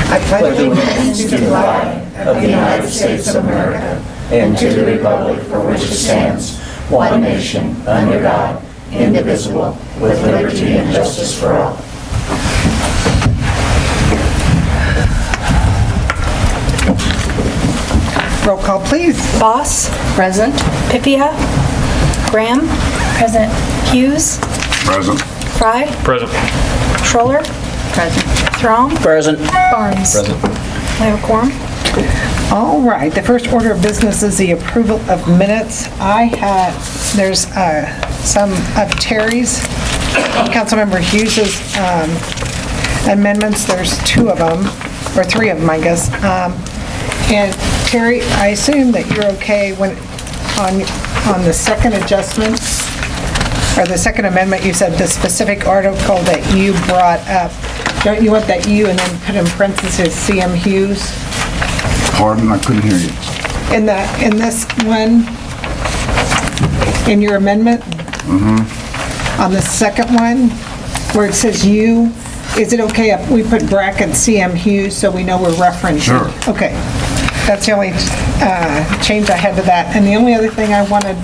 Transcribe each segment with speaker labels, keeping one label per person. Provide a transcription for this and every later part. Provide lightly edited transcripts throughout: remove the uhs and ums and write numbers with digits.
Speaker 1: I pledge allegiance to the flag of the United States of America and to the republic for which it stands, one nation, under God, indivisible, with liberty and justice for all.
Speaker 2: Roll call, please.
Speaker 3: Boss.
Speaker 4: Present.
Speaker 3: Pipia. Graham.
Speaker 4: Present.
Speaker 3: Hughes.
Speaker 5: Present.
Speaker 3: Fry.
Speaker 6: Present.
Speaker 3: Schroller.
Speaker 4: Present.
Speaker 3: Throm.
Speaker 6: Present.
Speaker 3: Barnes.
Speaker 6: Present.
Speaker 3: I have a quorum.
Speaker 2: All right, the first order of business is the approval of minutes. There's some of Terry's, Councilmember Hughes's amendments. There's two of them, or three of them, I guess. And Terry, I assume that you're okay when on the second adjustment, or the second amendment, you said the specific article that you brought up. Don't you want that you and then put in parentheses CM Hughes?
Speaker 5: Pardon, I couldn't hear you.
Speaker 2: In this one, in your amendment? On the second one, where it says you, is it okay if we put bracket CM Hughes so we know we're referencing?
Speaker 5: Sure.
Speaker 2: Okay. That's the only change I had to that. And the only other thing I wanted,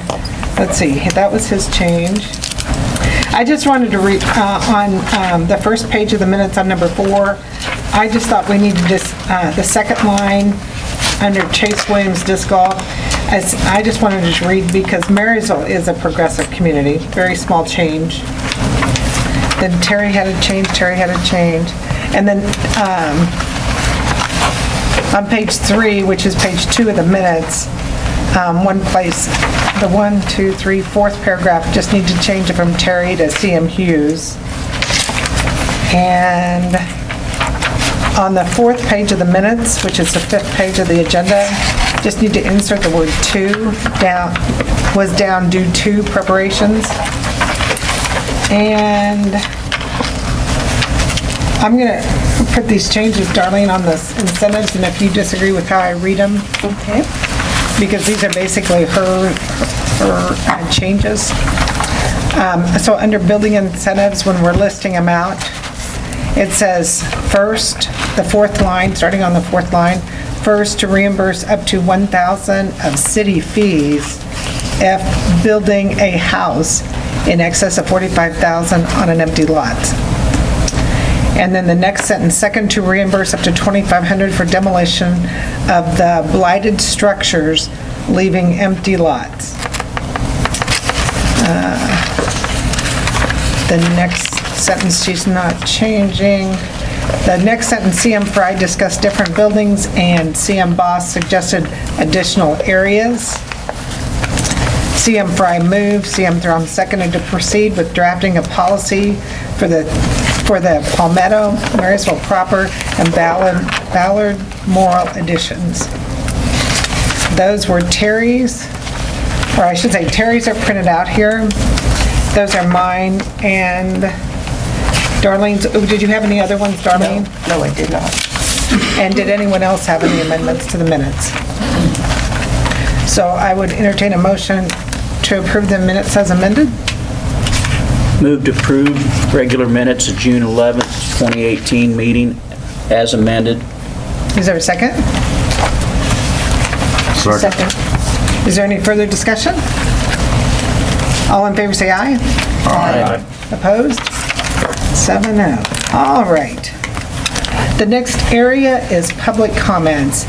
Speaker 2: let's see, that was his change. I just wanted to read on the first page of the minutes on number 4, I just thought we needed this, the second line under Chase Williams Disc Golf. As I just wanted to just read because Marysville is a progressive community, very small change. Then Terry had a change, And then on page 3, which is page 2 of the minutes, one place, the 1, 2, 3, 4th paragraph, just need to change it from Terry to CM Hughes. And on the 4th page of the minutes, which is the 5th page of the agenda, just need to insert the word to, was down due to preparations. And I'm going to put these changes, Darlene, on the incentives, and if you disagree with how I read them.
Speaker 4: Okay.
Speaker 2: Because these are basically her changes. So under building incentives, when we're listing them out, it says first, the 4th line, starting on the 4th line, first to reimburse up to $1,000 of city fees if building a house in excess of $45,000 on an empty lot. And then the next sentence, second to reimburse up to $2,500 for demolition of the blighted structures leaving empty lots. The next sentence she's not changing. The next sentence, CM Fry discussed different buildings and CM Boss suggested additional areas. CM Fry moved, CM Throm seconded to proceed with drafting a policy for the Palmetto, Marysville proper, and Ballard Morrill additions. Those were Terry's, or I should say Terry's are printed out here. Those are mine, and Darlene's. Did you have any other ones, Darlene?
Speaker 4: No, I did not.
Speaker 2: And did anyone else have any amendments to the minutes? So I would entertain a motion to approve the minutes as amended.
Speaker 6: Move to approve regular minutes of June 11th, 2018 meeting as amended.
Speaker 2: Is there a second?
Speaker 5: Second.
Speaker 2: Is there any further discussion? All in favor say aye.
Speaker 5: Aye.
Speaker 2: Opposed? 7-0. All right. The next area is public comments.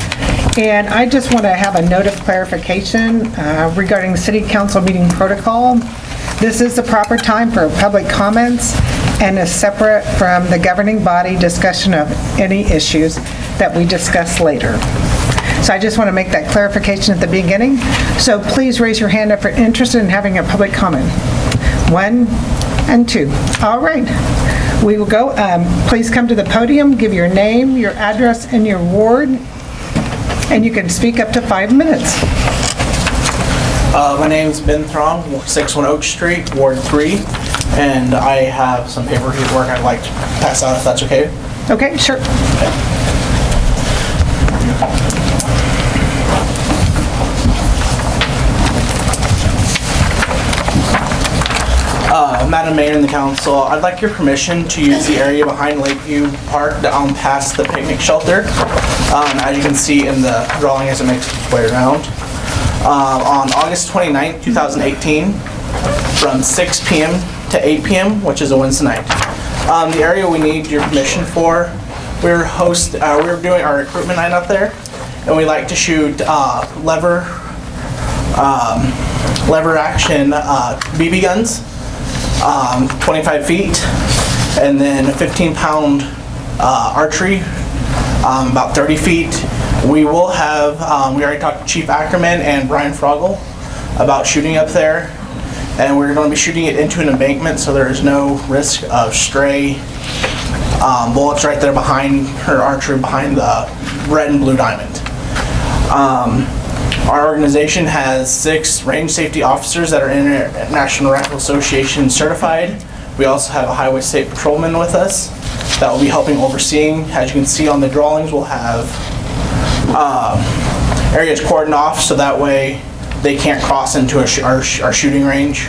Speaker 2: And I just want to have a note of clarification regarding City Council meeting protocol. This is the proper time for public comments and is separate from the governing body discussion of any issues that we discuss later. So I just want to make that clarification at the beginning. So please raise your hand if you're interested in having a public comment. 1 and 2. All right. We will go. Please come to the podium, give your name, your address, and your ward, and you can speak up to 5 minutes.
Speaker 7: My name is Ben Throm, 61 Oak Street, Ward 3, and I have some paperwork I'd like to pass out if that's okay.
Speaker 2: Okay, sure.
Speaker 7: Madam Mayor and the council, I'd like your permission to use the area behind Lakeview Park down past the picnic shelter. As you can see in the drawing as it makes its way around. On August 29th, 2018, from 6 p.m. to 8 p.m., which is a Wednesday night. The area we need your permission for, we're doing our recruitment night up there, and we like to shoot lever action BB guns, 25 feet, and then a 15-pound archery, about 30 feet. We will have, we already talked to Chief Ackerman and Brian Froggle about shooting up there, and we're going to be shooting it into an embankment, so there is no risk of stray bullets right there behind her archery, behind the red and blue diamond. Our organization has 6 range safety officers that are International Rifle Association certified. We also have a highway state patrolman with us that will be helping overseeing. As you can see on the drawings, we'll have areas cordoned off so that way they can't cross into our shooting range.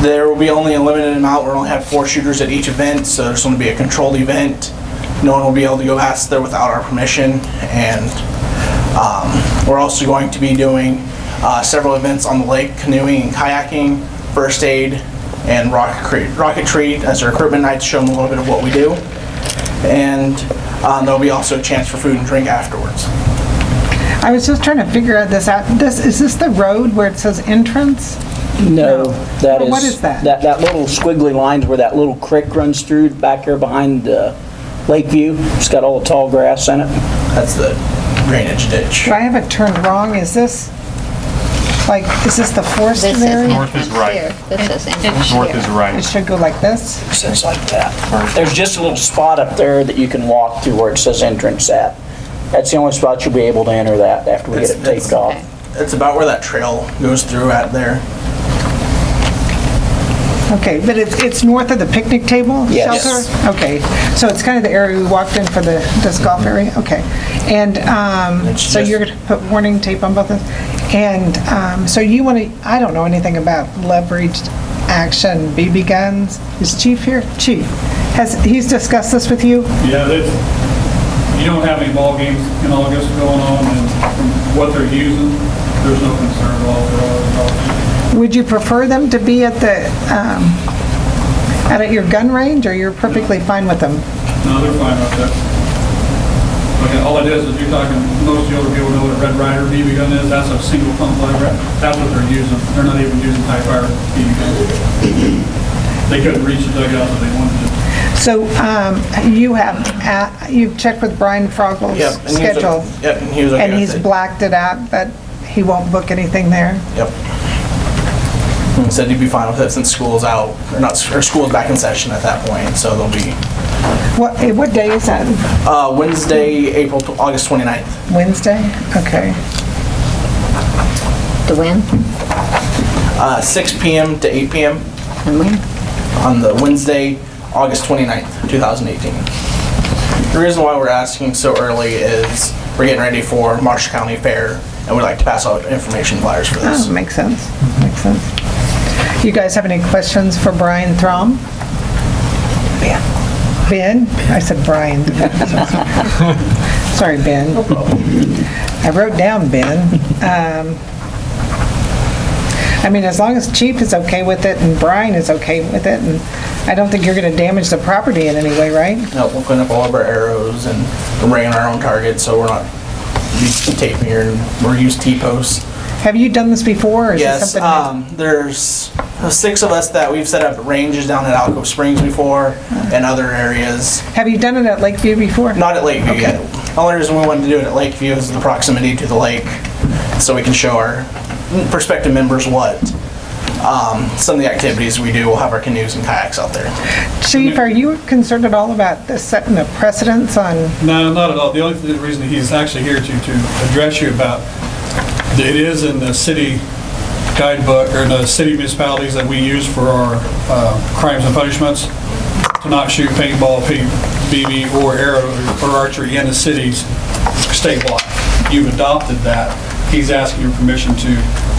Speaker 7: There will be only a limited amount. We'll only have 4 shooters at each event, so there's going to be a controlled event. No one will be able to go past there without our permission, and we're also going to be doing several events on the lake, canoeing and kayaking, first aid, and rocketry as our recruitment nights, show them a little bit of what we do. And there'll be also a chance for food and drink afterwards.
Speaker 2: I was just trying to figure this out. Is this the road where it says entrance?
Speaker 6: No, that is...
Speaker 2: What is that?
Speaker 6: That little squiggly lines where that little creek runs through back there behind Lakeview. It's got all the tall grass in it.
Speaker 7: That's the drainage ditch.
Speaker 2: Do I have it turned wrong? Is this the forested
Speaker 8: This is
Speaker 2: area?
Speaker 5: North is right.
Speaker 8: here. This is entrance
Speaker 5: North
Speaker 8: here.
Speaker 5: is right.
Speaker 2: It should go like this?
Speaker 6: It says like that. There's just a little spot up there that you can walk through where it says entrance at. That's the only spot you'll be able to enter that after we get it taped off.
Speaker 7: It's about where that trail goes through at there.
Speaker 2: Okay, but it's north of the picnic table
Speaker 6: Yes.
Speaker 2: shelter? Okay, so it's kind of the area we walked in for the disc golf area? Okay. And so you're going to put warning tape on both of them? And so you want to, I don't know anything about leveraged action BB guns. Is Chief here? Chief, he's discussed this with you?
Speaker 9: Yeah, you don't have any ball games in August going on, and from what they're using, there's no concern at all.
Speaker 2: Would you prefer them to be at your gun range, or you're perfectly fine with them?
Speaker 9: No, they're fine with that. Okay, all it is you're talking, most of the other people know what a Red Ryder BB gun is. That's a single pump lever. That's what they're using. They're not even using high fire BB guns. They couldn't reach the dugout if they wanted to.
Speaker 2: So you've checked with Brian Froggle's schedule?
Speaker 7: Yep, and he was okay
Speaker 2: And
Speaker 7: with
Speaker 2: he's
Speaker 7: it.
Speaker 2: blacked it out that he won't book anything there?
Speaker 7: Yep. He said he'd be fine with it since school's out, or school's back in session at that point, so they'll be
Speaker 2: What day is that?
Speaker 7: Wednesday, August 29th.
Speaker 2: Wednesday? Okay.
Speaker 8: The when?
Speaker 7: 6 p.m. to 8 p.m.
Speaker 8: And when?
Speaker 7: on the Wednesday, August 29th, 2018. The reason why we're asking so early is we're getting ready for Marshall County Fair, and we'd like to pass out information flyers for this.
Speaker 2: Oh, makes sense. Makes sense. You guys have any questions for Brian Throm? Ben? I said Brian. Sorry, Ben. I wrote down Ben. I mean, as long as Chief is okay with it and Brian is okay with it, and I don't think you're going to damage the property in any way, right?
Speaker 7: No, we'll clean up all of our arrows, and we're bringing our own targets, so we're not using tape here, and we're using T-posts.
Speaker 2: Have you done this before, or is
Speaker 7: Yes,
Speaker 2: this something new?
Speaker 7: there's 6 of us that we've set up ranges down at Alcove Springs before and other areas.
Speaker 2: Have you done it at Lakeview before?
Speaker 7: Not at Lakeview yet. The only reason we wanted to do it at Lakeview is the proximity to the lake, so we can show our prospective members what some of the activities we do. We'll have our canoes and kayaks out there.
Speaker 2: Chief, are you concerned at all about this setting a precedence on?
Speaker 9: No, not at all. The only reason he's actually here to address you about, it is in the city guidebook, or in the city municipalities that we use for our crimes and punishments, to not shoot paintball, BB, or arrow, or archery in the cities statewide. You've adopted that. He's asking your permission to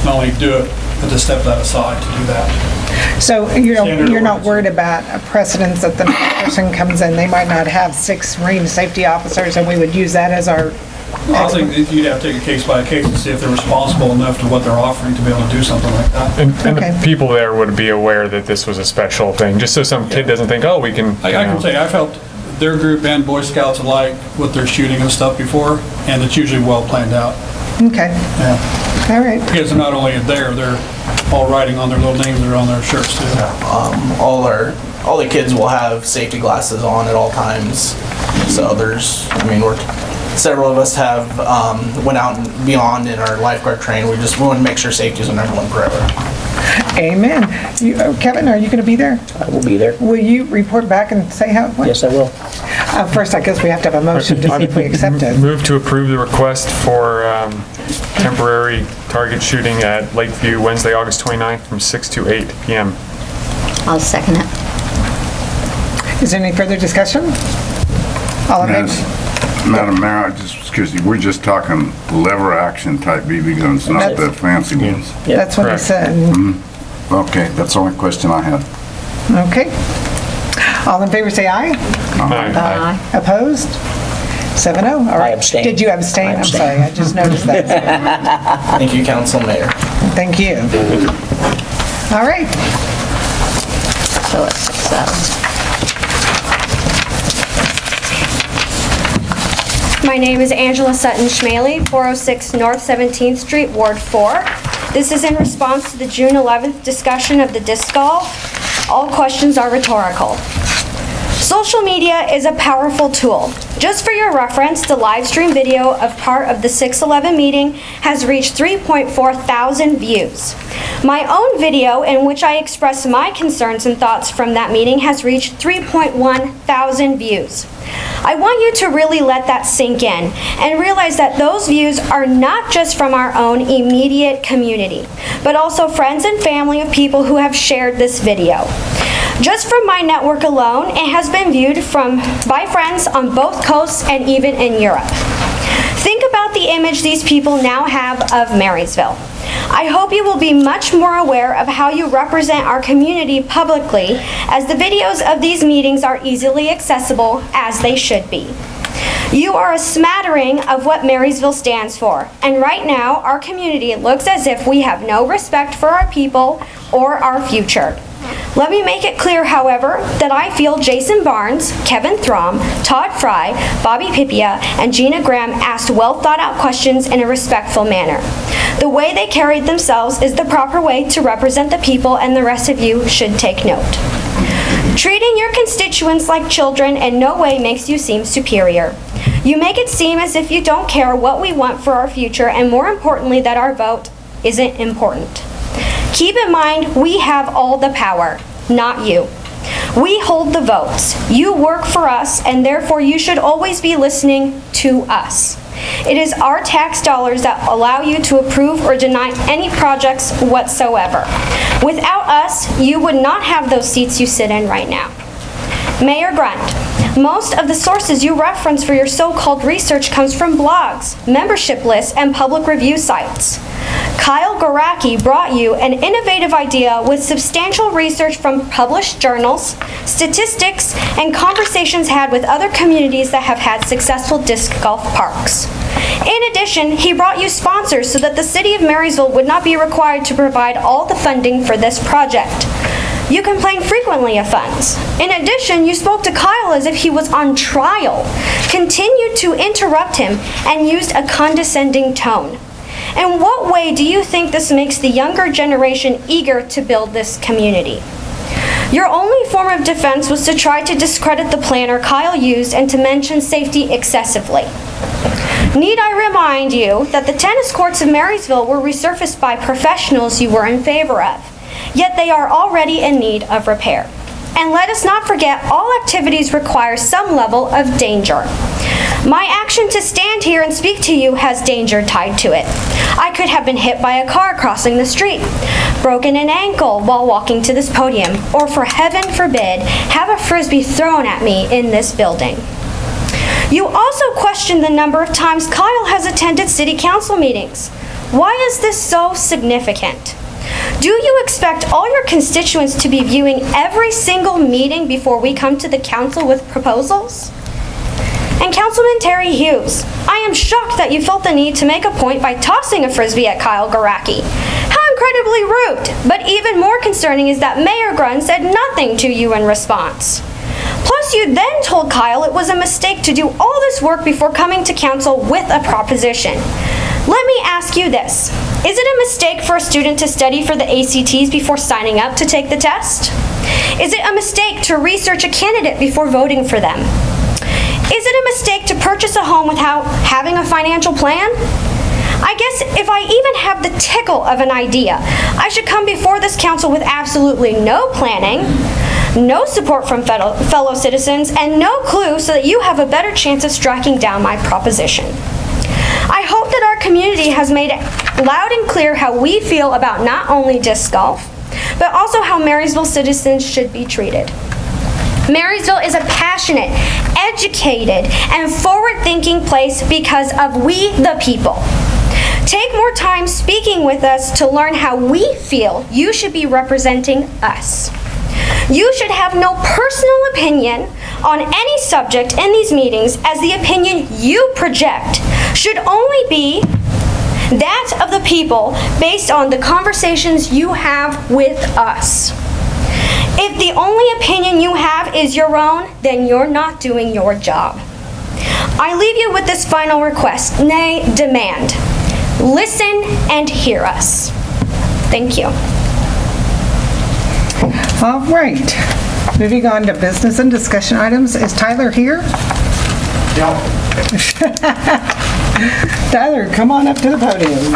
Speaker 9: not only do it but to step that aside to do that.
Speaker 2: So you're not worried about a precedence that the next person comes in, they might not have 6 marine safety officers, and we would use that as our...
Speaker 9: I think that you'd have to take a case by case and see if they're responsible enough to what they're offering to be able to do something like that.
Speaker 10: And
Speaker 2: Okay.
Speaker 10: the people there would be aware that this was a special thing, just so some kid doesn't think, oh, we can.
Speaker 9: I can say, I've helped their group and Boy Scouts alike with their shooting and stuff before, and it's usually well planned out.
Speaker 2: Okay,
Speaker 9: Yeah.
Speaker 2: all right.
Speaker 9: Because they're not only there, they're all writing on their little names that are on their shirts too.
Speaker 7: All the kids will have safety glasses on at all times. So several of us have went out and beyond in our lifeguard training. We want to make sure safety is on everyone forever.
Speaker 2: Amen. Kevin, are you going to be there?
Speaker 6: I will be there.
Speaker 2: Will you report back and say how it went?
Speaker 6: Yes, I will.
Speaker 2: First, I guess we have to have a motion to see if we accept it.
Speaker 10: Move to approve the request for temporary target shooting at Lakeview Wednesday, August 29th from 6 to 8 p.m.
Speaker 8: I'll second it.
Speaker 2: Is there any further discussion? All in favor?
Speaker 5: Madam Mayor, excuse me, we're just talking lever action type BB guns, not the fancy ones.
Speaker 2: That's what he
Speaker 10: Correct.
Speaker 2: said.
Speaker 5: Okay, that's the only question I had.
Speaker 2: Okay. All in favor, say aye.
Speaker 10: Aye.
Speaker 2: Opposed? 7-0. All right.
Speaker 6: I abstain.
Speaker 2: Did you abstain?
Speaker 6: I
Speaker 2: I'm
Speaker 6: abstain.
Speaker 2: sorry, I just noticed that.
Speaker 7: Thank you, Council Mayor.
Speaker 2: Thank you. All right.
Speaker 8: So it's 6-7.
Speaker 11: My name is Angela Sutton Schmaley, 406 North 17th Street, Ward 4. This is in response to the June 11th discussion of the disc golf. All questions are rhetorical. Social media is a powerful tool. Just for your reference, the live stream video of part of the 6/11 meeting has reached 3.4 thousand views. My own video, in which I express my concerns and thoughts from that meeting, has reached 3.1 thousand views. I want you to really let that sink in and realize that those views are not just from our own immediate community, but also friends and family of people who have shared this video. Just from my network alone, it has been viewed by friends on both coasts and even in Europe. Think about the image these people now have of Marysville. I hope you will be much more aware of how you represent our community publicly, as the videos of these meetings are easily accessible, as they should be. You are a smattering of what Marysville stands for, and right now our community looks as if we have no respect for our people or our future. Let me make it clear, however, that I feel Jason Barnes, Kevin Throm, Todd Fry, Bobby Pipia, and Gina Graham asked well-thought-out questions in a respectful manner. The way they carried themselves is the proper way to represent the people, and the rest of you should take note. Treating your constituents like children in no way makes you seem superior. You make it seem as if you don't care what we want for our future, and more importantly, that our vote isn't important. Keep in mind, we have all the power, not you. We hold the votes. You work for us, and therefore you should always be listening to us. It is our tax dollars that allow you to approve or deny any projects whatsoever. Without us, you would not have those seats you sit in right now. Mayor Grunt, most of the sources you reference for your so-called research comes from blogs, membership lists, and public review sites. Kyle Goracki brought you an innovative idea with substantial research from published journals, statistics, and conversations had with other communities that have had successful disc golf parks. In addition, he brought you sponsors so that the city of Marysville would not be required to provide all the funding for this project. You complain frequently of funds. In addition, you spoke to Kyle as if he was on trial, continued to interrupt him, and used a condescending tone. In what way do you think this makes the younger generation eager to build this community? Your only form of defense was to try to discredit the planner Kyle used and to mention safety excessively. Need I remind you that the tennis courts of Marysville were resurfaced by professionals you were in favor of, yet they are already in need of repair. And let us not forget, all activities require some level of danger. My action to stand here and speak to you has danger tied to it. I could have been hit by a car crossing the street, broken an ankle while walking to this podium, or for heaven forbid, have a frisbee thrown at me in this building. You also questioned the number of times Kyle has attended city council meetings. Why is this so significant? Do you expect all your constituents to be viewing every single meeting before we come to the council with proposals? And Councilman Terry Hughes, I am shocked that you felt the need to make a point by tossing a frisbee at Kyle Garacki. How incredibly rude! But even more concerning is that Mayor Grun said nothing to you in response. Plus, you then told Kyle it was a mistake to do all this work before coming to council with a proposition. Let me ask you this. Is it a mistake for a student to study for the ACTs before signing up to take the test? Is it a mistake to research a candidate before voting for them? Is it a mistake to purchase a home without having a financial plan? I guess if I even have the tickle of an idea, I should come before this council with absolutely no planning, no support from fellow citizens, and no clue so that you have a better chance of striking down my proposition. I hope that our community has made it loud and clear how we feel about not only disc golf, but also how Marysville citizens should be treated. Marysville is a passionate, educated, and forward-thinking place because of we the people. Take more time speaking with us to learn how we feel you should be representing us. You should have no personal opinion on any subject in these meetings, as the opinion you project should only be that of the people based on the conversations you have with us. If the only opinion you have is your own, then you're not doing your job. I leave you with this final request, nay, demand. Listen and hear us. Thank you.
Speaker 2: All right. Moving on to business and discussion items. Is Tyler here?
Speaker 7: Yeah.
Speaker 2: Tyler, come on up to the podium.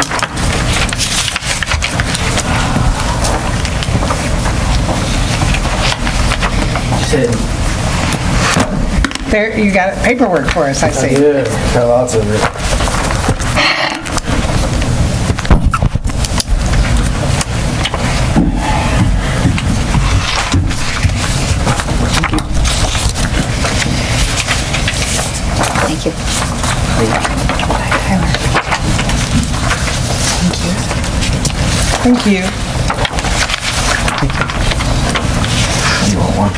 Speaker 2: There, you got paperwork for us, I see.
Speaker 12: I did. Got lots of it.
Speaker 8: Thank you.
Speaker 2: Thank you.
Speaker 12: You want one?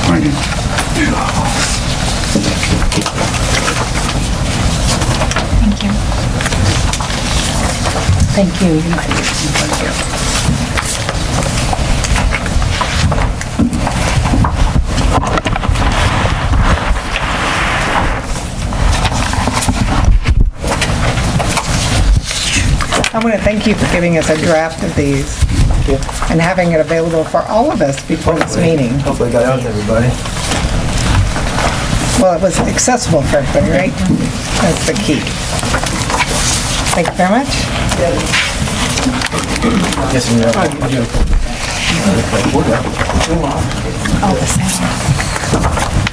Speaker 5: Thank you.
Speaker 4: Thank you. Thank you.
Speaker 2: I want to thank you for giving us a draft of these and having it available for all of us before this meeting.
Speaker 12: Hopefully it got out to everybody.
Speaker 2: Well, it was accessible for everybody, right? That's the key. Thank you very much.
Speaker 12: Yes, you know.
Speaker 4: Oh, the sound.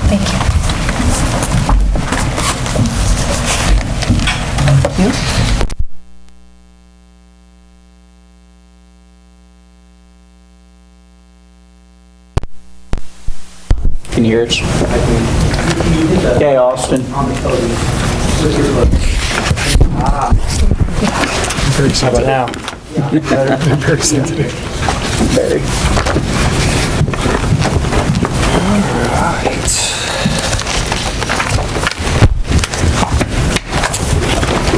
Speaker 4: Thank you.
Speaker 6: Can you hear us? Okay, Austin.
Speaker 12: Very excited now. Very sensitive.
Speaker 6: Very.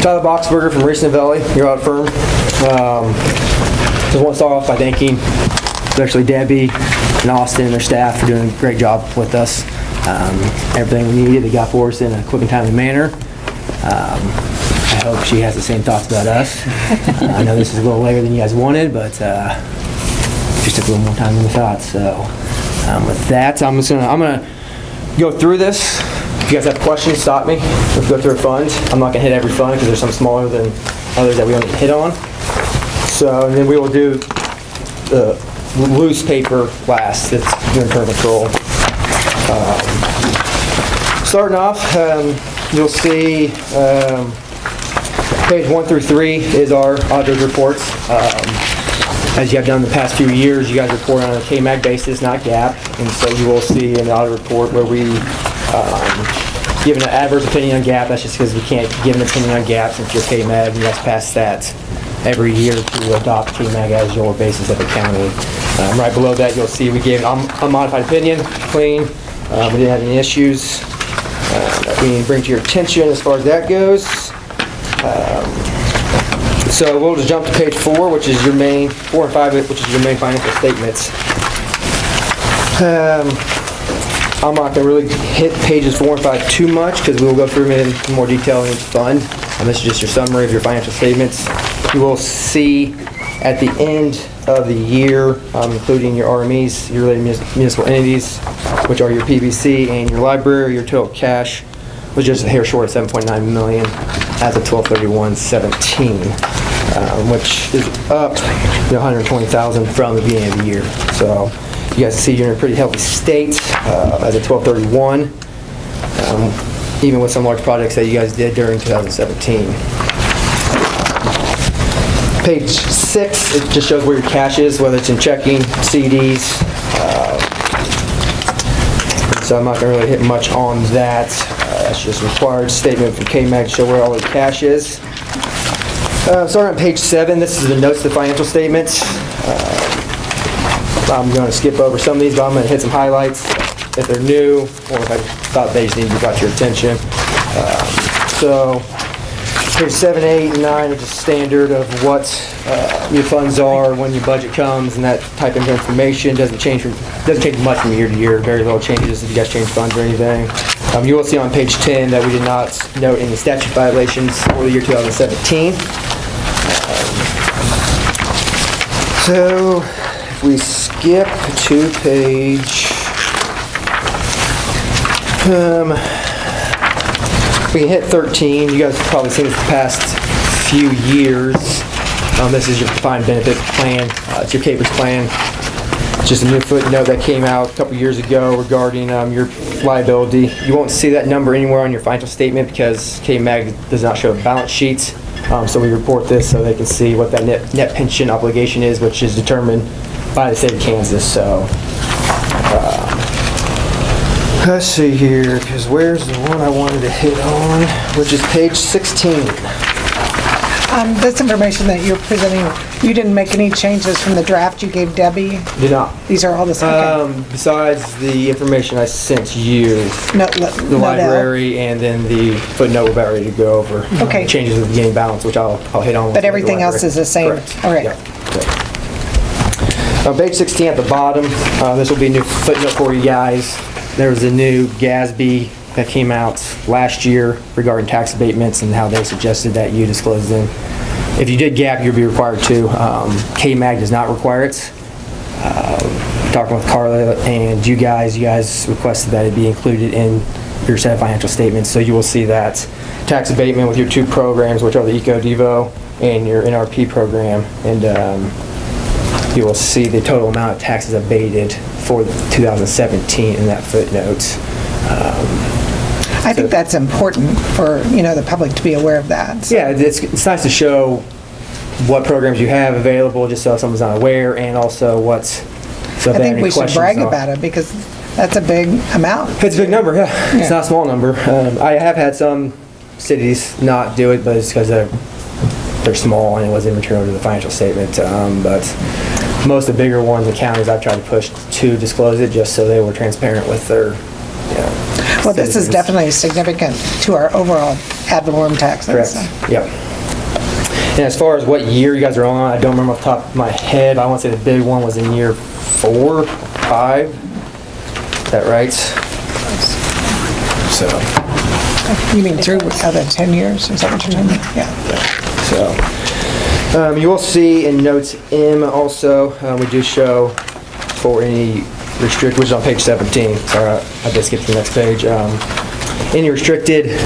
Speaker 12: Tyler Boxberger from Racing Valley, your audit firm. Just want to start off by thanking especially Debbie and Austin and their staff for doing a great job with us. Everything we needed, they got for us in a quick and timely manner. I hope she has the same thoughts about us. I know this is a little later than you guys wanted, but just took a little more time than we thought. So with that, I'm gonna go through this. If you guys have questions, stop me. Let's go through our funds. I'm not gonna hit every fund because there's some smaller than others that we don't hit on. So and then we will do the loose paper last. That's doing internal control. Starting off, you'll see page 1 through 3 is our auditor's reports. As you have done the past few years, you guys report on a KMAG basis, not GAAP, and so you will see in the audit report where we give an adverse opinion on GAAP. That's just because we can't give an opinion on GAAP since you're KMAG and you guys passed that. every year to adopt KMAG as your basis of accounting. Right below that, you'll see we gave an unmodified opinion, clean. We didn't have any issues that we bring to your attention as far as that goes. So we'll just jump to page 4, which is your main, 4 and 5, which is your main financial statements. I'm not going to really hit pages 4 and 5 too much because we will go through them in more detail in each fund. This is just your summary of your financial statements. You will see at the end of the year, including your RMEs, your related municipal entities, which are your PBC and your library, your total cash was just a hair short of $7.9 million as of 12/31/17, which is up $120,000 from the beginning of the year. So you guys see you're in a pretty healthy state as of 12/31, even with some large projects that you guys did during 2017. Page 6, it just shows where your cash is, whether it's in checking, CDs. So I'm not going to really hit much on that. That's just a required statement from KMAG to show where all the cash is. Starting on page 7, this is the notes to the financial statements. I'm going to skip over some of these, but I'm going to hit some highlights if they're new, or if I thought they just needed to be brought to your attention. So page 7, 8, and 9 are just standard of what your funds are when your budget comes, and that type of information doesn't change much from year to year. Very little changes if you guys change funds or anything. You will see on page 10 that we did not note any statute violations for the year 2017. So if we skip to page, we can hit 13. You guys have probably seen this the past few years. This is your defined benefit plan. It's your CAPERS plan. It's just a new footnote that came out a couple years ago regarding your liability. You won't see that number anywhere on your financial statement because KMAG does not show balance sheets. So we report this so they can see what that net pension obligation is, which is determined by the state of Kansas. So let's see here, because where's the one I wanted to hit on, which is page 16.
Speaker 2: This information that you're presenting, you didn't make any changes from the draft you gave Debbie?
Speaker 12: Did not.
Speaker 2: These are all the same? Okay.
Speaker 12: Besides the information I sent you, the library, and then the footnote we're about ready to go over.
Speaker 2: Okay.
Speaker 12: Changes of the beginning balance, which I'll hit on.
Speaker 2: But everything else is the same?
Speaker 12: Correct.
Speaker 2: All right.
Speaker 12: Yep. On page 16 at the bottom, this will be a new footnote for you guys. There was a new GASB that came out last year regarding tax abatements and how they suggested that you disclose them. If you did GAP, you'd be required to. KMAG does not require it. Talking with Carla and you guys requested that it be included in your set of financial statements. So you will see that tax abatement with your 2 programs, which are the EcoDevo and your NRP program. And you will see the total amount of taxes abated for 2017 in that footnote.
Speaker 2: I think that's important for the public to be aware of that. So.
Speaker 12: Yeah, it's nice to show what programs you have available, just so someone's not aware, and also what's. So
Speaker 2: I think we should brag about it because that's a big amount.
Speaker 12: It's a big number, yeah. It's not a small number. I have had some cities not do it, but it's because they're small and it wasn't material to the financial statement. But most of the bigger ones, the counties, I've tried to push to disclose it just so they were transparent with their.
Speaker 2: Well, this is definitely significant to our overall ad valorem taxes.
Speaker 12: Correct.
Speaker 2: So.
Speaker 12: Yep. And as far as what year you guys are on, I don't remember off the top of my head. I want to say the big one was in year 4, 5. Is that right? So.
Speaker 2: You mean through other 10 years? Is that what you're talking about? Yeah.
Speaker 12: So. You will see in notes M also, we do show for any restricted, which is on page 17. Sorry, I did skip to the next page. Any restricted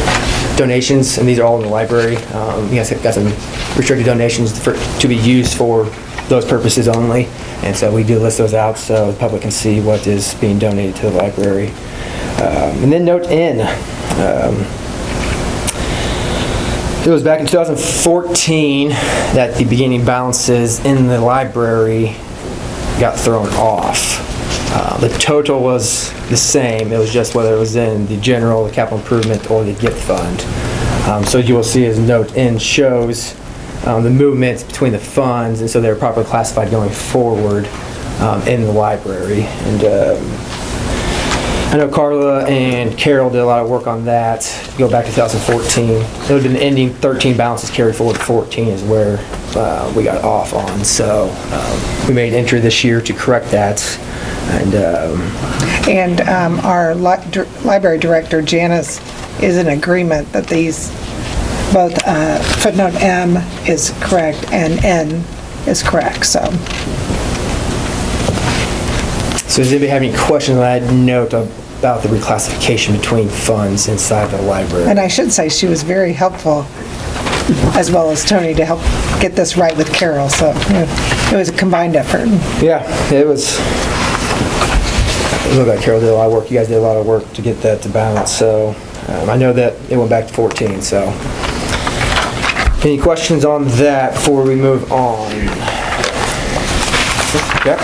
Speaker 12: donations, and these are all in the library. You guys have got some restricted donations to be used for those purposes only, and so we do list those out so the public can see what is being donated to the library. And then note N. It was back in 2014 that the beginning balances in the library got thrown off. The total was the same. It was just whether it was in the general, the capital improvement, or the gift fund. So you will see as note N shows the movements between the funds, and so they're properly classified going forward in the library. And I know Carla and Carol did a lot of work on that. Go back to 2014. It would have been ending 13 balances carried forward to 14 is where we got off on. So we made entry this year to correct that.
Speaker 2: And our library director, Janice, is in agreement that these, both footnote M is correct and N is correct, so.
Speaker 12: So does anybody have any questions on that note about the reclassification between funds inside the library?
Speaker 2: And I should say she was very helpful, as well as Tony, to help get this right with Carol, so it was a combined effort.
Speaker 12: Yeah, it was. It looked like Carol did a lot of work. You guys did a lot of work to get that to balance, so I know that it went back to 14, so. Any questions on that before we move on? Okay.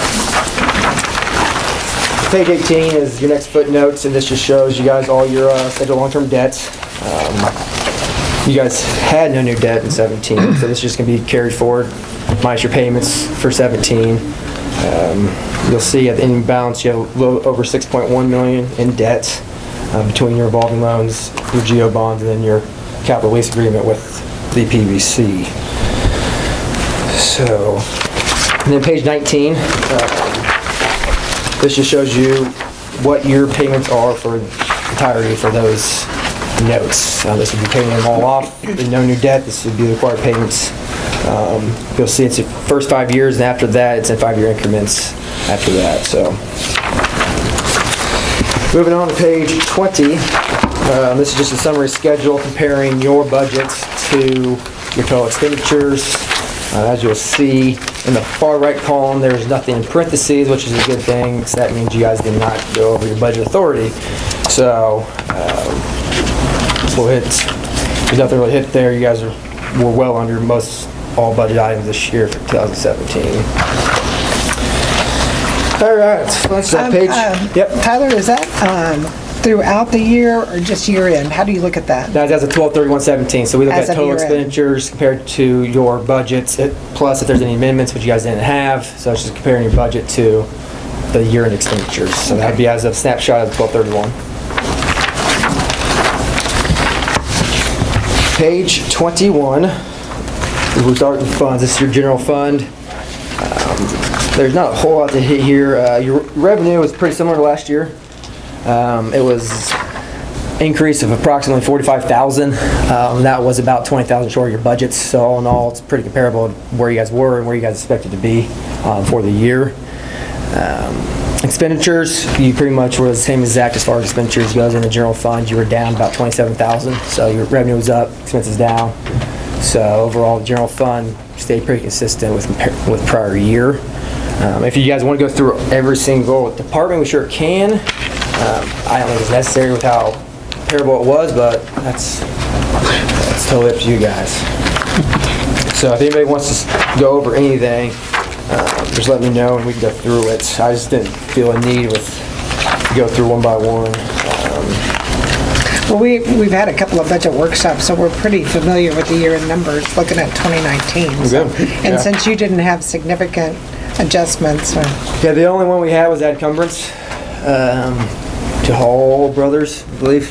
Speaker 12: Page 18 is your next footnotes, and this just shows you guys all your scheduled long-term debts. You guys had no new debt in 17, so this is just going to be carried forward, minus your payments for 17. You'll see at the ending balance you have a little over $6.1 million in debt between your revolving loans, your GO bonds, and then your capital lease agreement with the PVC. So, and then page 19, this just shows you what your payments are for the entirety for those notes. This would be paying them all off, no new debt. This would be the required payments. You'll see it's the first 5 years, and after that, it's in 5-year increments after that. So, moving on to page 20. This is just a summary schedule comparing your budgets to your total expenditures. As you'll see in the far right column, there's nothing in parentheses, which is a good thing, because that means you guys did not go over your budget authority. So, there's nothing really hit there. You guys were well under all budget items this year for 2017. All right, let's page. Yep.
Speaker 2: Tyler, is that throughout the year or just year end? How do you look at that?
Speaker 12: That's as of 12/31/17. So we look
Speaker 2: As
Speaker 12: at
Speaker 2: of
Speaker 12: total
Speaker 2: year end.
Speaker 12: expenditures compared to your budgets, plus if there's any amendments, which you guys didn't have. So it's just comparing your budget to the year-end expenditures. So that would be as of snapshot of 12/31. Page 21. We start with funds. This is your general fund. There's not a whole lot to hit here. Your revenue was pretty similar to last year. It was increase of approximately $45,000. That was about $20,000 short of your budgets. So all in all, it's pretty comparable to where you guys were and where you guys expected to be for the year. Expenditures, you pretty much were the same exact as far as expenditures goes. In the general fund, you were down about $27,000. So your revenue was up, expenses down. So overall, the general fund stayed pretty consistent with prior year. If you guys want to go through every single department, we sure can. I don't think it's necessary with how terrible it was, but that's totally up to you guys. So if anybody wants to go over anything, just let me know and we can go through it. I just didn't feel a need to go through one by one.
Speaker 2: Well, we've had a couple of budget workshops, so we're pretty familiar with the year-end numbers, looking at 2019. So. And since you didn't have significant adjustments.
Speaker 12: Yeah, the only one we had was that encumbrance to Hall Brothers, I believe,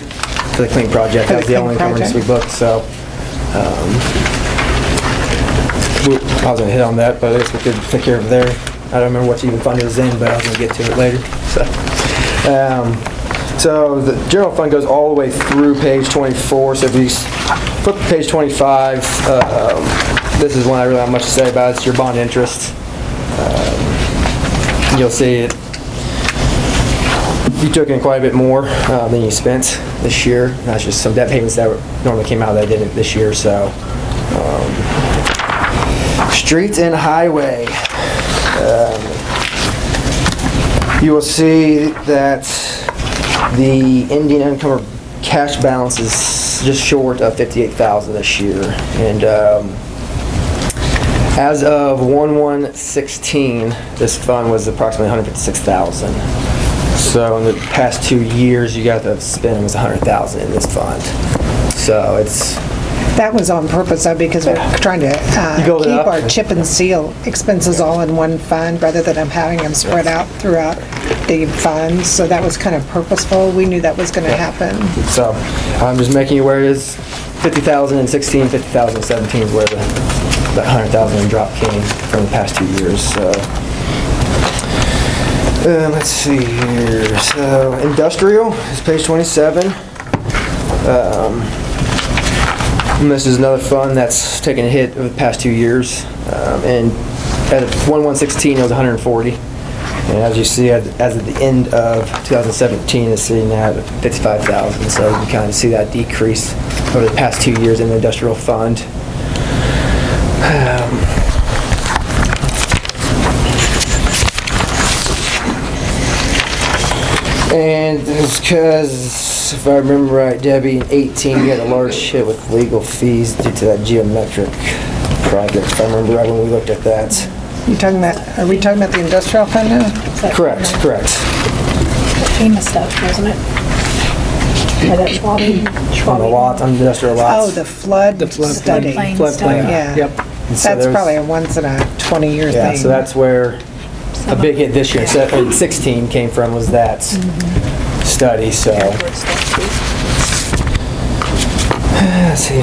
Speaker 12: for the clean project. That was the only encumbrance we booked. So I was going to hit on that, but I guess we could take care of it there. I don't remember what even fund it was in, but I was going to get to it later. So the general fund goes all the way through page 24. So if you flip to page 25, this is one I really have much to say about. It's your bond interest. You'll see it. You took in quite a bit more than you spent this year. That's just some debt payments that normally came out that didn't this year. So streets and highway. You will see that the ending unencumbered cash balance is just short of $58,000 this year, and as of 1/1/16, this fund was approximately $156,000. So in the past 2 years, you guys have spent almost $100,000 in this fund. So it's
Speaker 2: That was on purpose though, because we're trying to
Speaker 12: build it
Speaker 2: keep
Speaker 12: up?
Speaker 2: our chip and seal expenses all in one fund rather than having them spread out throughout the funds. So that was kind of purposeful. We knew that was going to happen.
Speaker 12: So I'm just making you aware it is 50,000 in 16, 50,000 in 17 is where that 100,000 drop came from the past 2 years. So let's see here. So industrial is page 27. And this is another fund that's taken a hit over the past 2 years. And at 1/1/16 it was 140. And as you see, as of the end of 2017, it's sitting at 55,000. So you kind of see that decrease over the past 2 years in the industrial fund. And it's because, if I remember right, Debbie, in 18 you had a large hit with legal fees due to that geometric project. If I remember right when we looked at that.
Speaker 2: Are we talking about the industrial fund now?
Speaker 12: Correct.
Speaker 3: FEMA stuff, wasn't it? Or that
Speaker 12: On the lot, on the industrial lots.
Speaker 2: Oh, the flood study.
Speaker 12: Floodplain.
Speaker 2: Yeah.
Speaker 12: Yep. And so
Speaker 2: That's
Speaker 12: there's-
Speaker 2: probably a once in a 20-year
Speaker 12: Yeah,
Speaker 2: thing.
Speaker 12: so that's where a big hit this year, 16 came from, was that study, so. Let's see.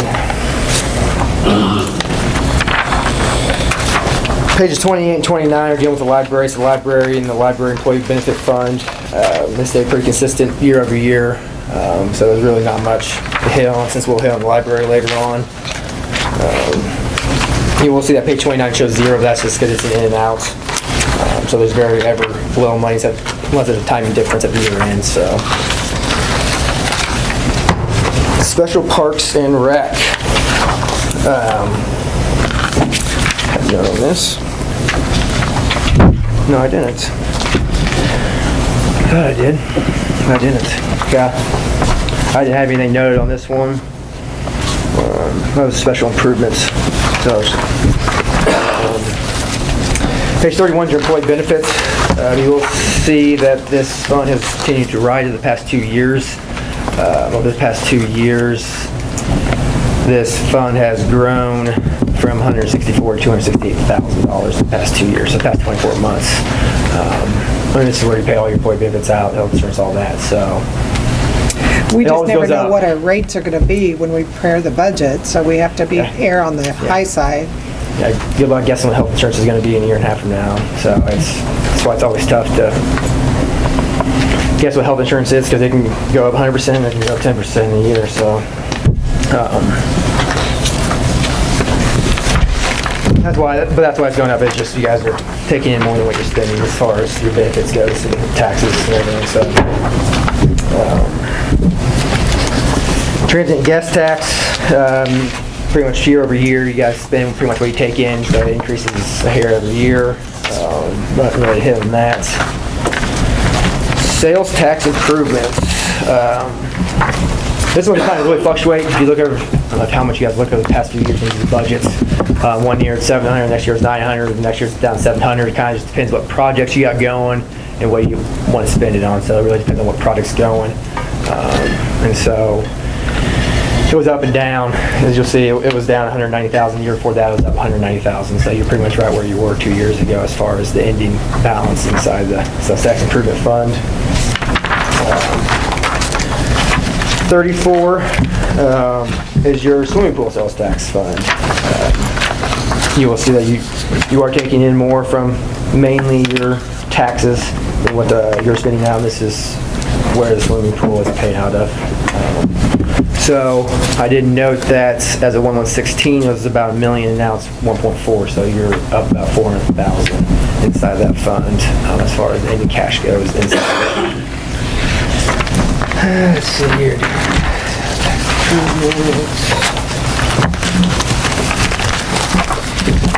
Speaker 12: Pages 28 and 29 are dealing with the library. So the library and the library employee benefit fund, they stay pretty consistent year over year. So there's really not much to hit on, since we'll hit on the library later on. You will see that page 29 shows zero. That's just because it's an in and out. So there's very ever little money, unless there's a timing difference at the year end. So special parks and rec. Have you on this? No, I didn't. I thought I did. I didn't. Yeah. I didn't have anything noted on this one. That was special improvements. So, page 31 is your employee benefits. You will see that this fund has continued to rise in the past 2 years. Over the past 2 years, this fund has grown from $164,000 to $268,000 in the past 2 years, so the past 24 months. And this is where you pay all your employee benefits out, health insurance, all that. So
Speaker 2: We
Speaker 12: it
Speaker 2: just
Speaker 12: always
Speaker 2: never
Speaker 12: goes
Speaker 2: know
Speaker 12: up.
Speaker 2: what our rates are going to be when we prepare the budget, so we have to err on the high side.
Speaker 12: Yeah, good luck guessing what health insurance is going to be in a year and a half from now. So that's why it's always tough to guess what health insurance is, because it can go up 100%, and it can go up 10% in a year. So that's why it's going up. It's just you guys are taking in more than what you're spending as far as your benefits goes, and taxes and everything. So transit and gas tax. Pretty much year over year, you guys spend pretty much what you take in, so it increases a hair every year. Nothing really hit on that. Sales tax improvements. This one kind of really fluctuates. If you look over how much you guys look over the past few years into the budgets. 1 year it's 700, next year it's 900, next year it's down 700. It kind of just depends what projects you got going and what you want to spend it on. So it really depends on what project's going. And so it was up and down. As you'll see, it was down 190,000. The year before that, it was up 190,000. So you're pretty much right where you were 2 years ago as far as the ending balance inside the sales tax improvement fund. 34 is your swimming pool sales tax fund. You will see that you are taking in more from mainly your taxes than what you're spending now. This is where the swimming pool is paid out of. So I did note that as of 1/1/16 it was about $1 million, and now it's 1.4. So you're up about 400,000 inside that fund as far as any cash goes inside it. Let's see here.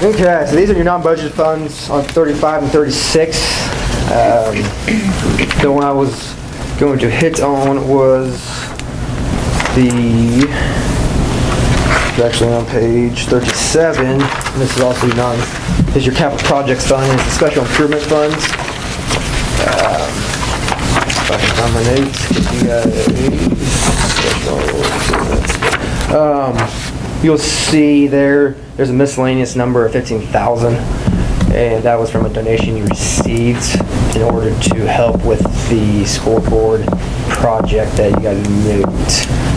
Speaker 12: Okay, so these are your non-budgeted funds on 35 and 36. The one I was going to hit on was it's actually on page 37. This is also this is your capital projects fund. It's the special improvement funds. If I can find my notes, You'll see there's a miscellaneous number of $15,000, and that was from a donation you received in order to help with the scoreboard project that you guys moved.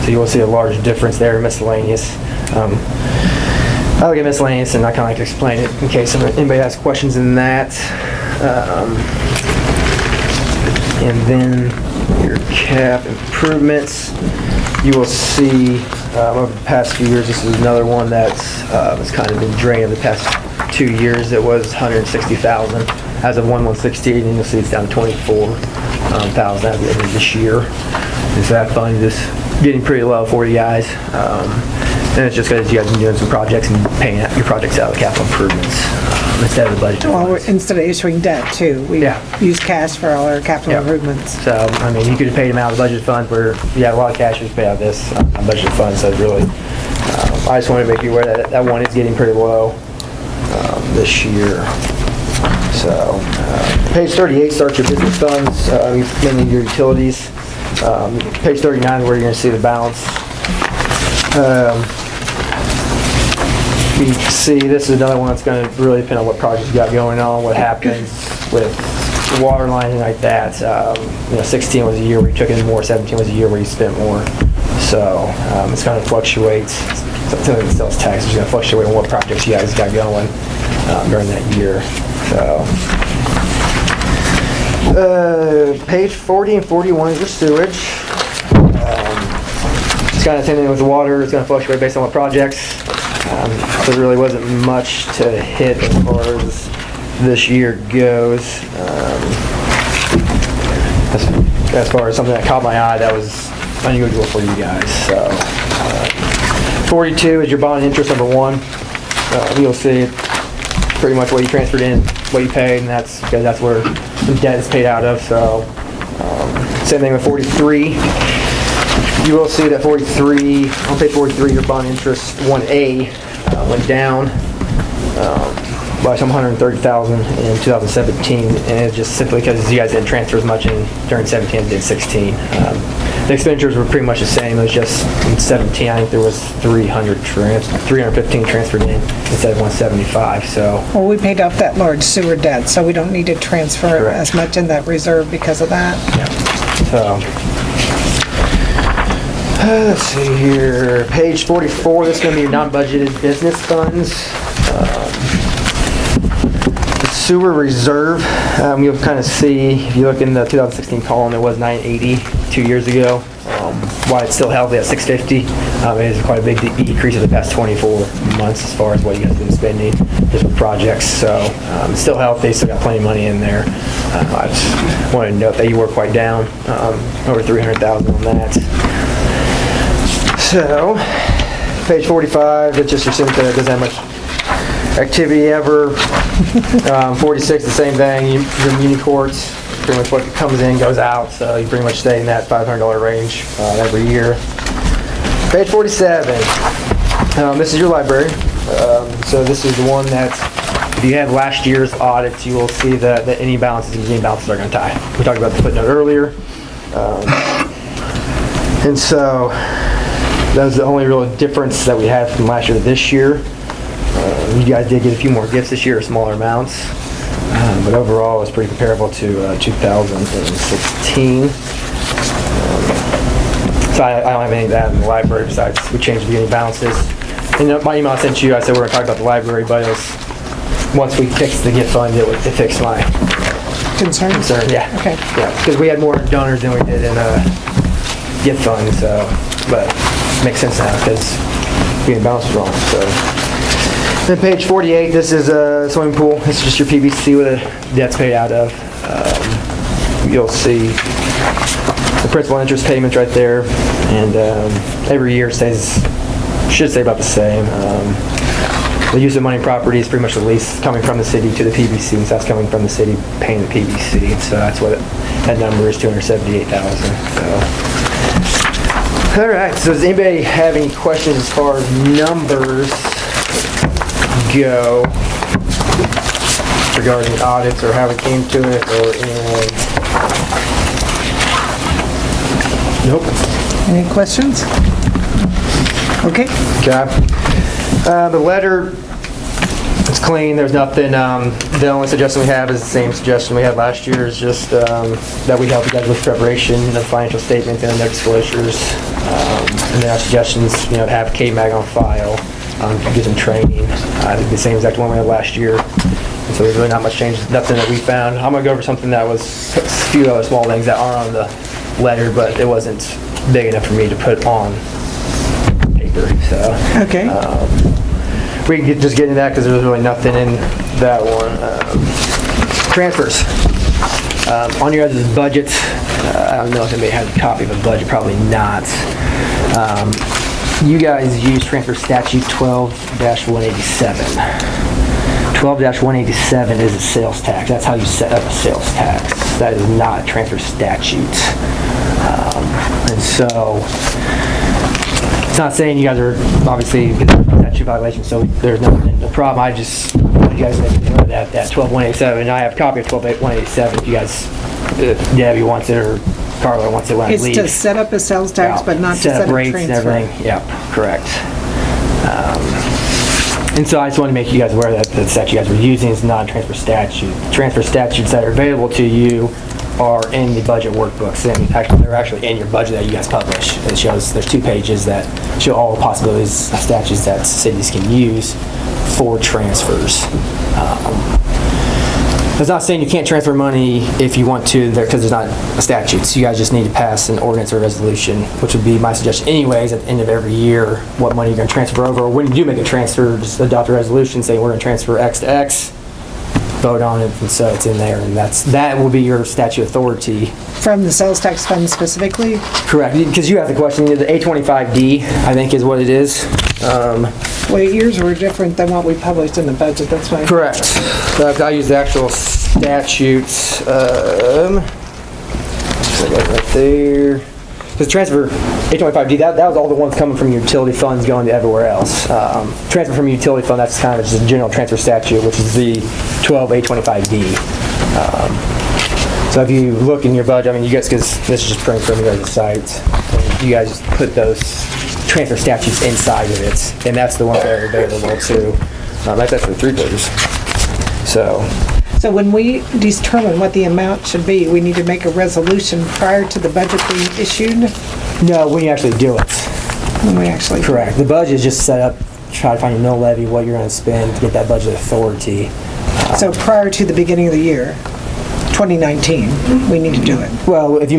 Speaker 12: So you will see a large difference there, miscellaneous. I look at miscellaneous and I kind of like to explain it in case anybody has questions in that. And then your cap improvements, you will see over the past few years, this is another one that's kind of been drained. The past 2 years it was $160,000 as of 1/1/16, and you'll see it's down to $24,000 as of the end of this year. And so that fund is getting pretty low for you guys. And it's just because you guys have been doing some projects and paying your projects out of capital improvements instead of the budget.
Speaker 2: Well, instead of issuing debt too, we use cash for all our capital improvements.
Speaker 12: So, I mean, you could have paid them out of the budget fund where you had a lot of cash, you just pay out of this budget fund. So really, I just wanted to make you aware that that one is getting pretty low this year. So, page 38 starts your business funds, mainly your utilities. Page 39 is where you're going to see the balance. You can see this is another one that's going to really depend on what projects you got going on, what happens with water lines like that. 16 was a year where you took in more, 17 was a year where you spent more. So it's going to fluctuate. Something like sales tax is going to fluctuate on what projects you guys got going during that year. So page 40 and 41 is your sewage. It's kind of the same thing with the water. It's going to fluctuate based on what projects. So there really wasn't much to hit as far as this year goes. As far as something that caught my eye that was unusual for you guys. So 42 is your bond interest number 1. You'll see pretty much what you transferred in, what you paid, and that's because that's where the debt is paid out of. So same thing with 43. You will see that 43, on page 43, your bond interest 1A went down by some $130,000 in 2017, and it's just simply because you guys didn't transfer as much during 17 as did 16. The expenditures were pretty much the same. It was just in 17, I think there was 315 transferred in instead of 175. So.
Speaker 2: Well, we paid off that large sewer debt, so we don't need to transfer as much in that reserve because of that.
Speaker 12: Yeah. So. Let's see here, page 44, this is going to be your non-budgeted business funds. The sewer reserve, you'll kind of see, if you look in the 2016 column, it was 980 2 years ago. While it's still healthy at 650, it is quite a big decrease in the past 24 months as far as what you guys have been spending just with projects. So it's still healthy, still got plenty of money in there. I just wanted to note that you were quite down, over 300,000 on that. So, page 45, it's just assumed that it doesn't have much activity ever. 46, the same thing. Your muni courts, pretty much what comes in goes out, so you pretty much stay in that $500 range every year. Page 47, this is your library. So this is the one that, if you had last year's audits, you will see that any balances and beginning balances are going to tie. We talked about the footnote earlier. And so, that was the only real difference that we had from last year to this year. You guys did get a few more gifts this year, smaller amounts, but overall it was pretty comparable to 2016. So I don't have any of that in the library besides we changed the beginning balances. In my email I sent you, I said we're going to talk about the library, but it was, once we fixed the gift fund, it fixed my
Speaker 2: concern.
Speaker 12: Yeah. Okay. Yeah, because we had more donors than we did in gift fund, so, but makes sense now because being balance is wrong. So then page 48, this is a swimming pool. This is just your PVC with the debt's paid out of. You'll see the principal and interest payments right there, and every year should stay about the same. The use of money and property is pretty much the lease coming from the city to the PVC, so that's coming from the city paying the PVC. So that's what that number is, $278,000. So. All right, so does anybody have any questions as far as numbers go regarding audits or how we came to it or anything?
Speaker 2: Nope. Any questions? Okay.
Speaker 12: Okay. The letter, it's clean, there's nothing, the only suggestion we have is the same suggestion we had last year, is just that we help you guys with preparation of the financial statement and the disclosures. And then our suggestions, to have KMAG on file, do some training. I think the same exact one we had last year. And so there's really not much change, nothing that we found. I'm gonna go over something that was a few other small things that aren't on the letter, but it wasn't big enough for me to put on paper, so.
Speaker 2: Okay.
Speaker 12: We can just get into that because there was really nothing in that one. Transfers. On your guys' budget, I don't know if anybody has a copy of a budget, probably not. You guys use transfer statute 12-187. 12-187 is a sales tax. That's how you set up a sales tax. That is not a transfer statute. And so, it's not saying you guys are obviously statute violation, so there's no problem. I just want you guys to know that 12-187, I have a copy of 12-187 if you guys, if Debbie wants it or Carla wants it when I leave.
Speaker 2: It's to set up a sales tax, but not to set up
Speaker 12: rates
Speaker 2: transfer.
Speaker 12: and everything. Yep, correct. And so I just want to make you guys aware that the statute you guys were using is not a transfer statute. Transfer statutes that are available to you are in the budget workbooks, and actually they're actually in your budget that you guys publish. It shows, there's 2 pages that show all the possibilities of statutes that cities can use for transfers. It's not saying you can't transfer money if you want to, because there's not a statute. So you guys just need to pass an ordinance or resolution, which would be my suggestion anyways at the end of every year, what money you're going to transfer over. Or when you do make a transfer, just adopt a resolution saying we're going to transfer X to X, vote on it, and so it's in there, and that will be your statute authority.
Speaker 2: From the sales tax fund specifically?
Speaker 12: Correct, because you have the question, the A25D, I think is what it is.
Speaker 2: Well, yours were different than what we published in the budget, that's why.
Speaker 12: Correct. So I use the actual statutes. Right there. Because transfer A25D, that was all the ones coming from utility funds going to everywhere else. Transfer from utility fund, that's kind of just a general transfer statute, which is the 12A25D. So if you look in your budget, I mean, you guys, because this is just printed from your guys' sites, you guys put those transfer statutes inside of it, and that's the ones that are available too. That's actually 3 pages. So
Speaker 2: when we determine what the amount should be, we need to make a resolution prior to the budget being issued?
Speaker 12: No, when you actually do it.
Speaker 2: When we actually
Speaker 12: Correct. The budget is just set up, try to find a mill levy, what you're going to spend to get that budget authority.
Speaker 2: So prior to the beginning of the year, 2019, we need to do it.
Speaker 12: Well, if you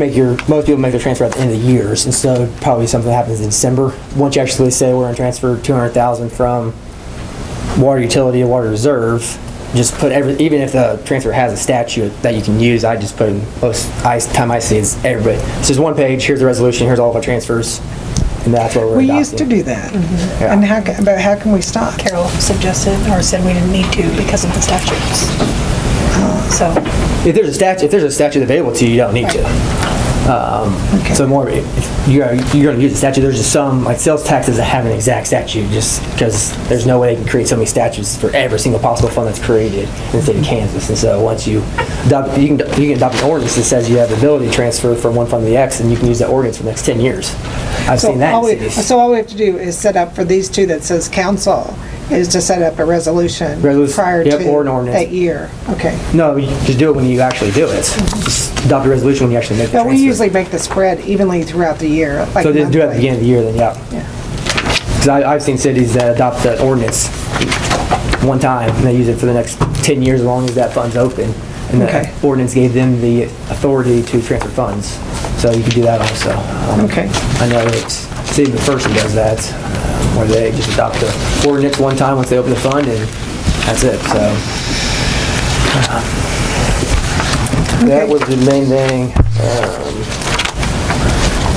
Speaker 12: most people make their transfer at the end of the years, and so probably something happens in December. Once you actually say we're going to transfer $200,000 from water utility to water reserve, just put even if the transfer has a statute that you can use, I just put in most time I see is everybody. It's just 1 page, here's the resolution, here's all of our transfers, and that's what we're adopting.
Speaker 2: We used to do that.
Speaker 12: Yeah.
Speaker 2: And how can we stop?
Speaker 3: Carol suggested or said we didn't need to because of the statutes. So
Speaker 12: if there's a statute available to you, you don't need to.
Speaker 2: Okay.
Speaker 12: So more, if you're going to use the statute, there's just some, like sales taxes that have an exact statute, just because there's no way they can create so many statutes for every single possible fund that's created in the state of Kansas. And so once you adopt, you can adopt an ordinance that says you have the ability to transfer from one fund to the X, and you can use that ordinance for the next 10 years. I've seen that in cities.
Speaker 2: So all we have to do is set up for these 2 that says council, is to set up a resolution prior to
Speaker 12: or an ordinance.
Speaker 2: that year. Okay.
Speaker 12: No, you just do it when you actually do it. Just adopt a resolution when you actually make the transfer.
Speaker 2: We usually make the spread evenly throughout the year. Like
Speaker 12: so just do it at the beginning of the year, then yeah. Because I've seen cities that adopt that ordinance 1 time, and they use it for the next 10 years as long as that fund's open. And the ordinance gave them the authority to transfer funds. So you can do that also.
Speaker 2: Okay.
Speaker 12: I know that City of McPherson does that, where they just adopt the ordinance 1 time once they open the fund, and that's it. So that was the main thing.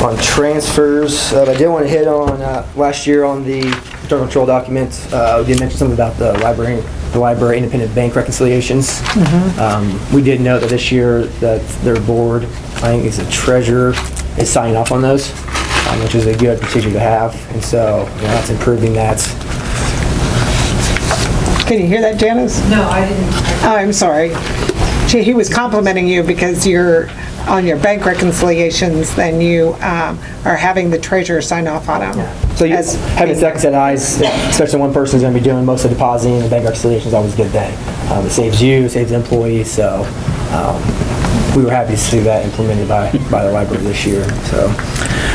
Speaker 12: On transfers, I did want to hit on last year on the internal control documents. We did mention something about the library independent bank reconciliations. We did note that this year that their board, I think it's the treasurer, is signing off on those, which is a good procedure to have, and so that's improving that.
Speaker 2: Can you hear that, Janice?
Speaker 4: No, I didn't.
Speaker 2: Oh, I'm sorry. He was complimenting you because your on your bank reconciliations, then you are having the treasurer sign off on them.
Speaker 12: So you, having a second set of eyes, especially one person's going to be doing most of the depositing, and the bank reconciliation is always a good thing. It saves you, it saves the employees, so we were happy to see that implemented by the library this year. So,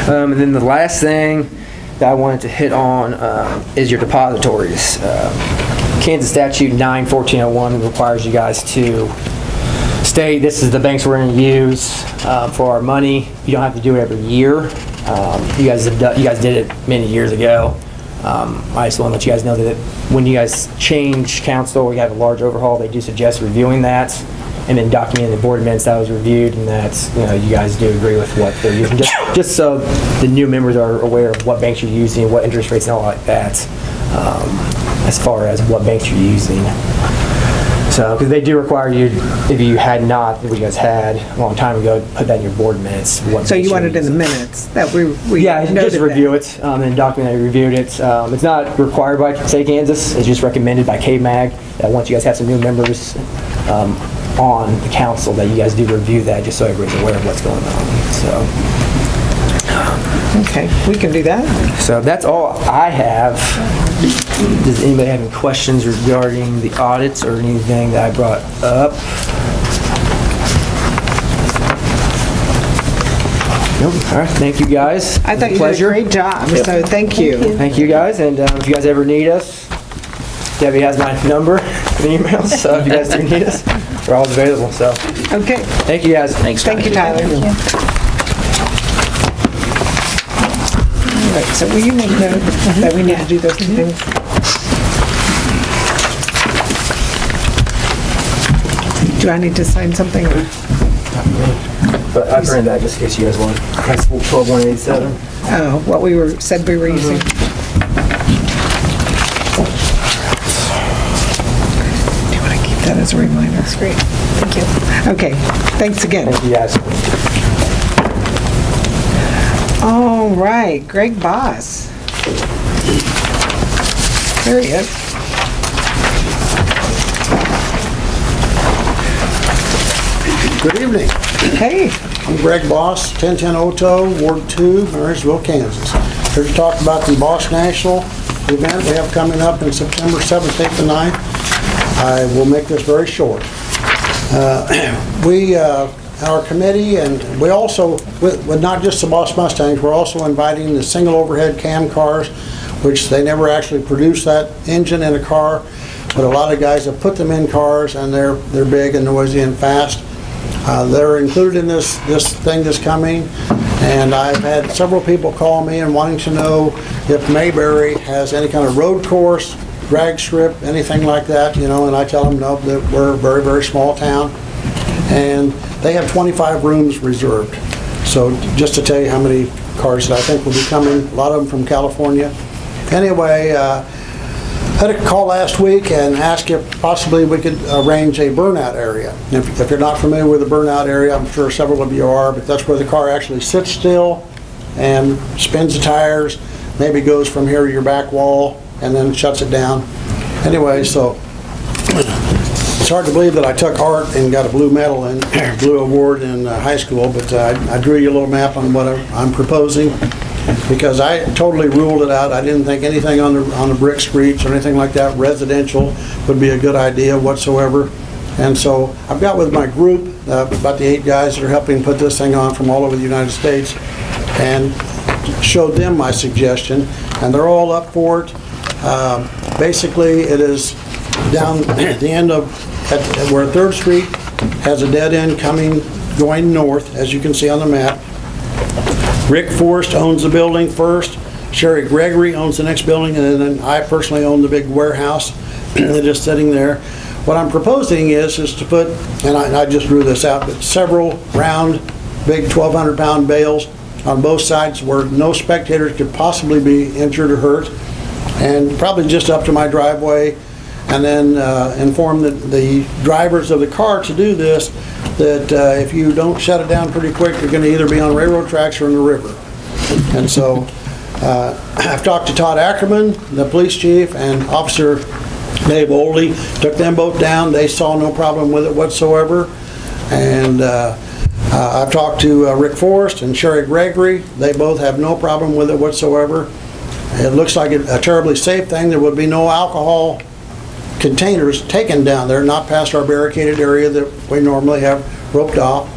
Speaker 12: and then the last thing that I wanted to hit on is your depositories. Kansas Statute 9-1401 requires you guys to state this is the banks we're going to use for our money. You don't have to do it every year. You guys did it many years ago. I just want to let you guys know that when you guys change council or you have a large overhaul, they do suggest reviewing that and then documenting the board minutes that was reviewed, and that you guys do agree with what they're using, just so the new members are aware of what banks you're using, what interest rates and all like that, as far as what banks you're using. So, because they do require you, if you had not, what you guys had a long time ago, put that in your board minutes.
Speaker 2: So you want it in the minutes that we
Speaker 12: yeah, just review
Speaker 2: that.
Speaker 12: it and document that you reviewed it. It's not required by State Kansas. It's just recommended by KMAG that once you guys have some new members on the council, that you guys do review that, just so everybody's aware of what's going on. So.
Speaker 2: Okay, we can do that.
Speaker 12: So that's all I have. Does anybody have any questions regarding the audits or anything that I brought up? Nope. All right. Thank you, guys.
Speaker 2: I thought you did a great job, so thank you.
Speaker 12: Thank you, guys. And if you guys ever need us, Debbie has my number and email, so if you guys do need us, we're always available. So.
Speaker 2: Okay.
Speaker 12: Thank you, guys.
Speaker 6: Thanks.
Speaker 2: Thank you, Tyler.
Speaker 4: Thank you.
Speaker 2: All right, so will you make note that we need to do those two things? Do I need to sign something?
Speaker 12: But I printed that just in case you guys want. That's 12187.
Speaker 2: Oh, what we said we were using. Do you want to keep that as a reminder?
Speaker 3: That's great. Thank you.
Speaker 2: Okay, thanks again.
Speaker 12: Thank you, guys.
Speaker 2: All right, Greg Boss. There he is.
Speaker 13: Good evening.
Speaker 2: Hey.
Speaker 13: I'm Greg Boss, 1010 Oto, Ward 2, Marysville, Kansas. Here to talk about the Boss National event we have coming up in September 7th, 8th, and 9th. I will make this very short. Our committee, and we also, with not just the Boss Mustangs, we're also inviting the single overhead cam cars, which they never actually produce that engine in a car, but a lot of guys have put them in cars, and they're big and noisy and fast. They're included in this thing that's coming, and I've had several people call me and wanting to know if Mayberry has any kind of road course, drag strip, anything like that, and I tell them no, that we're a very, very small town, and they have 25 rooms reserved. So just to tell you how many cars that I think will be coming, a lot of them from California. Anyway, had a call last week and asked if possibly we could arrange a burnout area. If you're not familiar with the burnout area, I'm sure several of you are, but that's where the car actually sits still and spins the tires, maybe goes from here to your back wall and then shuts it down. Anyway, so it's hard to believe that I took art and got a blue medal and blue award in high school, but I drew you a little map on what I'm proposing, because I totally ruled it out. I didn't think anything on the brick streets or anything like that, residential, would be a good idea whatsoever. And so I've got with my group, about the 8 guys that are helping put this thing on from all over the United States, and showed them my suggestion, and they're all up for it. Basically, it is down at the end of where 3rd Street has a dead end going north, as you can see on the map. Rick Forrest owns the building first, Sherry Gregory owns the next building, and then I personally own the big warehouse that is sitting there. What I'm proposing is to put, and I just drew this out, but several round, big 1,200-pound bales on both sides where no spectators could possibly be injured or hurt, and probably just up to my driveway, and then inform the drivers of the car to do this, that if you don't shut it down pretty quick, you're going to either be on railroad tracks or in the river. And so I've talked to Todd Ackerman, the police chief, and Officer Dave Oldie, took them both down. They saw no problem with it whatsoever. And I've talked to Rick Forrest and Sherry Gregory. They both have no problem with it whatsoever. It looks like a terribly safe thing. There would be no alcohol containers taken down there, not past our barricaded area that we normally have roped off.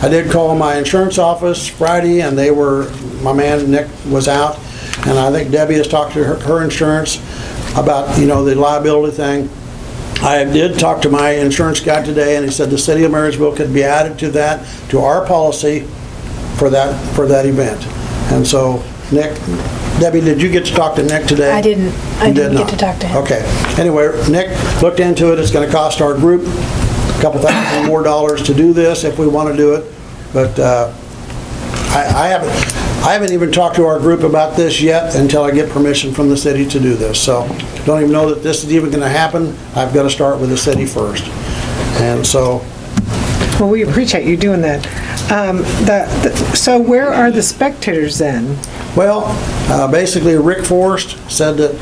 Speaker 13: I did call my insurance office Friday, and my man Nick was out, and I think Debbie has talked to her insurance about, the liability thing. I did talk to my insurance guy today, and he said the city of Marysville could be added to our policy for that event. And so, Nick, Debbie, did you get to talk to Nick today?
Speaker 3: I didn't. I didn't get to talk to him.
Speaker 13: Okay. Anyway, Nick looked into it. It's going to cost our group a couple $1,000 more to do this if we want to do it. But I haven't even talked to our group about this yet until I get permission from the city to do this. So don't even know that this is even going to happen. I've got to start with the city first. And so.
Speaker 2: Well, we appreciate you doing that. So where are the spectators then?
Speaker 13: Well, basically Rick Forrest said that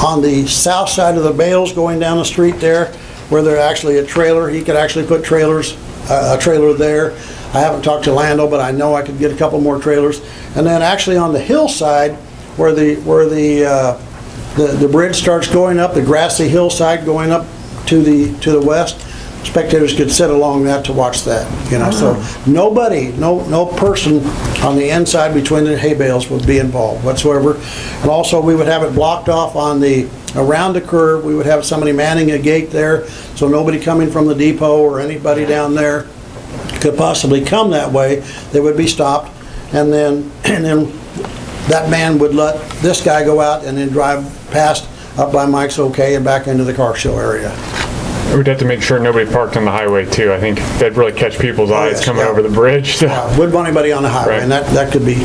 Speaker 13: on the south side of the bales going down the street there, where there's actually a trailer, he could actually put a trailer there. I haven't talked to Lando, but I know I could get a couple more trailers. And then actually on the hillside, where the bridge starts going up, the grassy hillside going up to the west, spectators could sit along that to watch that. So nobody, no person on the inside between the hay bales would be involved whatsoever. And also we would have it blocked off around the curve. We would have somebody manning a gate there, so nobody coming from the depot or anybody down there could possibly come that way. They would be stopped, and then that man would let this guy go out and then drive past up by Mike's OK and back into the car show area.
Speaker 10: We'd have to make sure nobody parked on the highway too. I think that'd really catch people's eyes coming over the bridge. So.
Speaker 13: Yeah, wouldn't want anybody on the highway, right. And that could be.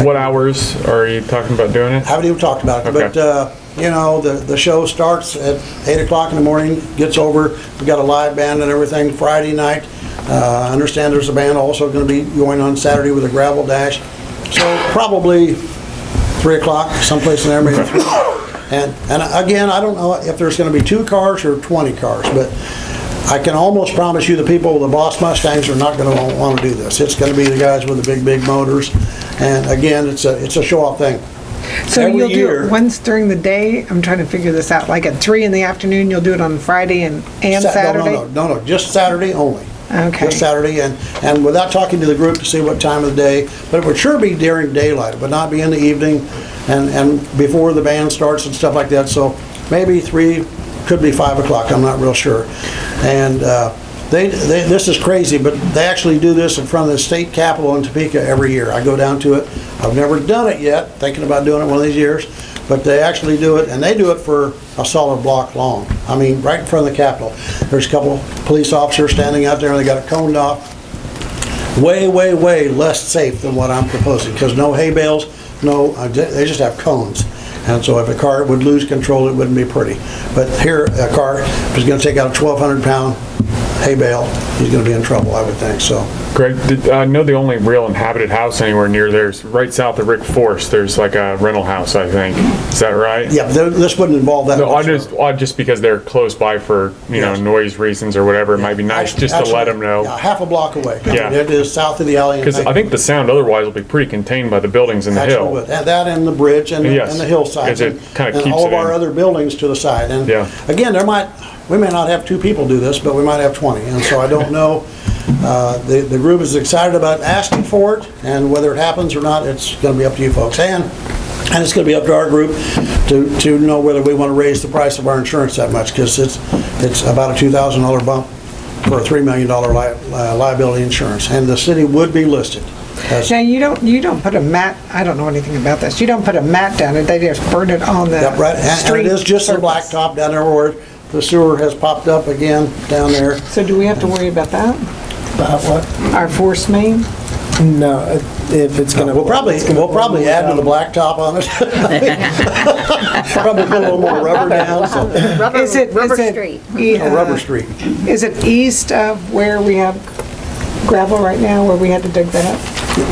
Speaker 10: What hours are you talking about doing it?
Speaker 13: Haven't even talked about it,
Speaker 10: okay.
Speaker 13: But the show starts at 8 o'clock in the morning, gets over. We got a live band and everything Friday night. I understand there's a band also going to be going on Saturday with a gravel dash. So probably 3 o'clock, someplace in there, maybe 3. And again, I don't know if there's going to be 2 cars or 20 cars, but I can almost promise you the people with the Boss Mustangs are not going to want to do this. It's going to be the guys with the big motors. And again, it's a show-off thing.
Speaker 2: So you'll do it once during the day? I'm trying to figure this out. Like at 3 in the afternoon, you'll do it on Friday and Saturday?
Speaker 13: No, just Saturday only.
Speaker 2: Okay.
Speaker 13: Just Saturday, and without talking to the group to see what time of the day, but it would sure be during daylight. It would not be in the evening and before the band starts and stuff like that. So maybe 3, could be 5 o'clock. I'm not real sure. And this is crazy, but they actually do this in front of the state capitol in Topeka every year. I go down to it. I've never done it yet, thinking about doing it one of these years, but they actually do it, and they do it for a solid block long. I mean, right in front of the Capitol. There's a couple police officers standing out there, and they got it coned off. Way, way, way less safe than what I'm proposing, because no hay bales, they just have cones. And so if a car would lose control, it wouldn't be pretty. But here, a car is going to take out a 1,200-pound hay bale, he's going to be in trouble, I would think. So.
Speaker 10: Greg, I know the only real inhabited house anywhere near there's right south of Rick Forrest. There's like a rental house, I think. Is that right?
Speaker 13: Yeah, this wouldn't involve that.
Speaker 10: No, just because they're close by for noise reasons or whatever. It might be nice just to let them know.
Speaker 13: Yeah, half a block away.
Speaker 10: Yeah,
Speaker 13: it is south of the alley.
Speaker 10: Because I think the sound otherwise will be pretty contained by the buildings in the hill.
Speaker 13: And that and the bridge and the hillside.
Speaker 10: It kind of keeps
Speaker 13: all of our other buildings to the side. And again, we may not have 2 people do this, but we might have 20. And so I don't know. The group is excited about asking for it, and whether it happens or not, it's going to be up to you folks. And it's going to be up to our group to know whether we want to raise the price of our insurance that much, because it's about a $2,000 bump for a $3 million liability insurance, and the city would be listed.
Speaker 2: Now you don't put a mat. I don't know anything about this. You don't put a mat down it. They just burn it on the street.
Speaker 13: And it is just a blacktop down there where the sewer has popped up again down there.
Speaker 2: So do we have to worry about that?
Speaker 12: About what?
Speaker 2: Our force main?
Speaker 12: No, if it's going to...
Speaker 13: We'll probably add to the blacktop on it. Probably put a little more rubber down. So.
Speaker 11: Rubber street.
Speaker 13: Rubber street.
Speaker 2: Is it east of where we have gravel right now, where we had to dig that up?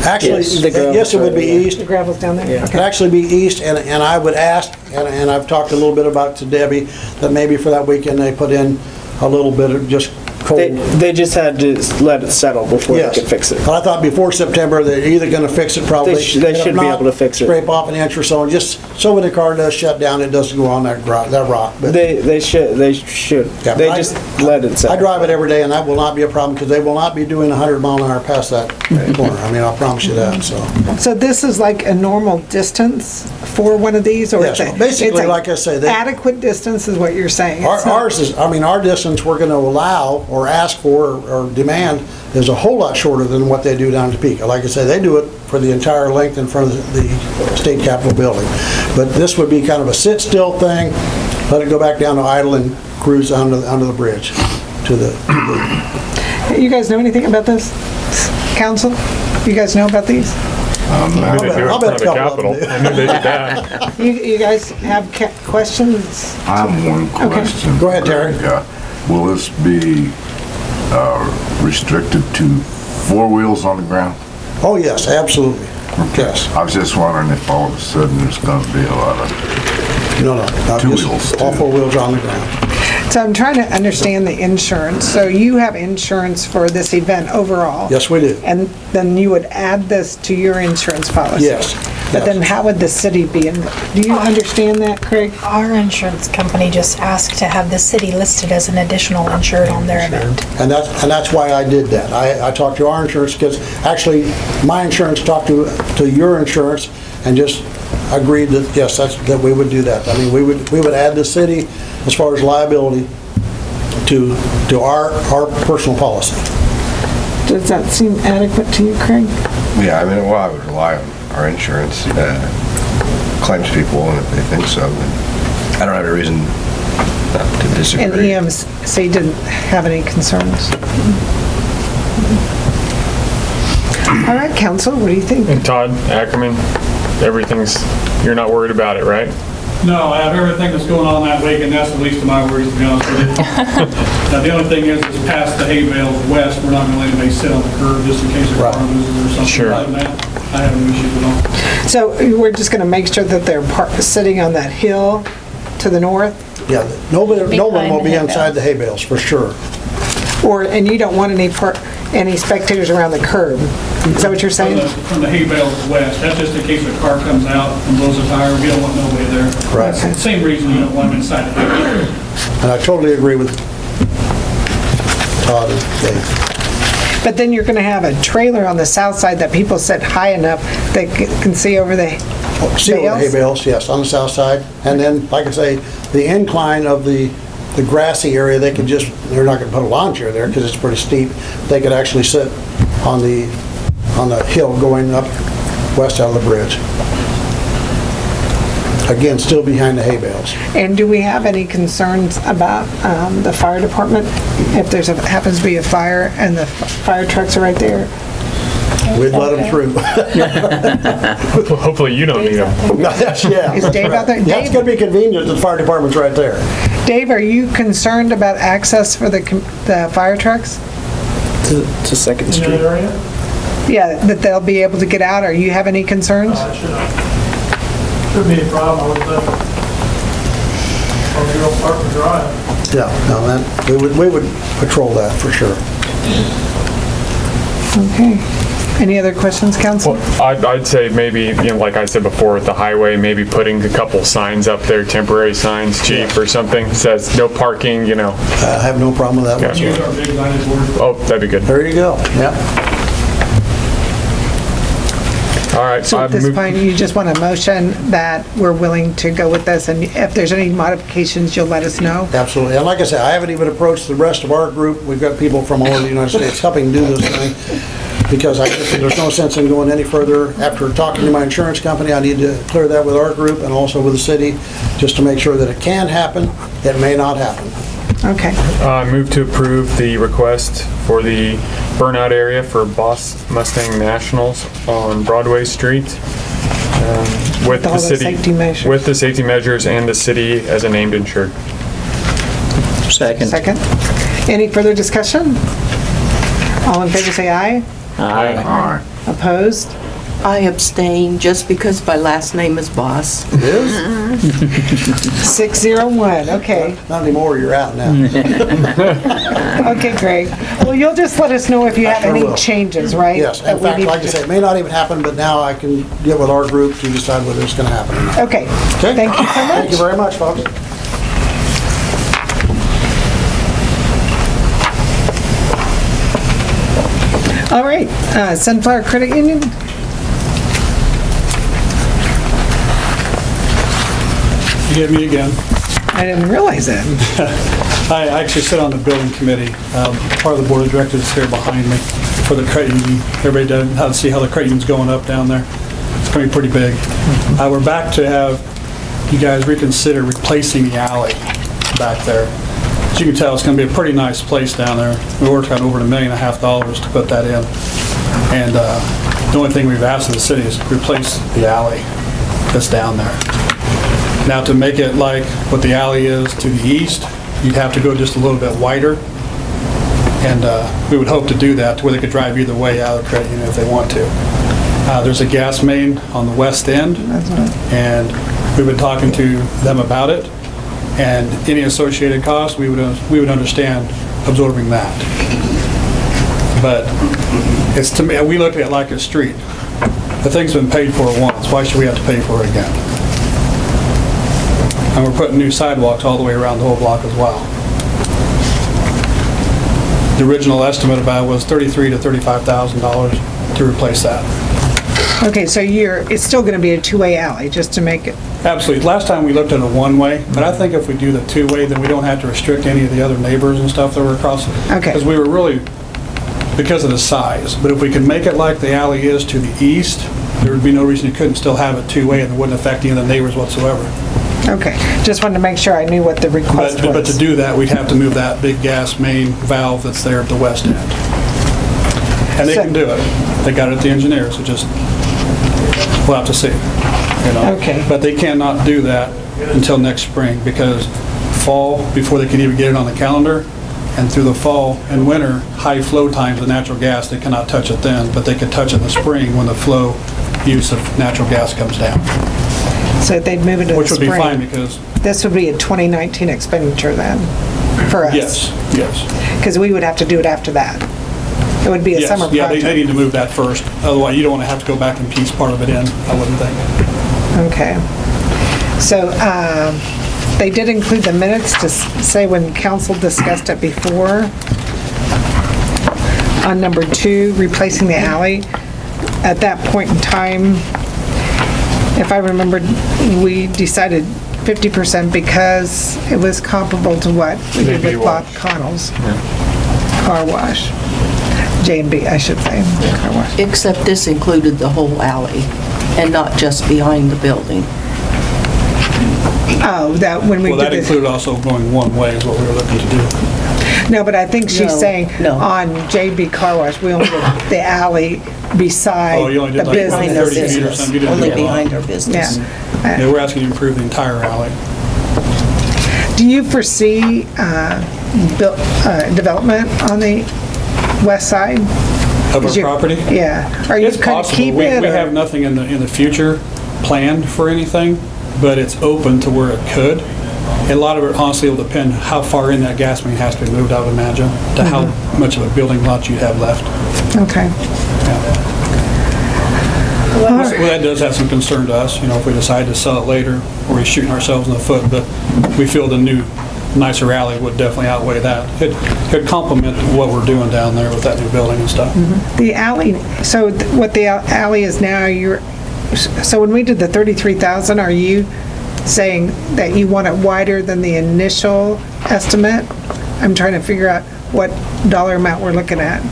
Speaker 13: Actually, yes, it would be east.
Speaker 2: The gravel's down there?
Speaker 13: Yeah. It could actually be east, and I would ask, and I've talked a little bit about to Debbie, that maybe for that weekend they put in a little bit of just cold.
Speaker 7: They just had to let it settle before
Speaker 13: Yes.
Speaker 7: they could fix it.
Speaker 13: But I thought before September, they're either gonna fix it probably.
Speaker 7: They should
Speaker 13: If
Speaker 7: be
Speaker 13: not,
Speaker 7: able to fix it.
Speaker 13: Scrape off an inch or so, and just, so when the car does shut down, it doesn't go on that rock. But
Speaker 7: They should.
Speaker 13: Yeah,
Speaker 7: They
Speaker 13: but
Speaker 7: just let it settle.
Speaker 13: I drive it every day, and that will not be a problem, because they will not be doing 100 mile an hour past that corner. I mean, I'll promise you that, so.
Speaker 2: So this is like a normal distance for one of these, or
Speaker 13: Yes,
Speaker 2: it's a-
Speaker 13: basically,
Speaker 2: it's a
Speaker 13: like I say, they-
Speaker 2: adequate distance is what you're saying? It's not-
Speaker 13: Ours is, I mean, our distance we're gonna allow, or ask for, or demand, is a whole lot shorter than what they do down in Topeka. Like I say, they do it for the entire length in front of the state capitol building. But this would be kind of a sit-still thing, let it go back down to idle and cruise under the bridge to the.
Speaker 2: You guys know anything about this, council? You guys know about these?
Speaker 10: I knew they do it in
Speaker 13: I'll
Speaker 10: front
Speaker 13: bet
Speaker 10: of
Speaker 13: a
Speaker 10: the
Speaker 13: couple of
Speaker 10: Capitol.
Speaker 13: them do.
Speaker 10: I knew they did that.
Speaker 2: You guys have questions?
Speaker 5: I have one question.
Speaker 13: Go ahead, Terry.
Speaker 5: Will this be restricted to 4 wheels on the ground?
Speaker 13: Oh, yes, absolutely. Yes.
Speaker 5: I was just wondering if all of a sudden there's going to be a lot of
Speaker 13: No, not
Speaker 5: 2
Speaker 13: just
Speaker 5: wheels.
Speaker 13: all 4 wheels on the ground.
Speaker 2: So I'm trying to understand the insurance. So you have insurance for this event overall?
Speaker 13: Yes, we do.
Speaker 2: And then you would add this to your insurance policy?
Speaker 13: Yes.
Speaker 2: But then how would the city be in, do you understand that, Craig?
Speaker 3: Our insurance company just asked to have the city listed as an additional insured on their event.
Speaker 13: And that's why I did that. I talked to our insurance, because actually, my insurance talked to your insurance and just agreed that, yes, that we would do that. I mean, we would add the city as far as liability to our personal policy.
Speaker 2: Does that seem adequate to you, Craig?
Speaker 14: Yeah, I mean, well, I would rely on our insurance claims people, and if they think so, then I don't have any reason to disagree.
Speaker 2: And EMC didn't have any concerns? All right, council, what do you think?
Speaker 10: And Todd Ackerman, you're not worried about it, right?
Speaker 9: No, I have everything that's going on that week, and that's the least of my worries, to be honest with you. Now, the only thing is past the hay bales west, we're not going to let anybody sit on the curb just in case a car loses or something.
Speaker 10: Sure.
Speaker 9: Other than that, I have no issues at all.
Speaker 2: So we're just going to make sure that they're sitting on that hill to the north?
Speaker 13: Yeah, no one will be inside the hay bales, for sure.
Speaker 2: And you don't want any spectators around the curb? Is that what you're saying?
Speaker 9: From the hay bales west, that's just in case a car comes out and blows a tire, we don't want nobody there.
Speaker 13: Right.
Speaker 9: That's the same reason you don't want them inside the hay bales.
Speaker 13: And I totally agree with Todd and Dave.
Speaker 2: But then you're going to have a trailer on the south side that people sit high enough they can see over the
Speaker 13: See over the hay bales, yes, on the south side. And then, like I say, the incline of the grassy area, they're not going to put a lawn chair there because it's pretty steep. They could actually sit on the hill going up west out of the bridge. Again, still behind the hay bales.
Speaker 2: And do we have any concerns about the fire department? If happens to be a fire and the fire trucks are right there?
Speaker 13: We'd let them through.
Speaker 10: Hopefully you don't need them.
Speaker 13: Yeah.
Speaker 2: Is Dave out there?
Speaker 13: That's going to be convenient, the fire department's right there.
Speaker 2: Dave, are you concerned about access for the fire trucks?
Speaker 7: To Second Street.
Speaker 2: Yeah, that they'll be able to get out? Or you have any concerns?
Speaker 9: Shouldn't be a problem, I would think. Or you don't park and drive.
Speaker 13: Yeah, no, we would patrol that for sure.
Speaker 2: Okay. Any other questions, council?
Speaker 10: Well, I'd say maybe, like I said before with the highway, maybe putting a couple signs up there, temporary signs, chief or something, says no parking,
Speaker 13: I have no problem with that
Speaker 9: Use
Speaker 13: whatsoever.
Speaker 9: our big signage board.
Speaker 10: Oh, that'd be good.
Speaker 13: There you go, yeah.
Speaker 10: All right.
Speaker 2: So at this point, you just want a motion that we're willing to go with this, and if there's any modifications, you'll let us know?
Speaker 13: Absolutely. And like I said, I haven't even approached the rest of our group. We've got people from all over the United States helping do this thing, because there's no sense in going any further. After talking to my insurance company, I need to clear that with our group and also with the city, just to make sure that it can happen. It may not happen.
Speaker 2: Okay.
Speaker 10: Move to approve the request for the burnout area for Boss Mustang Nationals on Broadway Street with the city, with the safety measures and the city as a named insured.
Speaker 6: Second.
Speaker 2: Any further discussion? All in favor say aye.
Speaker 6: Aye.
Speaker 2: Opposed?
Speaker 15: I abstain just because my last name is Boss.
Speaker 13: It is?
Speaker 2: 601, okay.
Speaker 13: Not anymore, you're out now.
Speaker 2: Okay, Greg. Well, you'll just let us know if you
Speaker 13: I
Speaker 2: have
Speaker 13: sure
Speaker 2: any
Speaker 13: will.
Speaker 2: changes, right?
Speaker 13: Yes,
Speaker 2: that
Speaker 13: in
Speaker 2: we
Speaker 13: fact,
Speaker 2: need
Speaker 13: like
Speaker 2: to
Speaker 13: I say,
Speaker 2: do.
Speaker 13: it may not even happen, but now I can get with our group to decide whether it's going to happen or not.
Speaker 2: Okay,
Speaker 13: Okay?
Speaker 2: thank you so much.
Speaker 13: Thank you very much, folks.
Speaker 2: All right, Sunflower Credit Union.
Speaker 9: You get me again.
Speaker 2: I didn't realize that.
Speaker 9: I actually sit on the building committee. Part of the board of directors is here behind me for the credit union. Everybody does how to see how the credit union's going up down there. It's going to be pretty big. We're back to have you guys reconsider replacing the alley back there. As you can tell, it's going to be a pretty nice place down there. We worked on over $1.5 million to put that in. And the only thing we've asked of the city is replace the alley that's down there. Now, to make it like what the alley is to the east, you'd have to go just a little bit wider. And we would hope to do that to where they could drive either way out of the credit union if they want to. There's a gas main on the west end, and we've been talking to them about it. And any associated costs, we would understand absorbing that. But it's, to me, we look at it like a street. The thing's been paid for once. Why should we have to pay for it again? And we're putting new sidewalks all the way around the whole block as well. The original estimate about it was $33,000 to $35,000 to replace that.
Speaker 2: Okay, so it's still going to be a two-way alley, just to make it.
Speaker 9: Absolutely. Last time we looked at a one-way, but I think if we do the two-way, then we don't have to restrict any of the other neighbors and stuff that were across.
Speaker 2: Okay.
Speaker 9: Because we were really, because of the size. But if we can make it like the alley is to the east, there would be no reason you couldn't still have it two-way and it wouldn't affect any of the neighbors whatsoever.
Speaker 2: Okay, just wanted to make sure I knew what the request was.
Speaker 9: But to do that, we'd have to move that big gas main valve that's there at the west end. And they can do it. They got it at the engineers, so just, we'll have to see.
Speaker 2: Okay.
Speaker 9: But they cannot do that until next spring because fall, before they can even get it on the calendar, and through the fall and winter, high flow times of natural gas, they cannot touch it then, but they could touch it in the spring when the flow use of natural gas comes down.
Speaker 2: So they'd move it to the spring.
Speaker 9: Which would be fine because...
Speaker 2: This would be a 2019 expenditure then, for us?
Speaker 9: Yes, yes.
Speaker 2: Because we would have to do it after that. It would be a summer project.
Speaker 9: Yeah, they need to move that first. Otherwise, you don't want to have to go back and piece part of it in, I wouldn't think.
Speaker 2: Okay. So they did include the minutes to say when council discussed it before. On number 2, replacing the alley. At that point in time, if I remembered, we decided 50% because it was comparable to what we did with Bob Connell's car wash. J&B, I should say, car wash.
Speaker 15: Except this included the whole alley and not just behind the building.
Speaker 2: Oh, that when we did
Speaker 9: Well, that
Speaker 2: this.
Speaker 9: included also going one way is what we were looking to do.
Speaker 2: No, but I think she's saying on JB Car Wash, we only did the alley beside
Speaker 9: Oh, you only did
Speaker 2: the
Speaker 9: like
Speaker 2: business.
Speaker 9: 30 feet or something? You didn't
Speaker 15: Only
Speaker 9: do a lot.
Speaker 15: behind our business.
Speaker 2: Yeah.
Speaker 9: Yeah, we're asking you to improve the entire alley.
Speaker 2: Do you foresee development on the west side?
Speaker 9: Of our property?
Speaker 2: Yeah. Are you
Speaker 9: It's
Speaker 2: going to
Speaker 9: possible.
Speaker 2: keep
Speaker 9: We
Speaker 2: it? or-
Speaker 9: have nothing in the future planned for anything, but it's open to where it could. And a lot of it honestly will depend how far in that gas main has to be moved, I would imagine, to how much of a building lot you have left.
Speaker 2: Okay.
Speaker 9: Well, that does have some concern to us, if we decide to sell it later, or we're shooting ourselves in the foot, but we feel the new, nicer alley would definitely outweigh that. It could complement what we're doing down there with that new building and stuff.
Speaker 2: The alley, so what the alley is now, so when we did the 33,000, are you saying that you want it wider than the initial estimate? I'm trying to figure out what dollar amount we're looking at.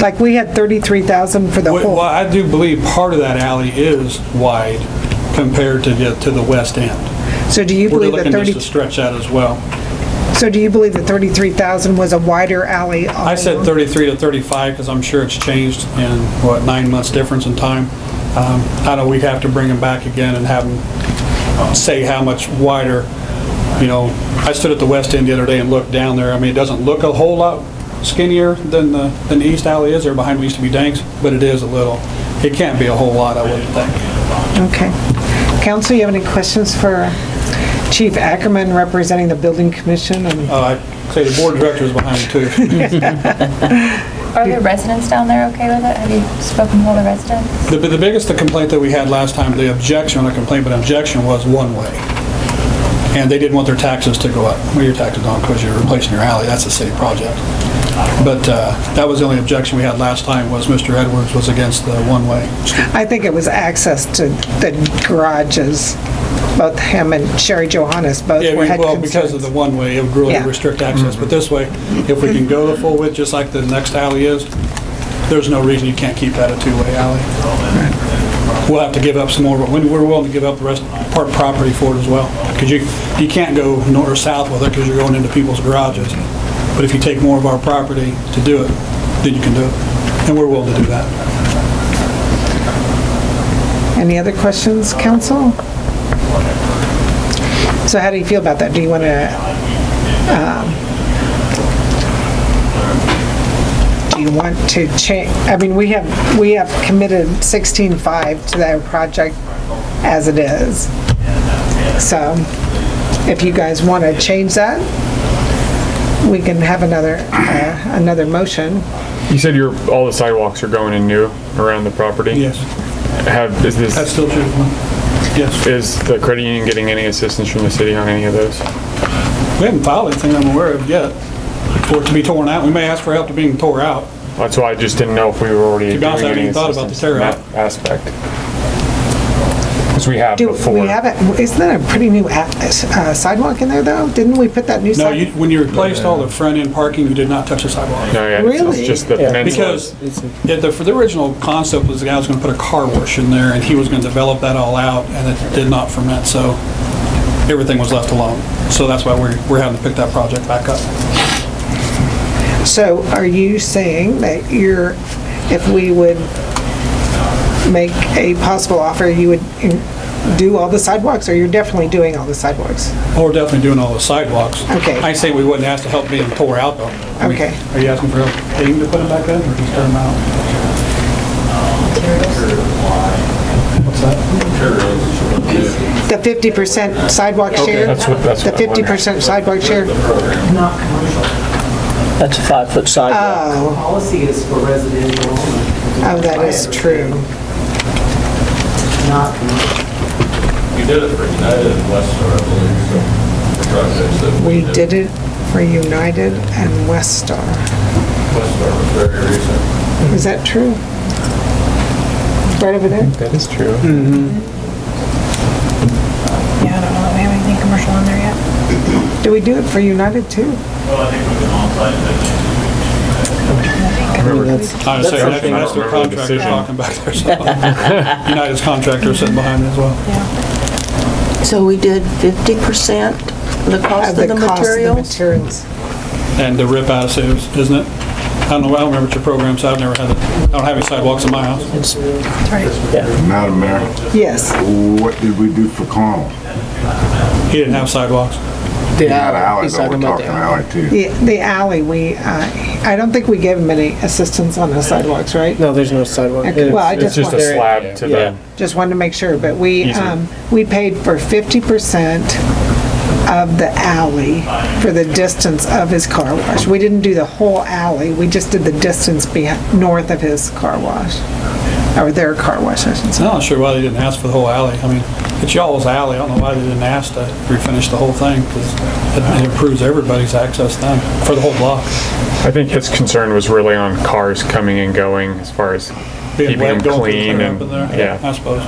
Speaker 2: Like we had 33,000 for the whole.
Speaker 9: Well, I do believe part of that alley is wide compared to the west end.
Speaker 2: So do you believe
Speaker 9: We're
Speaker 2: that
Speaker 9: looking just to stretch that as well.
Speaker 2: So do you believe that 33,000 was a wider alley?
Speaker 9: I said 33 to 35 because I'm sure it's changed in, 9 months difference in time. I know we'd have to bring them back again and have them say how much wider. I stood at the west end the other day and looked down there. I mean, it doesn't look a whole lot skinnier than the east alley is. There behind me used to be Danks, but it is a little. It can't be a whole lot, I wouldn't think.
Speaker 2: Okay. Council, you have any questions for Chief Ackerman representing the Building Commission?
Speaker 9: I'd say the board director is behind me too.
Speaker 4: Are the residents down there okay with it? Have you spoken to all the residents?
Speaker 9: The biggest complaint that we had last time, the objection, not complaint, but objection was one way. And they didn't want their taxes to go up. Well, your taxes don't because you're replacing your alley. That's a city project. But that was the only objection we had last time was Mr. Edwards was against the one-way.
Speaker 2: I think it was access to the garages. Both him and Sherry Johannes both
Speaker 9: Yeah,
Speaker 2: were had
Speaker 9: well,
Speaker 2: concerns.
Speaker 9: because of the one-way, it would really restrict access. But this way, if we can go the full width, just like the next alley is, there's no reason you can't keep that a two-way alley. We'll have to give up some more, but we're willing to give up the rest part property for it as well. Because you can't go north or south with it because you're going into people's garages. But if you take more of our property to do it, then you can do it. And we're willing to do that.
Speaker 2: Any other questions, council? So how do you feel about that? Do you want to, do you want to change? I mean, we have committed 16.5 to that project as it is. So if you guys want to change that, we can have another motion.
Speaker 10: You said all the sidewalks are going in new around the property?
Speaker 9: Yes. That's still true. Yes.
Speaker 10: Is the credit union getting any assistance from the city on any of those?
Speaker 9: We haven't filed anything I'm aware of yet for it to be torn out. We may ask for help to being tore out.
Speaker 10: That's why I just didn't know if we were already
Speaker 9: To be honest, I haven't even thought about the tear out
Speaker 10: aspect. Because we have before.
Speaker 2: We haven't, isn't that a pretty new sidewalk in there though? Didn't we put that new
Speaker 9: No,
Speaker 2: sidewalk?
Speaker 9: when you replaced all the front end parking, you did not touch the sidewalk.
Speaker 10: No, yeah,
Speaker 2: Really?
Speaker 10: it's just the peninsula.
Speaker 9: Because for the original concept was the guy was going to put a car wash in there and he was going to develop that all out and it did not ferment, so everything was left alone. So that's why we're having to pick that project back up.
Speaker 2: So are you saying that if we would make a possible offer, you would do all the sidewalks, or you're definitely doing all the sidewalks?
Speaker 9: Oh, we're definitely doing all the sidewalks.
Speaker 2: Okay.
Speaker 9: I say we wouldn't ask to help being tore out though.
Speaker 2: Okay.
Speaker 9: Are you asking for help paying to put them back in or just tear them out? What's that?
Speaker 2: The 50% sidewalk share?
Speaker 10: That's what
Speaker 2: The 50% sidewalk share?
Speaker 6: That's a 5-foot sidewalk.
Speaker 2: Oh.
Speaker 16: Policy is for residential.
Speaker 2: Oh, that is true.
Speaker 16: Not
Speaker 17: You did it for United and Westar, I believe, so the projects that
Speaker 2: We did it for United and Westar.
Speaker 17: Westar was very recent.
Speaker 2: Is that true? Right over there?
Speaker 10: That is true.
Speaker 3: Yeah, I don't know that we have anything commercial on there yet.
Speaker 2: Do we do it for United too?
Speaker 17: Well, I think we've been on site.
Speaker 9: That's their contractor talking back there. So. United's contractor sitting behind it as well.
Speaker 15: So we did 50% the cost of the materials?
Speaker 2: And
Speaker 9: the rip out of cities, isn't it? I don't remember what your program said. I've never had it. I don't have any sidewalks in my house.
Speaker 3: That's right.
Speaker 5: Madam Mayor?
Speaker 2: Yes.
Speaker 5: What did we do for Connell?
Speaker 9: He didn't have sidewalks.
Speaker 5: He had an alley, though, we're talking alley too.
Speaker 2: The alley, I don't think we gave him any assistance on the sidewalks, right?
Speaker 12: No, there's no sidewalk.
Speaker 2: Okay, well, I
Speaker 10: It's just a slab to the...
Speaker 2: Just wanted to make sure, but we paid for 50% of the alley for the distance of his car wash. We didn't do the whole alley, we just did the distance north of his car wash, or their car wash, I should say.
Speaker 9: I'm not sure why they didn't ask for the whole alley. I mean, it's y'all's alley. I don't know why they didn't ask to refinish the whole thing, because it improves everybody's access then for the whole block.
Speaker 10: I think his concern was really on cars coming and going as far as
Speaker 9: Being
Speaker 10: keeping them
Speaker 9: wet, going through
Speaker 10: clean
Speaker 9: clear
Speaker 10: and,
Speaker 9: up in there.
Speaker 10: yeah.
Speaker 9: I suppose.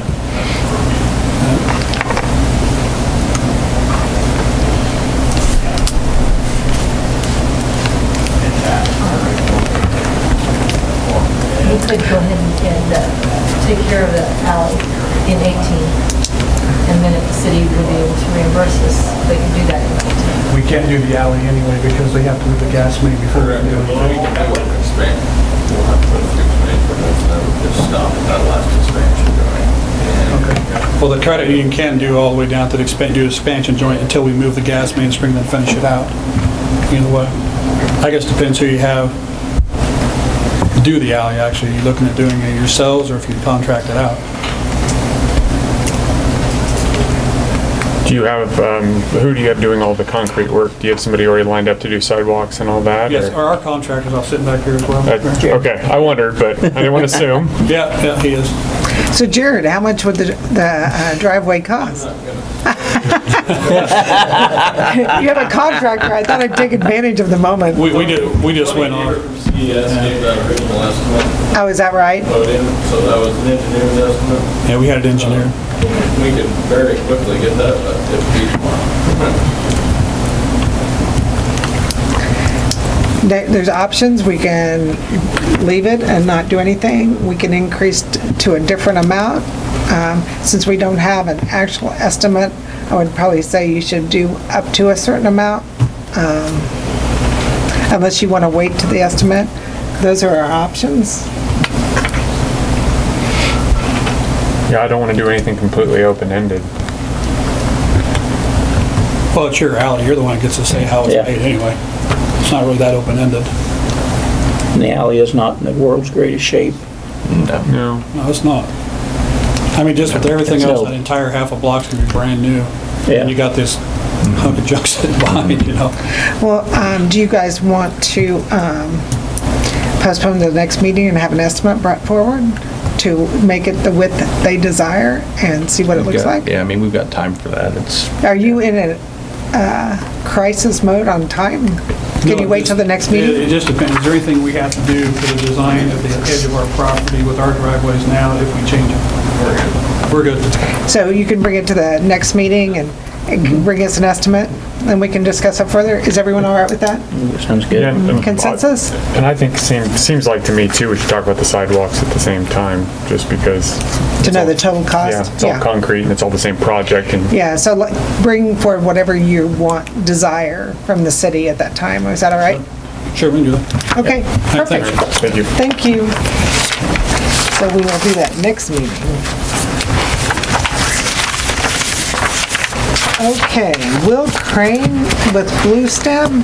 Speaker 18: We could go ahead and take care of the alley in 18, and then if the city would be able to reimburse us, they could do that in 19.
Speaker 9: We can't do the alley anyway because they have to move the gas main before we do anything.
Speaker 17: We'll have to put a fixed expansion, that would just stop at that last expansion joint.
Speaker 9: Well, the credit union can do all the way down to the expansion joint until we move the gas main spring, then finish it out. Either way. I guess depends who you have do the alley, actually. Are you looking at doing it yourselves or if you contract it out?
Speaker 10: Do you have, who do you have doing all the concrete work? Do you have somebody already lined up to do sidewalks and all that?
Speaker 9: Yes,
Speaker 10: or?
Speaker 9: our contractor's all sitting back here as well.
Speaker 10: Okay, I wondered, but I didn't want to assume.
Speaker 9: Yeah, he is.
Speaker 2: So Jared, how much would the driveway cost? You have a contractor. I thought I'd take advantage of the moment.
Speaker 9: We just went on.
Speaker 17: CES gave that original estimate.
Speaker 2: Oh, is that right?
Speaker 17: So that was an engineer's estimate.
Speaker 9: Yeah, we had it engineered.
Speaker 17: We could very quickly get that, but it would be tomorrow.
Speaker 2: There's options. We can leave it and not do anything. We can increase to a different amount. Since we don't have an actual estimate, I would probably say you should do up to a certain amount. Unless you want to wait to the estimate. Those are our options.
Speaker 10: Yeah, I don't want to do anything completely open-ended.
Speaker 9: Well, it's your alley. You're the one that gets to say how it's made anyway. It's not really that open-ended.
Speaker 6: And the alley is not in the world's greatest shape.
Speaker 10: No,
Speaker 9: it's not. I mean, just with everything else, that entire half a block's gonna be brand new.
Speaker 6: Yeah.
Speaker 9: And you got this hunk of junk sitting behind, you know.
Speaker 2: Well, do you guys want to postpone the next meeting and have an estimate brought forward to make it the width they desire and see what it looks like?
Speaker 19: Yeah, I mean, we've got time for that.
Speaker 2: Are you in a crisis mode on time? Can you wait till the next meeting?
Speaker 9: It just depends. Is there anything we have to do for the design of the edge of our property with our driveways now if we change it? We're good.
Speaker 2: So you can bring it to the next meeting and bring us an estimate, and we can discuss it further. Is everyone all right with that?
Speaker 6: Sounds good.
Speaker 10: Yeah,
Speaker 2: Consensus?
Speaker 10: And I think seems like to me too, we should talk about the sidewalks at the same time, just because.
Speaker 2: To know the total cost?
Speaker 10: Yeah, it's all concrete and it's all the same project. And
Speaker 2: yeah, so bring forward whatever you desire from the city at that time. Is that all right?
Speaker 9: Sure, we can do that.
Speaker 2: Okay, perfect.
Speaker 10: Thank you.
Speaker 2: Thank you. So we will do that next meeting. Okay, Will Crane with Blue Stem.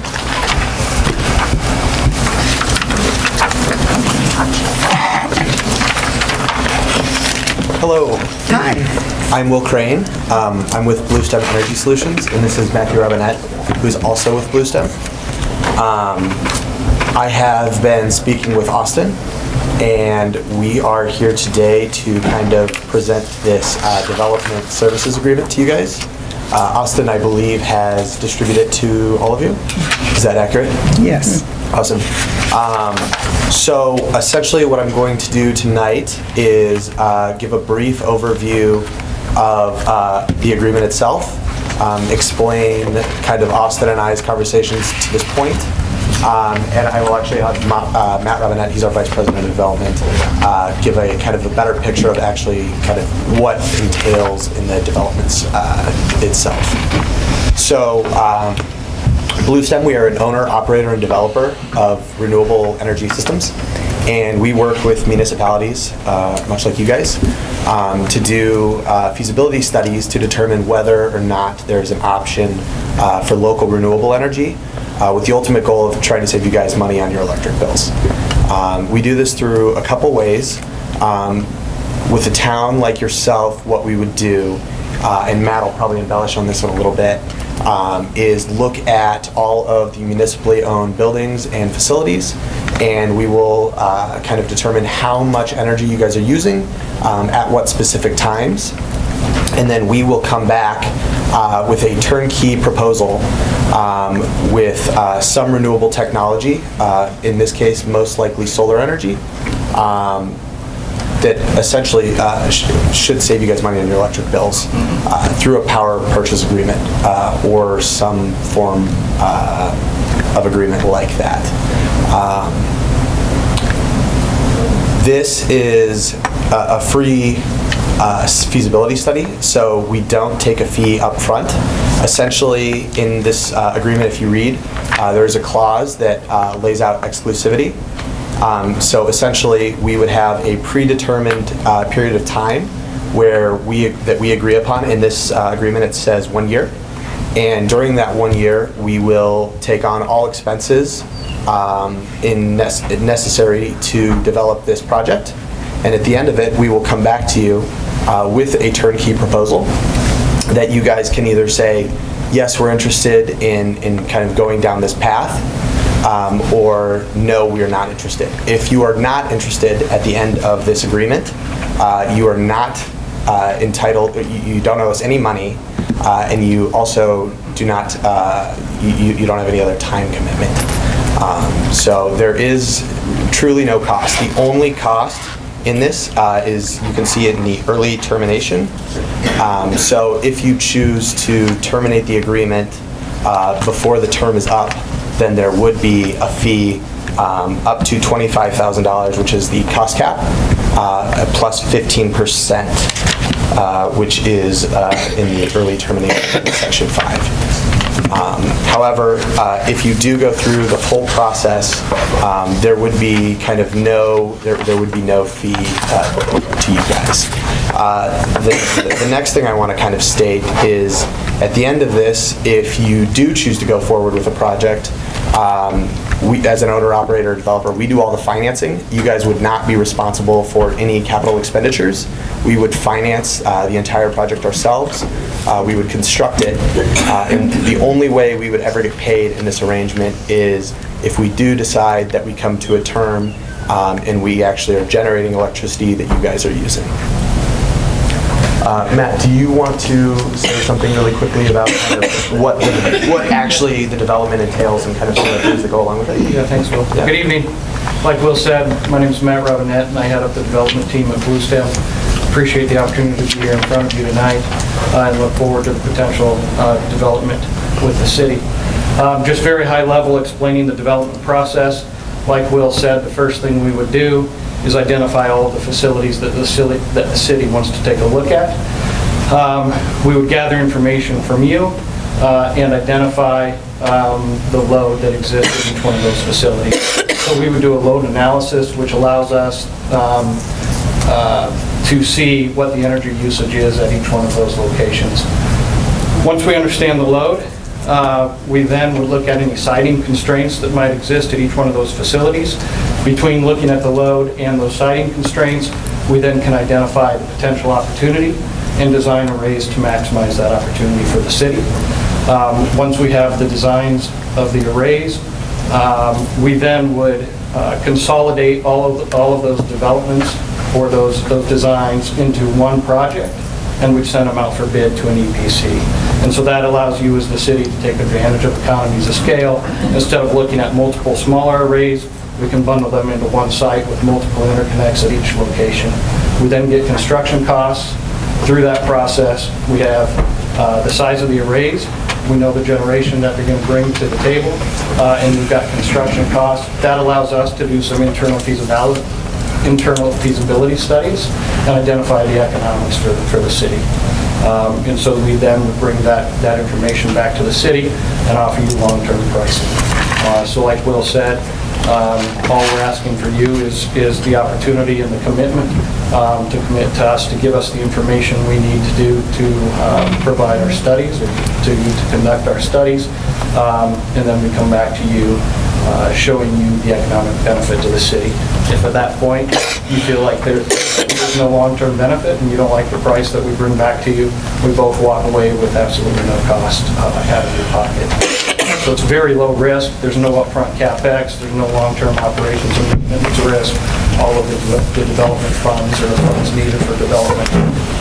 Speaker 20: Hello.
Speaker 2: Hi.
Speaker 20: I'm Will Crane. I'm with Blue Stem Energy Solutions, and this is Matthew Robinette, who's also with Blue Stem. I have been speaking with Austin, and we are here today to kind of present this development services agreement to you guys. Austin, I believe, has distributed it to all of you. Is that accurate?
Speaker 2: Yes.
Speaker 20: Awesome. So essentially what I'm going to do tonight is give a brief overview of the agreement itself, explain kind of Austin and I's conversations to this point, and I will actually have Matt Robinette, he's our Vice President of Development, give a kind of a better picture of actually kind of what entails in the developments itself. So Blue Stem, we are an owner, operator, and developer of renewable energy systems, and we work with municipalities, much like you guys, to do feasibility studies to determine whether or not there's an option for local renewable energy, with the ultimate goal of trying to save you guys money on your electric bills. We do this through a couple ways. With a town like yourself, what we would do, and Matt will probably embellish on this one a little bit, is look at all of the municipally owned buildings and facilities, and we will kind of determine how much energy you guys are using at what specific times, and then we will come back with a turnkey proposal with some renewable technology, in this case most likely solar energy, that essentially should save you guys money on your electric bills through a power purchase agreement or some form of agreement like that. This is a free feasibility study, so we don't take a fee up front. Essentially, in this agreement, if you read, there's a clause that lays out exclusivity. So essentially, we would have a predetermined period of time where we agree upon. In this agreement, it says 1 year, and during that 1 year, we will take on all expenses necessary to develop this project. And at the end of it, we will come back to you with a turnkey proposal that you guys can either say, yes, we're interested in kind of going down this path, or no, we are not interested. If you are not interested at the end of this agreement, you are not entitled, you don't owe us any money, and you also do not, you don't have any other time commitment. So there is truly no cost. The only cost in this is, you can see it in the early termination. So if you choose to terminate the agreement before the term is up, then there would be a fee up to $25,000, which is the cost cap, plus 15%, which is in the early termination in Section 5. However, if you do go through the whole process, there would be kind of there would be no fee to you guys. The next thing I want to kind of state is, at the end of this, if you do choose to go forward with a project, we, as an owner, operator, developer, we do all the financing. You guys would not be responsible for any capital expenditures. We would finance the entire project ourselves. We would construct it. And the only way we would ever get paid in this arrangement is if we do decide that we come to a term and we actually are generating electricity that you guys are using. Matt, do you want to say something really quickly about kind of what actually the development entails and kind of some of the things that go along with it?
Speaker 19: Yeah, thanks, Will. Yeah. Good evening. Like Will said, my name is Matt Robinette, and I head up the development team at Bluestem. Appreciate the opportunity to be here in front of you tonight, and look forward to the potential development with the city. Just very high level explaining the development process. Like Will said, the first thing we would do is identify all of the facilities that the city wants to take a look at. We would gather information from you and identify the load that exists in each one of those facilities. So we would do a load analysis, which allows us to see what the energy usage is at each one of those locations. Once we understand the load, we then would look at any siting constraints that might exist at each one of those facilities. Between looking at the load and those siting constraints, we then can identify the potential opportunity and design arrays to maximize that opportunity for the city. Once we have the designs of the arrays, we then would consolidate all of those developments or those designs into one project, and we'd send them out for bid to an EPC. And so that allows you as the city to take advantage of economies of scale. Instead of looking at multiple smaller arrays, we can bundle them into one site with multiple interconnects at each location. We then get construction costs. Through that process, we have the size of the arrays. We know the generation that they're going to bring to the table, and we've got construction costs. That allows us to do some internal feasibility studies and identify the economics for the city. And so we then would bring that information back to the city and offer you long-term pricing. So like Will said, all we're asking for you is the opportunity and the commitment to commit to us, to give us the information we need to do to provide our studies, or to conduct our studies, and then we come back to you showing you the economic benefit to the city. If at that point you feel like there's no long-term benefit and you don't like the price that we bring back to you, we both walk away with absolutely no cost out of your pocket. So it's very low risk. There's no upfront CapEx. There's no long-term operations and maintenance risk. All of the development funds or the funds needed for development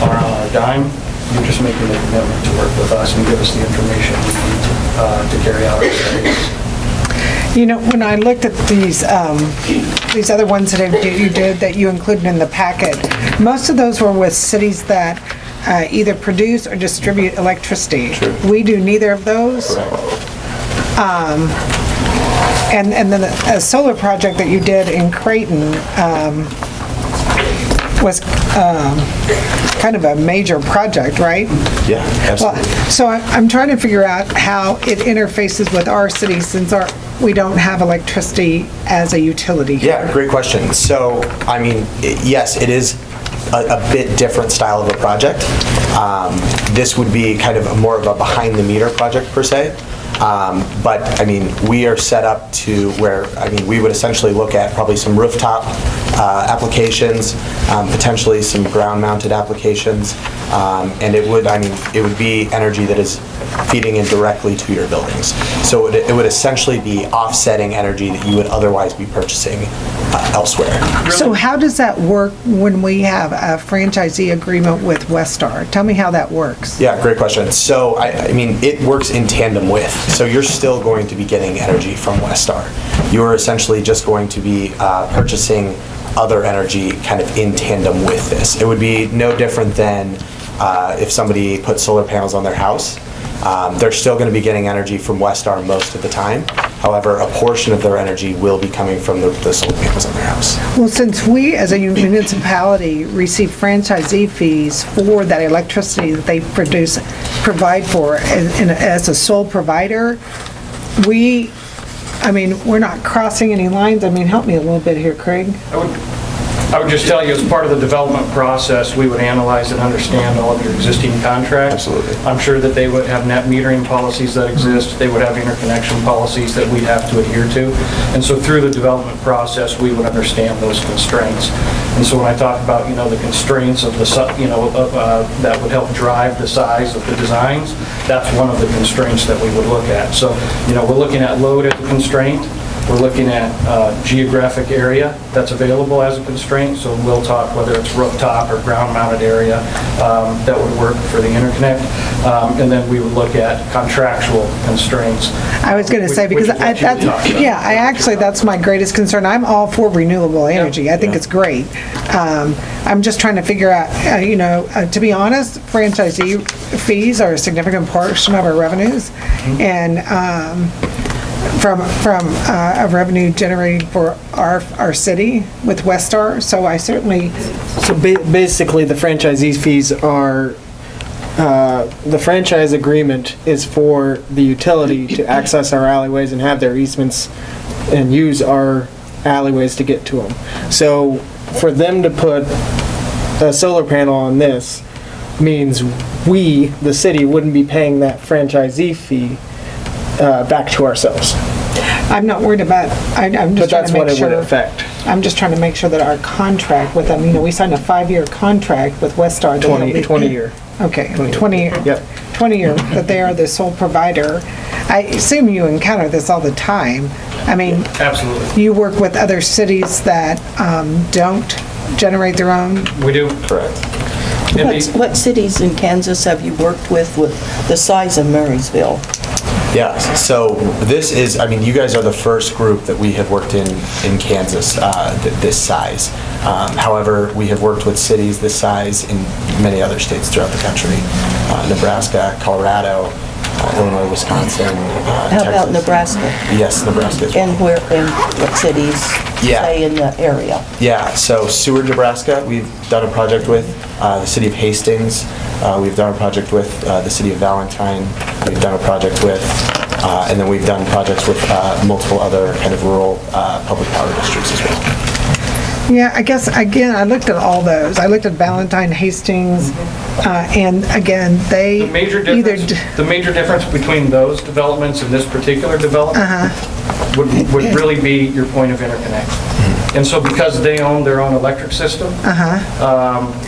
Speaker 19: are on our dime. You're just making a commitment to work with us and give us the information we need to carry out our studies.
Speaker 2: You know, when I looked at these other ones that you did that you included in the packet, most of those were with cities that either produce or distribute electricity. True. We do neither of those. And then a solar project that you did in Creighton was kind of a major project, right?
Speaker 20: Yeah, absolutely.
Speaker 2: Well, so I'm trying to figure out how it interfaces with our city, since we don't have electricity as a utility.
Speaker 20: Yeah, great question. So, I mean, yes, it is a bit different style of a project. This would be kind of more of a behind-the-meter project per se. But, I mean, we are set up to where, I mean, we would essentially look at probably some rooftop applications, potentially some ground-mounted applications, and it would, I mean, it would be energy that is feeding in directly to your buildings. So it would essentially be offsetting energy that you would otherwise be purchasing elsewhere.
Speaker 2: So how does that work when we have a franchisee agreement with Westar? Tell me how that works.
Speaker 20: Yeah, great question. So, I mean, it works in tandem with. So you're still going to be getting energy from Westar. You're essentially just going to be purchasing other energy kind of in tandem with this. It would be no different than if somebody put solar panels on their house. They're still going to be getting energy from Westar most of the time. However, a portion of their energy will be coming from the solar panels on their house.
Speaker 2: Well, since we as a municipality receive franchisee fees for that electricity that they provide for as a sole provider, I mean, we're not crossing any lines. I mean, help me a little bit here, Craig.
Speaker 19: I would just tell you, as part of the development process, we would analyze and understand all of your existing contracts.
Speaker 20: Absolutely.
Speaker 19: I'm sure that they would have net metering policies that exist. They would have interconnection policies that we'd have to adhere to. And so through the development process, we would understand those constraints. And so when I talk about, you know, the constraints of the, that would help drive the size of the designs, that's one of the constraints that we would look at. So, you know, we're looking at load as a constraint. We're looking at geographic area that's available as a constraint, so we'll talk whether it's rooftop or ground-mounted area that would work for the interconnect, and then we would look at contractual constraints.
Speaker 2: I was going to say, because that's my greatest concern. I'm all for renewable energy. I think it's great. I'm just trying to figure out, you know, to be honest, franchisee fees are a significant portion of our revenues, and from a revenue generating for our city with Westar, so I certainly...
Speaker 21: So basically the franchisee fees are, the franchise agreement is for the utility to access our alleyways and have their easements and use our alleyways to get to them. So for them to put a solar panel on this means we, the city, wouldn't be paying that franchisee fee back to ourselves.
Speaker 2: I'm not worried about, I'm just trying to make sure.
Speaker 21: But that's what it would affect.
Speaker 2: I'm just trying to make sure that our contract with them, you know, we signed a 5-year contract with Westar.
Speaker 21: 20 year.
Speaker 2: Okay, 20 year.
Speaker 21: Yep.
Speaker 2: 20 year that they are the sole provider. I assume you encounter this all the time. I mean,
Speaker 19: absolutely.
Speaker 2: You work with other cities that don't generate their own?
Speaker 19: We do. Correct.
Speaker 15: What cities in Kansas have you worked with the size of Marysville?
Speaker 20: Yeah, so this is, I mean, you guys are the first group that we have worked in Kansas this size. However, we have worked with cities this size in many other states throughout the country. Nebraska, Colorado, Illinois, Wisconsin,
Speaker 15: How about Nebraska?
Speaker 20: Yes, Nebraska as well.
Speaker 15: And where, and what cities, say, in the area?
Speaker 20: Yeah, so Seward, Nebraska, we've done a project with. The city of Hastings, we've done a project with. The city of Valentine, we've done a project with. And then we've done projects with multiple other kind of rural public power districts as well.
Speaker 2: Yeah, I guess, again, I looked at all those. I looked at Valentine, Hastings, and again, they
Speaker 19: the major difference between those developments and this particular development would really be your point of interconnect. And so because they own their own electric system,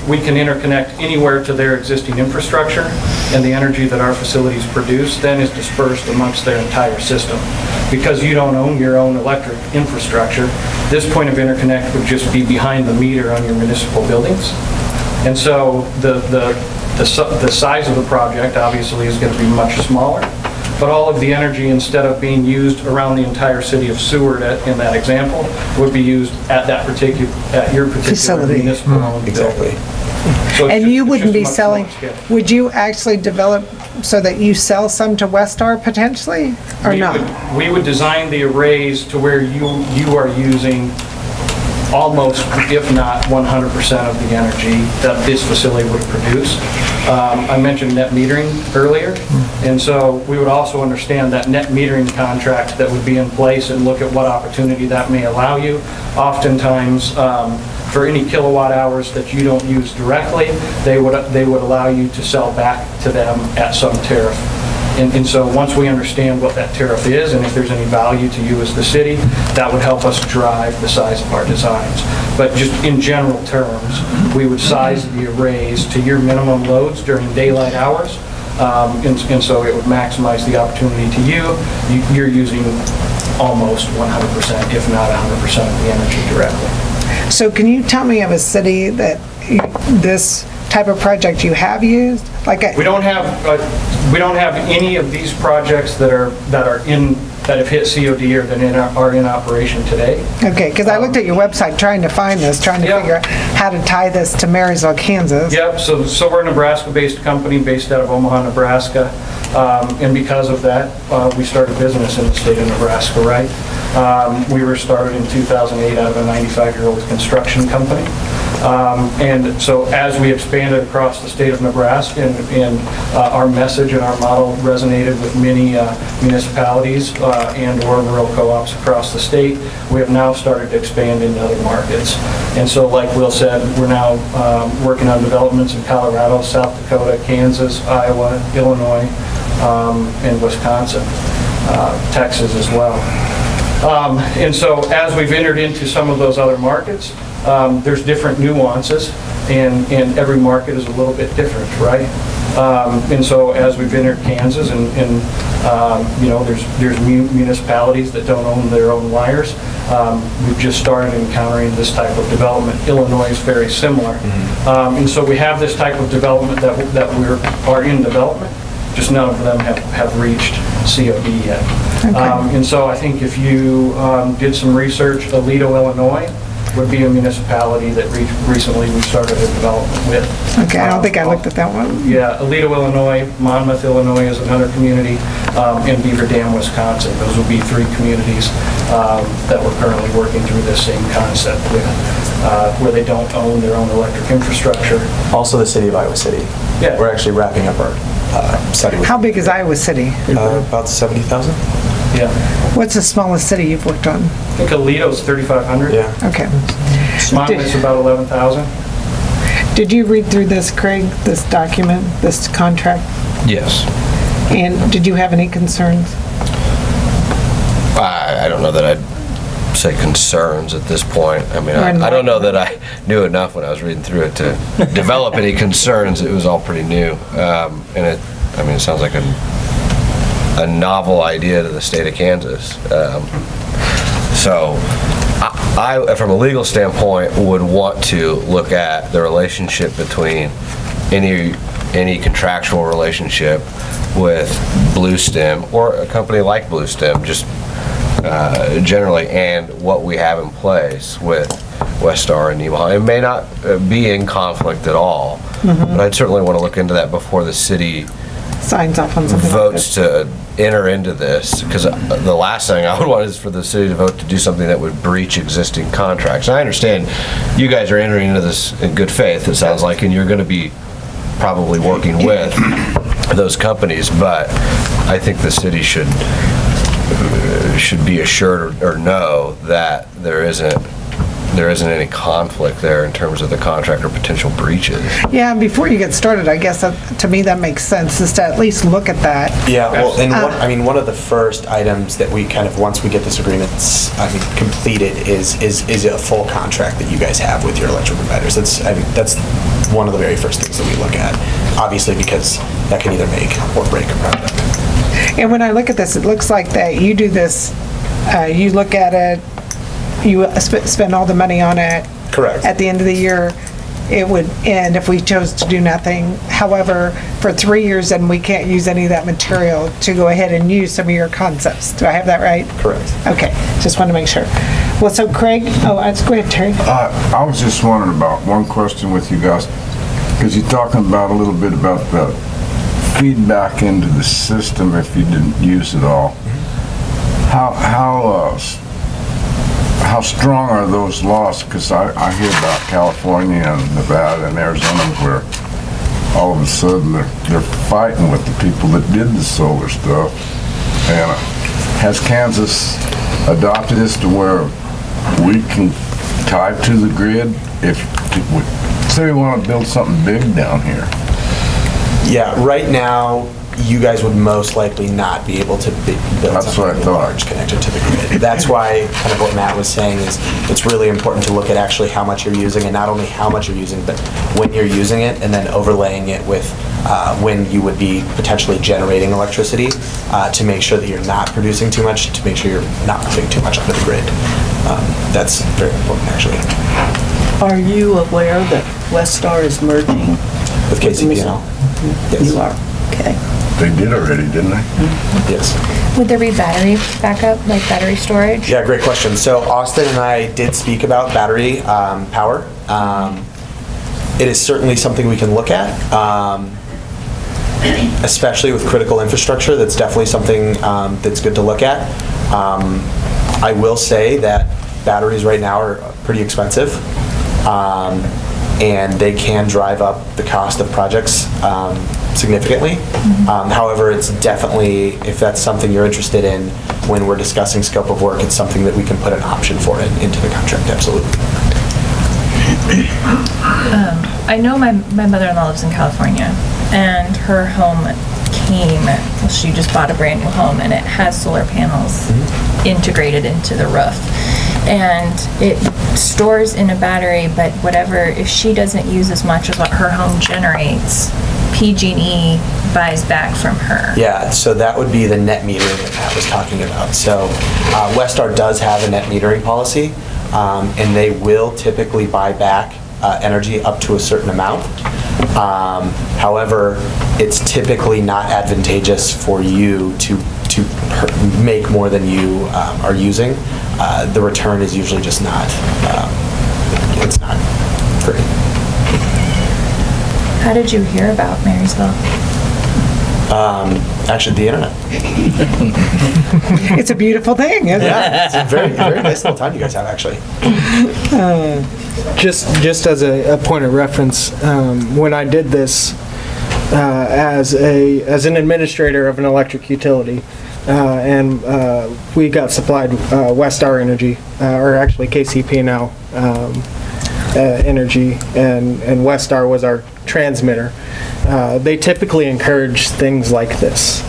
Speaker 19: we can interconnect anywhere to their existing infrastructure, and the energy that our facilities produce then is dispersed amongst their entire system. Because you don't own your own electric infrastructure, this point of interconnect would just be behind the meter on your municipal buildings. And so the size of the project obviously is going to be much smaller, but all of the energy, instead of being used around the entire city of Seward in that example, would be used at your particular
Speaker 2: facility.
Speaker 19: Municipal owned building. So
Speaker 2: and you wouldn't be selling, would you actually develop so that you sell some to Westar potentially, or not?
Speaker 19: We would design the arrays to where you are using almost, if not 100% of the energy that this facility would produce. I mentioned net metering earlier, and so we would also understand that net metering contract that would be in place and look at what opportunity that may allow you. Oftentimes, for any kilowatt hours that you don't use directly, they would allow you to sell back to them at some tariff And so once we understand what that tariff is and if there's any value to you as the city, that would help us drive the size of our designs. But just in general terms, we would size the arrays to your minimum loads during daylight hours. And so it would maximize the opportunity to you. You're using almost 100%, if not 100% of the energy directly.
Speaker 2: So can you tell me of a city that this type of project you have used?
Speaker 19: We don't have any of these projects that have hit COD or that are in operation today.
Speaker 2: Okay, because I looked at your website trying to find this, trying to figure out how to tie this to Marysville, Kansas.
Speaker 19: Yep, so we're a Nebraska-based company based out of Omaha, Nebraska. And because of that, we started business in the state of Nebraska, right? We were started in 2008 out of a 95-year-old construction company. And so as we expanded across the state of Nebraska and our message and our model resonated with many municipalities and or rural co-ops across the state, we have now started to expand into other markets. And so like Will said, we're now working on developments in Colorado, South Dakota, Kansas, Iowa, Illinois, and Wisconsin, Texas as well. And so as we've entered into some of those other markets, there's different nuances, and every market is a little bit different, right? And so as we've entered Kansas, and you know, there's municipalities that don't own their own wires. We've just started encountering this type of development. Illinois is very similar. And so we have this type of development that are in development, just none of them have reached COD yet. Okay. And so I think if you did some research, Aledo, Illinois would be a municipality that recently we started a development with.
Speaker 2: Okay, I don't think I looked at that one.
Speaker 19: Yeah, Aledo, Illinois, Monmouth, Illinois is another community, and Beaver Dam, Wisconsin. Those would be three communities that we're currently working through this same concept with, where they don't own their own electric infrastructure.
Speaker 20: Also the city of Iowa City.
Speaker 19: Yeah.
Speaker 20: We're actually wrapping up our study.
Speaker 2: How big is Iowa City?
Speaker 20: About 70,000.
Speaker 19: Yeah.
Speaker 2: What's the smallest city you've worked on?
Speaker 19: I think Aledo's 3,500.
Speaker 20: Yeah.
Speaker 2: Okay.
Speaker 19: Monmouth's about 11,000.
Speaker 2: Did you read through this, Craig, this document, this contract?
Speaker 14: Yes.
Speaker 2: And did you have any concerns?
Speaker 14: I don't know that I'd say concerns at this point. I mean, I don't know that I knew enough when I was reading through it to develop any concerns. It was all pretty new. And it sounds like a novel idea to the state of Kansas. So I, from a legal standpoint, would want to look at the relationship between any contractual relationship with Bluestem or a company like Bluestem, just generally, and what we have in place with Westar and Nemaha. It may not be in conflict at all, but I'd certainly want to look into that before the city
Speaker 2: signs off on something
Speaker 14: votes to enter into this, because the last thing I would want is for the city to vote to do something that would breach existing contracts. And I understand you guys are entering into this in good faith, it sounds like, and you're going to be probably working with those companies, but I think the city should be assured or know that there isn't any conflict there in terms of the contract or potential breaches.
Speaker 2: Yeah, and before you get started, I guess to me that makes sense, is to at least look at that.
Speaker 20: Yeah, well, and one of the first items that we kind of, once we get this agreement completed, is a full contract that you guys have with your electric providers. That's one of the very first things that we look at, obviously, because that can either make or break a project.
Speaker 2: And when I look at this, it looks like that you do this, you look at it, you spend all the money on it.
Speaker 20: Correct.
Speaker 2: At the end of the year, it would end if we chose to do nothing. However, for 3 years, then we can't use any of that material to go ahead and use some of your concepts. Do I have that right?
Speaker 20: Correct.
Speaker 2: Okay, just want to make sure. Well, so Craig, let's go ahead, Terry.
Speaker 5: I was just wondering about one question with you guys, because you're talking about a little bit about the feedback into the system if you didn't use it all. How strong are those laws? Because I hear about California and Nevada and Arizona where all of a sudden they're fighting with the people that did the solar stuff. And has Kansas adopted this to where we can tie to the grid if say we want to build something big down here?
Speaker 20: Yeah, right now you guys would most likely not be able to build something large connected to the grid. That's why kind of what Matt was saying is it's really important to look at actually how much you're using, and not only how much you're using, but when you're using it, and then overlaying it with when you would be potentially generating electricity to make sure that you're not producing too much, to make sure you're not putting too much onto the grid. That's very important, actually.
Speaker 15: Are you aware that Westar is merging
Speaker 20: with KCP&L? Yes.
Speaker 15: You are, okay.
Speaker 5: They did already, didn't they?
Speaker 20: Yes.
Speaker 4: Would there be battery backup, like battery storage?
Speaker 20: Yeah, great question. So Austin and I did speak about battery power. It is certainly something we can look at, especially with critical infrastructure. That's definitely something that's good to look at. I will say that batteries right now are pretty expensive, and they can drive up the cost of projects significantly. However, it's definitely, if that's something you're interested in when we're discussing scope of work, it's something that we can put an option for it into the contract, absolutely.
Speaker 4: I know my mother-in-law lives in California, and her home well, she just bought a brand new home, and it has solar panels integrated into the roof. And it stores in a battery, but if she doesn't use as much as what her home generates, PG&E buys back from her.
Speaker 20: Yeah, so that would be the net metering that Matt was talking about. So Westar does have a net metering policy, and they will typically buy back energy up to a certain amount. However, it's typically not advantageous for you to make more than you are using. The return is usually just not, it's not great.
Speaker 4: How did you hear about Marysville?
Speaker 20: Actually, the internet.
Speaker 2: It's a beautiful thing, isn't it?
Speaker 20: Yeah, it's a very, very nice little town you guys have, actually.
Speaker 21: Just as a point of reference, when I did this as an administrator of an electric utility, and we got supplied Westar Energy, or actually KCP&L Energy, and Westar was our transmitter. They typically encourage things like this.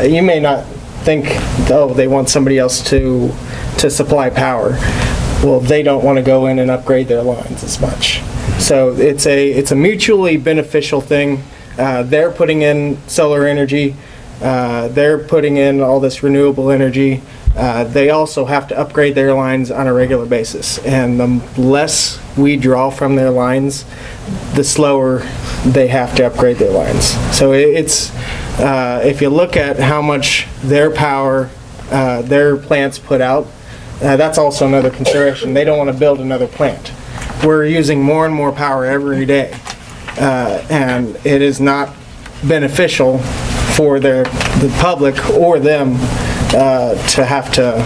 Speaker 21: You may not think, oh, they want somebody else to supply power. Well, they don't want to go in and upgrade their lines as much. So it's a mutually beneficial thing. They're putting in solar energy. They're putting in all this renewable energy. They also have to upgrade their lines on a regular basis. And the less we draw from their lines, the slower they have to upgrade their lines. So it's, if you look at how much their power, their plants put out, that's also another consideration. They don't want to build another plant. We're using more and more power every day. And it is not beneficial for the public or them to have to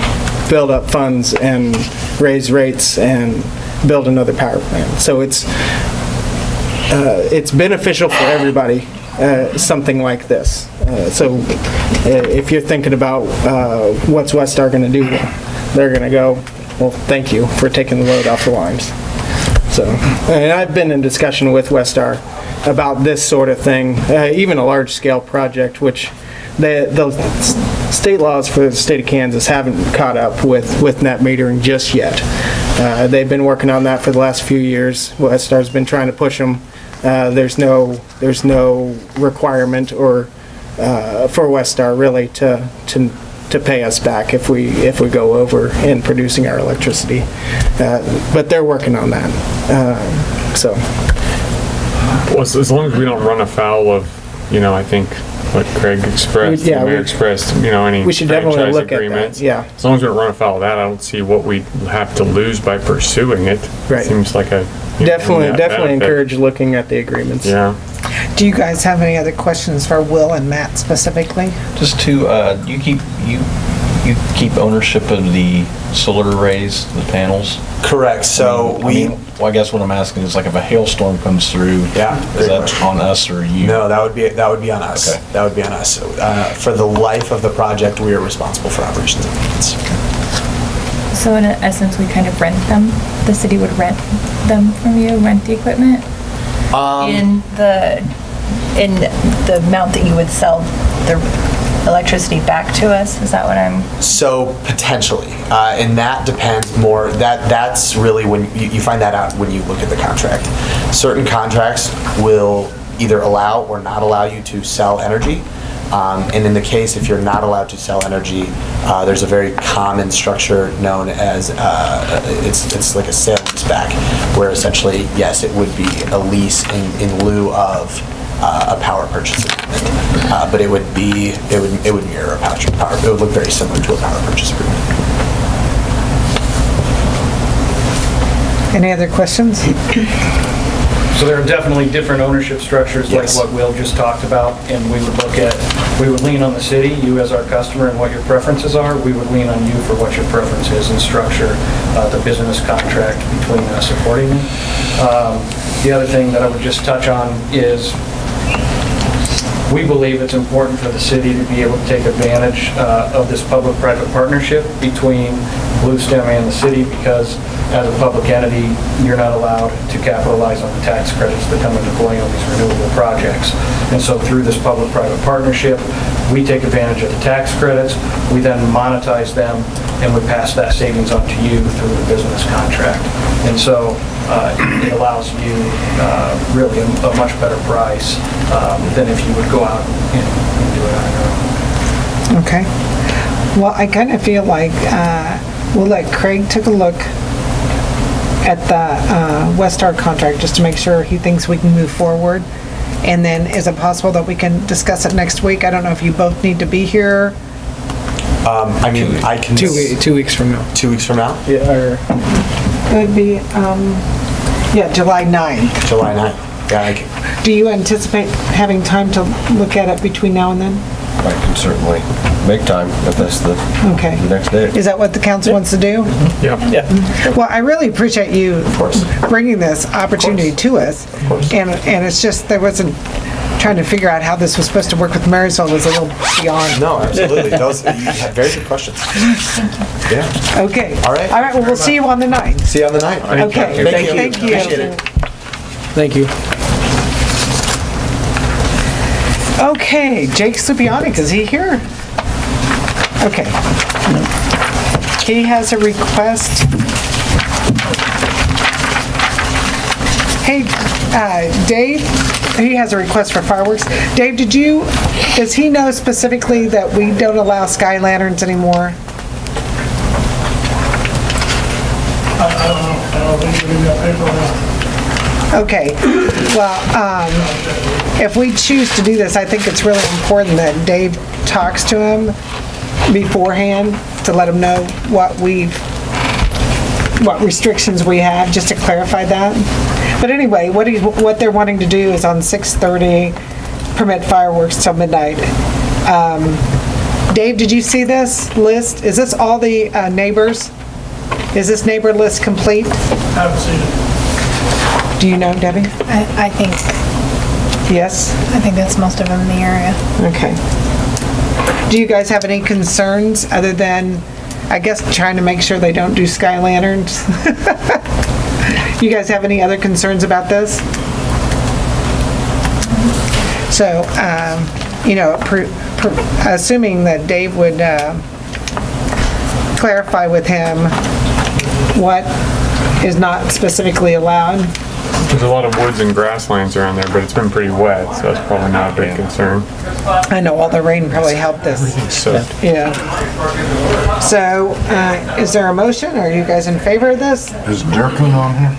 Speaker 21: build up funds and raise rates and build another power plant. So it's beneficial for everybody, something like this. So if you're thinking about what's Westar going to do, they're going to go, well, thank you for taking the load off the lines. So, and I've been in discussion with Westar about this sort of thing, even a large-scale project, which the state laws for the state of Kansas haven't caught up with net metering just yet. They've been working on that for the last few years. Westar's been trying to push them. There's no requirement or for Westar really to pay us back if we go over in producing our electricity, but they're working on that. So.
Speaker 10: Well, as long as we don't run afoul of, I think what Craig expressed, the mayor expressed, any
Speaker 21: we should definitely look
Speaker 10: agreements.
Speaker 21: At that. Yeah.
Speaker 10: As long as we don't run afoul of that, I don't see what we have to lose by pursuing it.
Speaker 21: Right.
Speaker 10: It seems like a
Speaker 21: definitely encourage looking at the agreements.
Speaker 10: Yeah.
Speaker 2: Do you guys have any other questions for Will and Matt specifically?
Speaker 1: Just to you keep ownership of the solar arrays, the panels?
Speaker 20: Correct. So
Speaker 1: I guess what I'm asking is, like, if a hailstorm comes through, is that on us or you?
Speaker 20: No, that would be on us. Okay. That would be on us. For the life of the project, we are responsible for operations and maintenance.
Speaker 4: So in essence, we kind of rent them. The city would rent them from you, rent the equipment. In the in the amount that you would sell the electricity back to us? Is that what I'm?
Speaker 20: So potentially, and that depends more, that's really when you find that out when you look at the contract. Certain contracts will either allow or not allow you to sell energy. And in the case, if you're not allowed to sell energy, there's a very common structure known as, it's like a sale leaseback, where essentially, yes, it would be a lease in lieu of a power purchase agreement. But it would mirror a power, it would look very similar to a power purchase agreement.
Speaker 2: Any other questions?
Speaker 19: So there are definitely different ownership structures like what Will just talked about, and we would lean on the city, you as our customer, and what your preferences are. We would lean on you for what your preference is and structure the business contract between us accordingly. The other thing that I would just touch on is we believe it's important for the city to be able to take advantage of this public-private partnership between Bluestem and the city, because as a public entity, you're not allowed to capitalize on the tax credits that come into play on these renewable projects. And so through this public-private partnership, we take advantage of the tax credits, we then monetize them, and we pass that savings on to you through the business contract. And so it allows you really a much better price than if you would go out and do it on your own.
Speaker 2: Okay. Well, I kind of feel like we'll let Craig take a look at the Westar contract just to make sure he thinks we can move forward. And then is it possible that we can discuss it next week? I don't know if you both need to be here.
Speaker 20: I mean, I can...
Speaker 21: 2 weeks from now.
Speaker 20: 2 weeks from now?
Speaker 21: Yeah, or...
Speaker 2: It would be, July 9th.
Speaker 20: July 9th. Yeah,
Speaker 2: Do you anticipate having time to look at it between now and then?
Speaker 14: I can certainly make time if that's the next day.
Speaker 2: Is that what the council wants to do?
Speaker 10: Yeah.
Speaker 2: Well, I really appreciate you bringing this opportunity to us. And it's just, there wasn't, trying to figure out how this was supposed to work with Marysville was a little beyond.
Speaker 20: No, absolutely. You had very good questions. Yeah.
Speaker 2: Okay.
Speaker 20: All right.
Speaker 2: All right, well, we'll see you on the 9th.
Speaker 20: See you on the 9th.
Speaker 2: Okay. Thank you.
Speaker 20: Appreciate it.
Speaker 21: Thank you.
Speaker 2: Okay, Jake Supionic, is he here? Okay. He has a request. Hey, Dave, he has a request for fireworks. Dave, does he know specifically that we don't allow sky lanterns anymore?
Speaker 9: I don't think we got paper on that.
Speaker 2: Okay, well, if we choose to do this, I think it's really important that Dave talks to him beforehand to let him know what restrictions we have, just to clarify that. But anyway, what they're wanting to do is on 6:30, permit fireworks till midnight. Dave, did you see this list? Is this all the neighbors? Is this neighbor list complete?
Speaker 9: I haven't seen it.
Speaker 2: Do you know, Debbie?
Speaker 3: I think.
Speaker 2: Yes?
Speaker 3: I think that's most of them in the area.
Speaker 2: Okay. Do you guys have any concerns other than, I guess, trying to make sure they don't do sky lanterns? You guys have any other concerns about this? So, assuming that Dave would clarify with him what is not specifically allowed.
Speaker 10: There's a lot of woods and grasslands around there, but it's been pretty wet, so that's probably not a big concern.
Speaker 2: I know all the rain probably helped this. Yeah. So, is there a motion? Are you guys in favor of this?
Speaker 5: Is Durkin on here?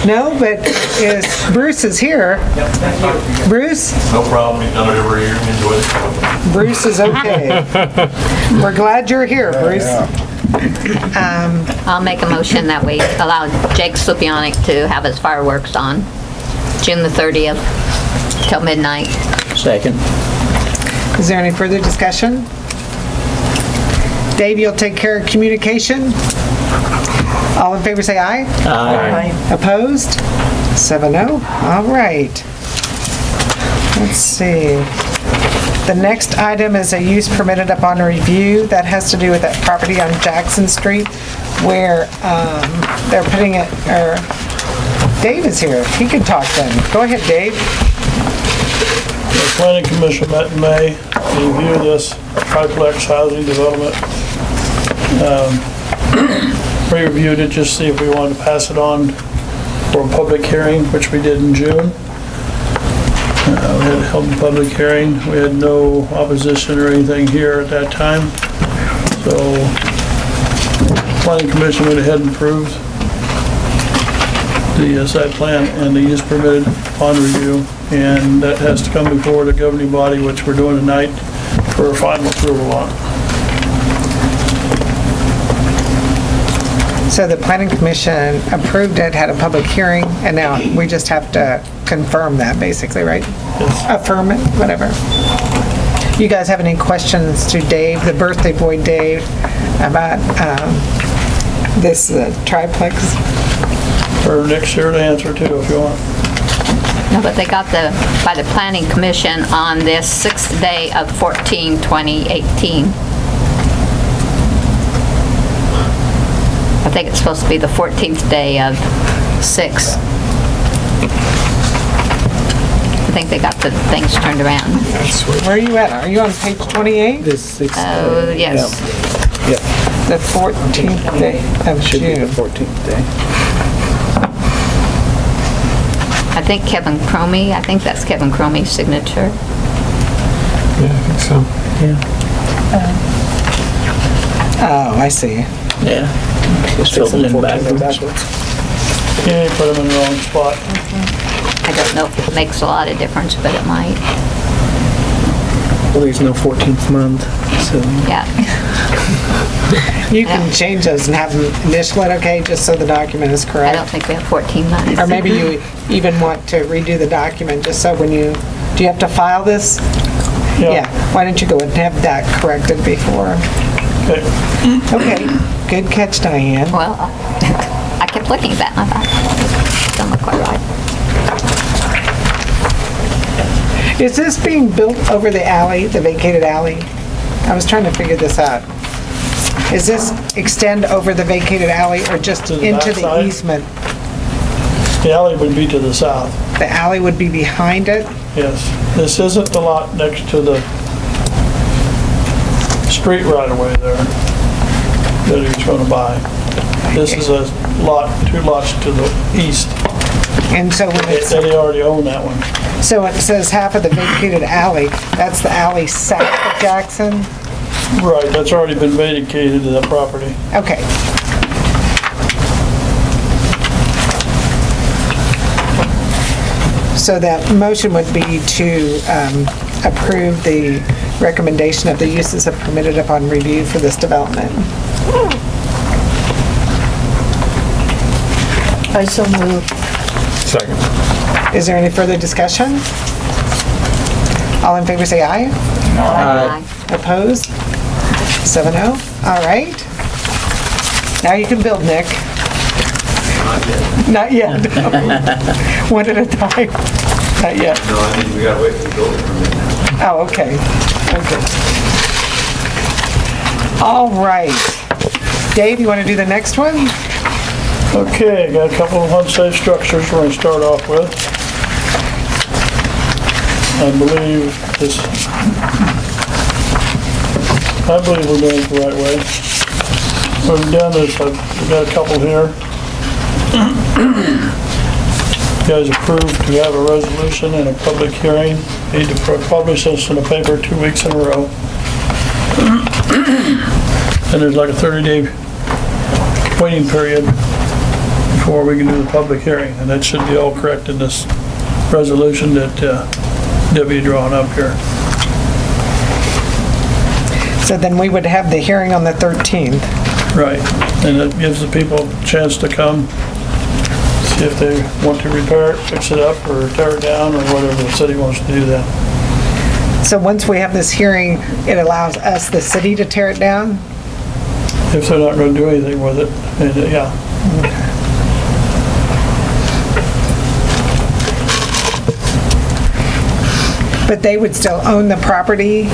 Speaker 2: No, but Bruce is here. Bruce?
Speaker 17: No problem, we've done it every year, enjoy it.
Speaker 2: Bruce is okay. We're glad you're here, Bruce.
Speaker 8: I'll make a motion that we allow Jake Supionic to have his fireworks on June the 30th till midnight.
Speaker 6: Second.
Speaker 2: Is there any further discussion? Dave, you'll take care of communication? All in favor say aye.
Speaker 6: Aye.
Speaker 2: Opposed? 7-0. All right. Let's see. The next item is a use permitted upon review. That has to do with that property on Jackson Street where they're putting it, or Dave is here. He can talk then. Go ahead, Dave.
Speaker 11: The Planning Commission met in May to review this triplex housing development. We reviewed it just to see if we wanted to pass it on for a public hearing, which we did in June. We had held a public hearing. We had no opposition or anything here at that time. So the Planning Commission went ahead and approved the site plan and the use permitted upon review. And that has to come before the governing body, which we're doing tonight, for a final approval on.
Speaker 2: So the Planning Commission approved it, had a public hearing, and now we just have to confirm that, basically, right?
Speaker 11: Yes.
Speaker 2: Affirm it, whatever. You guys have any questions to Dave, the birthday boy Dave, about this triplex?
Speaker 11: For next year to answer too, if you want.
Speaker 8: No, but they got by the Planning Commission on this 6th day of 14/2018. I think it's supposed to be the 14th day of 6. I think they got the things turned around.
Speaker 2: Where are you at? Are you on page 28?
Speaker 21: This 6th
Speaker 8: Oh, yes.
Speaker 21: Yep.
Speaker 2: The 14th day of
Speaker 21: Should be the
Speaker 2: June.
Speaker 21: 14th day.
Speaker 8: I think Kevin Cromie, I think that's Kevin Cromie's signature.
Speaker 10: Yeah, I think so.
Speaker 2: Oh, I see.
Speaker 6: Yeah. Just filled it in backwards.
Speaker 11: Yeah, put them in the wrong spot.
Speaker 8: I don't know if it makes a lot of difference, but it might.
Speaker 21: Well, there's no 14th month, so.
Speaker 8: Yeah.
Speaker 2: You can change those and have them initial it, okay, just so the document is
Speaker 8: I
Speaker 2: correct?
Speaker 8: don't think we have 14 months.
Speaker 2: Or maybe you even want to redo the document, just so when you, do you have to file this? Yeah. Why don't you go and have that corrected before?
Speaker 11: Okay.
Speaker 2: Okay, good catch, Diane.
Speaker 8: Well, I kept looking at that and I thought, it doesn't look quite right.
Speaker 2: Is this being built over the alley, the vacated alley? I was trying to figure this out. Is this extend over the vacated alley or just
Speaker 11: To the
Speaker 2: into the
Speaker 11: backside?
Speaker 2: easement?
Speaker 11: The alley would be to the south.
Speaker 2: The alley would be behind it?
Speaker 11: Yes. This isn't the lot next to the street right away there that he was going to buy. This is a lot, 2 lots to the east.
Speaker 2: And so when it's,
Speaker 11: They already own that one.
Speaker 2: so it says half of the vacated alley, that's the alley south of Jackson?
Speaker 11: Right, that's already been vacated to that property.
Speaker 2: Okay. So that motion would be to approve the recommendation of the uses of permitted upon review for this development.
Speaker 15: I so move.
Speaker 10: Second.
Speaker 2: Is there any further discussion? All in favor say aye.
Speaker 8: Aye.
Speaker 2: Opposed? 7-0. All right. Now you can build, Nick. Not yet. No. One at a time. Not yet.
Speaker 17: No, I mean, we gotta wait for the building permit now.
Speaker 2: Oh, okay. Okay. All right. Dave, you want to do the next one?
Speaker 11: Okay, got a couple of unsafe structures we're going to start off with. I believe we're doing it the right way. What we've done is we've got a couple here. You guys approved to have a resolution and a public hearing. Need to publish this in the paper 2 weeks in a row. And there's like a 30-day waiting period before we can do the public hearing, and that should be all correct in this resolution that Debbie drawn up here.
Speaker 2: So then we would have the hearing on the 13th.
Speaker 11: Right, and it gives the people a chance to come, see if they want to repair it, fix it up, or tear it down, or whatever the city wants to do then.
Speaker 2: So once we have this hearing, it allows us, the city, to tear it down?
Speaker 11: If they're not going to do anything with it, and, yeah.
Speaker 2: But they would still own the property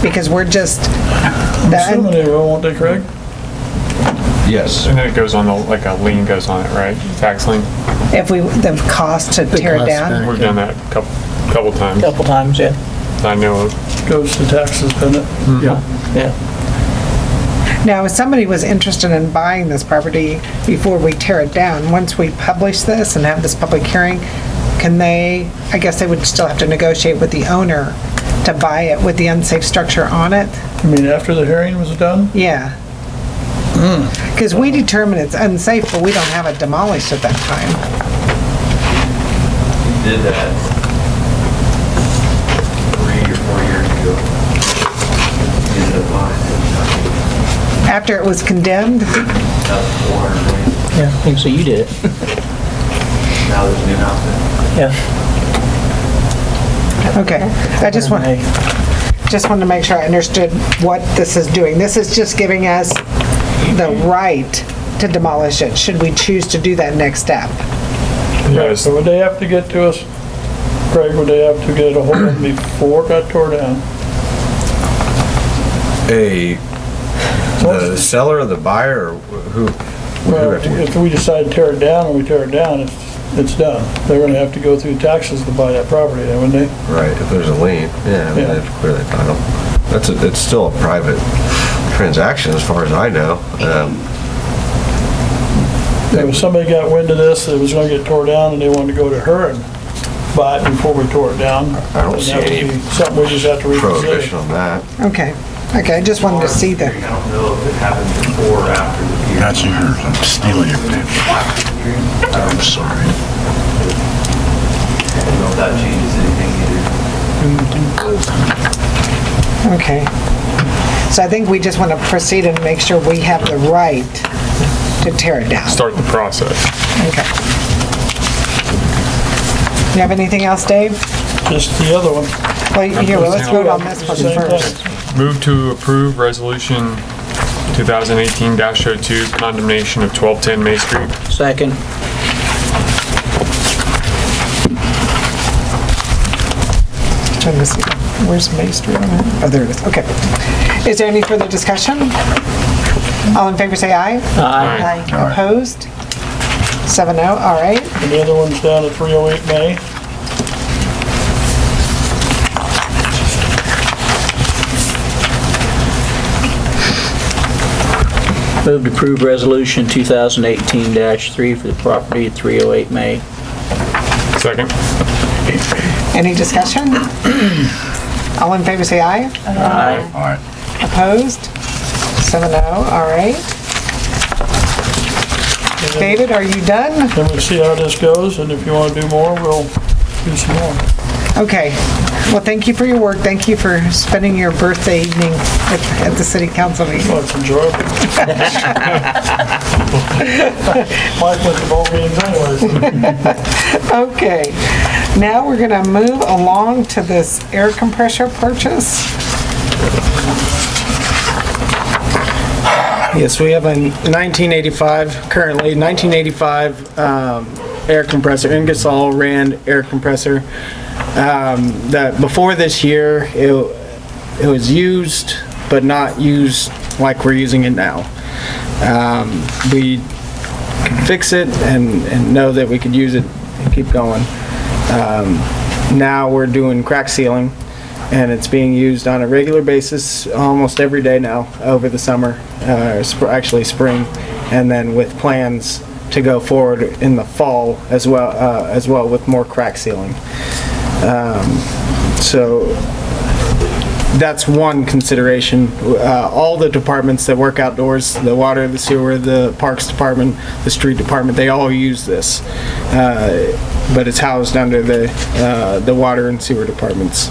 Speaker 2: because we're just
Speaker 11: I'm assuming they will, won't they, Craig?
Speaker 14: Yes.
Speaker 10: And then it goes on, like a lien goes on it, right? Tax lien?
Speaker 2: If the cost to tear it down?
Speaker 10: We've done that a couple times.
Speaker 6: Couple times, yeah.
Speaker 10: I know of.
Speaker 11: Goes to taxes, doesn't it?
Speaker 6: Yeah. Yeah.
Speaker 2: Now, if somebody was interested in buying this property before we tear it down, once we publish this and have this public hearing, can they, I guess they would still have to negotiate with the owner to buy it with the unsafe structure on it?
Speaker 11: You mean after the hearing was done?
Speaker 2: Yeah. Because we determine it's unsafe, but we don't have it demolished at that time.
Speaker 17: You did that 3 or 4 years ago. You ended up buying it.
Speaker 2: After it was condemned?
Speaker 17: That was $400 million.
Speaker 6: Yeah, I think so. You did it.
Speaker 17: Now there's a new house there.
Speaker 6: Yeah.
Speaker 2: Okay. I just wanted to make sure I understood what this is doing. This is just giving us the right to demolish it, should we choose to do that next step.
Speaker 11: Yes. So would they have to get to us, Craig, would they have to get a hold of them before it got tore down?
Speaker 14: The seller or the buyer, or who?
Speaker 11: Well, if we decide to tear it down and we tear it down, it's done. They're gonna have to go through taxes to buy that property then, wouldn't they?
Speaker 14: Right, if there's a lien, yeah, they have to clear that title. It's still a private transaction as far as I know.
Speaker 11: If somebody got wind of this, it was gonna get tore down and they wanted to go to her and buy it before we tore it down.
Speaker 14: I don't see any
Speaker 11: something we just have to reconsider.
Speaker 14: prohibition on that.
Speaker 2: Okay. Okay, I just wanted to see that.
Speaker 17: I don't know if it happened before or after the hearing.
Speaker 5: That's yours. I'm stealing your pen. I'm sorry.
Speaker 17: I don't know if that changes anything either.
Speaker 2: Okay. So I think we just want to proceed and make sure we have the right to tear it down.
Speaker 10: Start the process.
Speaker 2: Okay. You have anything else, Dave?
Speaker 11: Just the other one.
Speaker 2: Wait, here, well, let's vote on this one first.
Speaker 10: Move to approve resolution 2018-02, condemnation of 1210 May Street.
Speaker 6: Second.
Speaker 2: Trying to see, where's May Street on it? Oh, there it is, okay. Is there any further discussion? All in favor say aye.
Speaker 6: Aye.
Speaker 2: Opposed? 7-0, all right.
Speaker 11: And the other one's down at 308 May.
Speaker 6: Move to approve resolution 2018-3 for the property at 308 May.
Speaker 10: Second.
Speaker 2: Any discussion? All in favor say aye.
Speaker 6: Aye.
Speaker 5: Aye.
Speaker 2: Opposed? 7-0, all right. David, are you done?
Speaker 11: Then we'll see how this goes, and if you want to do more, we'll do some more.
Speaker 2: Okay. Well, thank you for your work. Thank you for spending your birthday evening at the city council meeting.
Speaker 11: Well, it's enjoyable. Mike went to ball games anyways.
Speaker 2: Okay. Now we're going to move along to this air compressor purchase.
Speaker 21: Yes, we have a 1985, currently 1985 air compressor, Ingersoll Rand air compressor. That before this year, it was used, but not used like we're using it now. We could fix it and know that we could use it and keep going. Now we're doing crack sealing, and it's being used on a regular basis almost every day now over the summer, actually spring, and then with plans to go forward in the fall as well with more crack sealing. So that's one consideration. All the departments that work outdoors, the water, the sewer, the parks department, the street department, they all use this. But it's housed under the water and sewer departments.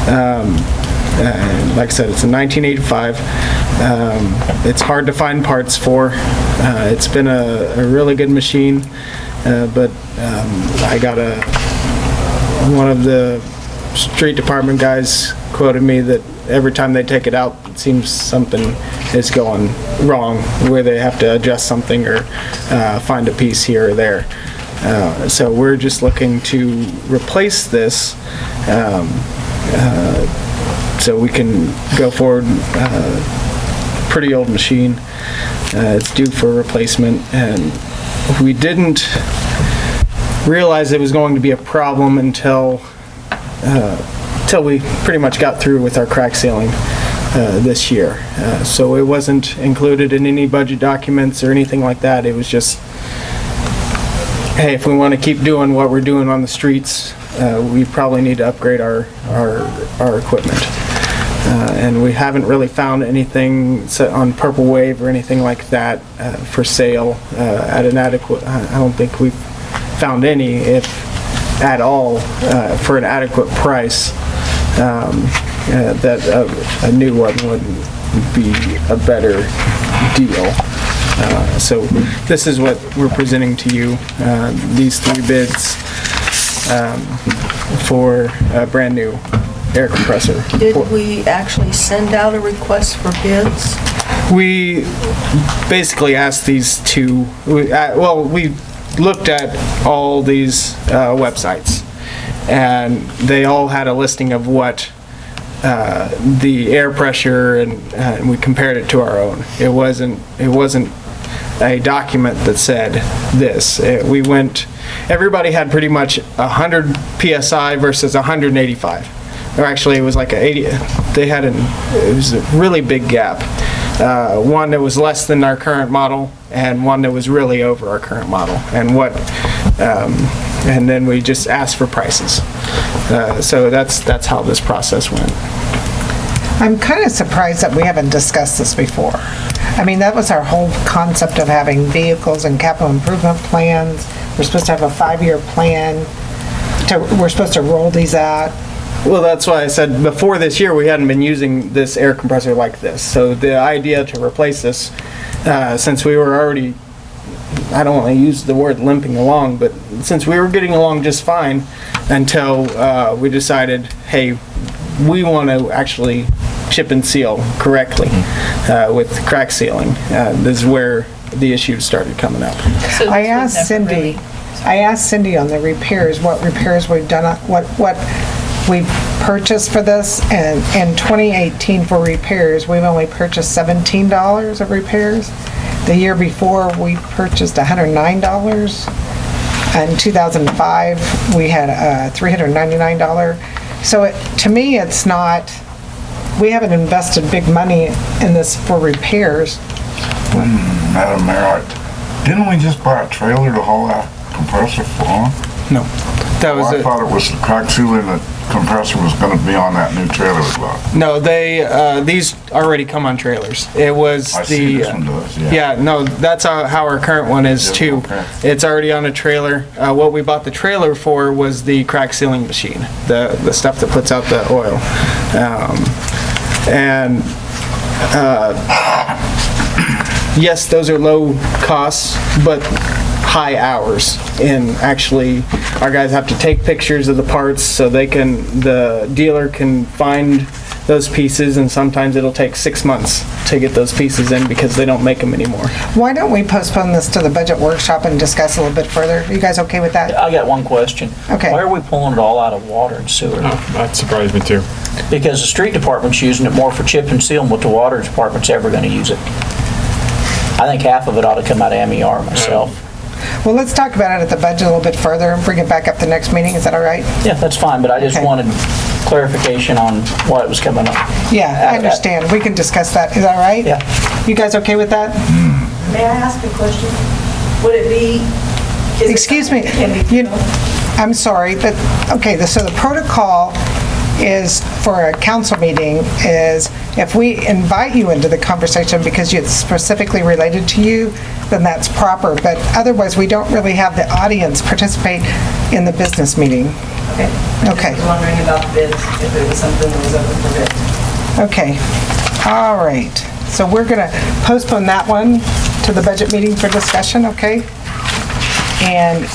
Speaker 21: And like I said, it's a 1985. It's hard to find parts for. It's been a really good machine, but I got one of the street department guys quoted me that every time they take it out, it seems something is going wrong, where they have to adjust something or find a piece here or there. So we're just looking to replace this so we can go forward. Pretty old machine. It's due for replacement, and we didn't realize it was going to be a problem until we pretty much got through with our crack sealing this year. So it wasn't included in any budget documents or anything like that. It was just, hey, if we want to keep doing what we're doing on the streets, we probably need to upgrade our equipment. And we haven't really found anything set on Purple Wave or anything like that for sale at an adequate, I don't think we've found any, if at all, for an adequate price, that a new one would be a better deal. So this is what we're presenting to you, these 3 bids for a brand new air compressor.
Speaker 15: Did we actually send out a request for bids?
Speaker 21: We basically asked these two, we looked at all these websites, and they all had a listing of what the air pressure, and we compared it to our own. It wasn't a document that said this. Everybody had pretty much 100 PSI versus 185. Or actually, it was like 80. It was a really big gap. One that was less than our current model, and one that was really over our current model. And then we just asked for prices. So that's how this process went.
Speaker 2: I'm kind of surprised that we haven't discussed this before. I mean, that was our whole concept of having vehicles and capital improvement plans. We're supposed to have a 5-year plan. We're supposed to roll these out.
Speaker 21: Well, that's why I said before this year we hadn't been using this air compressor like this. So the idea to replace this, since we were already, I don't want to use the word limping along, but since we were getting along just fine until we decided, hey, we want to actually chip and seal correctly with crack sealing. This is where the issues started coming up.
Speaker 6: So I asked Cindy on the repairs, what repairs we've done, what we purchased for this, and in 2018 for repairs, we've only purchased $17 of repairs. The year before, we purchased $109. In 2005, we had a $399. So to me, it's not, we haven't invested big money in this for repairs.
Speaker 5: Madam Mayor, didn't we just buy a trailer to haul that compressor on?
Speaker 21: No. That was
Speaker 5: I thought it was the crack sealing the compressor was going to be on that new trailer as well.
Speaker 21: No, these already come on trailers. It was
Speaker 5: see this one does,
Speaker 21: yeah, no, that's how our current one is too.
Speaker 5: Okay.
Speaker 21: It's already on a trailer. What we bought the trailer for was the crack sealing machine, the stuff that puts out the oil. Yes, those are low costs, but high hours. And actually, our guys have to take pictures of the parts so the dealer can find those pieces, and sometimes it'll take 6 months to get those pieces in because they don't make them anymore.
Speaker 2: Why don't we postpone this to the budget workshop and discuss a little bit further? Are you guys okay with that?
Speaker 6: I got one question.
Speaker 2: Okay.
Speaker 6: Why are we pulling it all out of water and sewer?
Speaker 10: Oh, that surprised me too.
Speaker 6: Because the street department's using it more for chip and seal than what the water department's ever going to use it. I think half of it ought to come out of MER myself.
Speaker 2: Well, let's talk about it at the budget a little bit further and bring it back up the next meeting. Is that all right?
Speaker 6: Yeah, that's fine, but I just wanted clarification on why it was coming up.
Speaker 2: Yeah, I understand. We can discuss that. Is that all right?
Speaker 6: Yeah.
Speaker 2: You guys okay with that?
Speaker 15: May I ask a question? Would it be...
Speaker 2: Excuse me. I'm sorry, but, okay, so the protocol is for a council meeting is if we invite you into the conversation because it's specifically related to you, then that's proper. But otherwise, we don't really have the audience participate in the business meeting.
Speaker 15: Okay.
Speaker 2: Okay.
Speaker 15: I was wondering about the bids, if it was something that was open for bids.
Speaker 2: Okay. All right. So we're going to postpone that one to the budget meeting for discussion, okay? And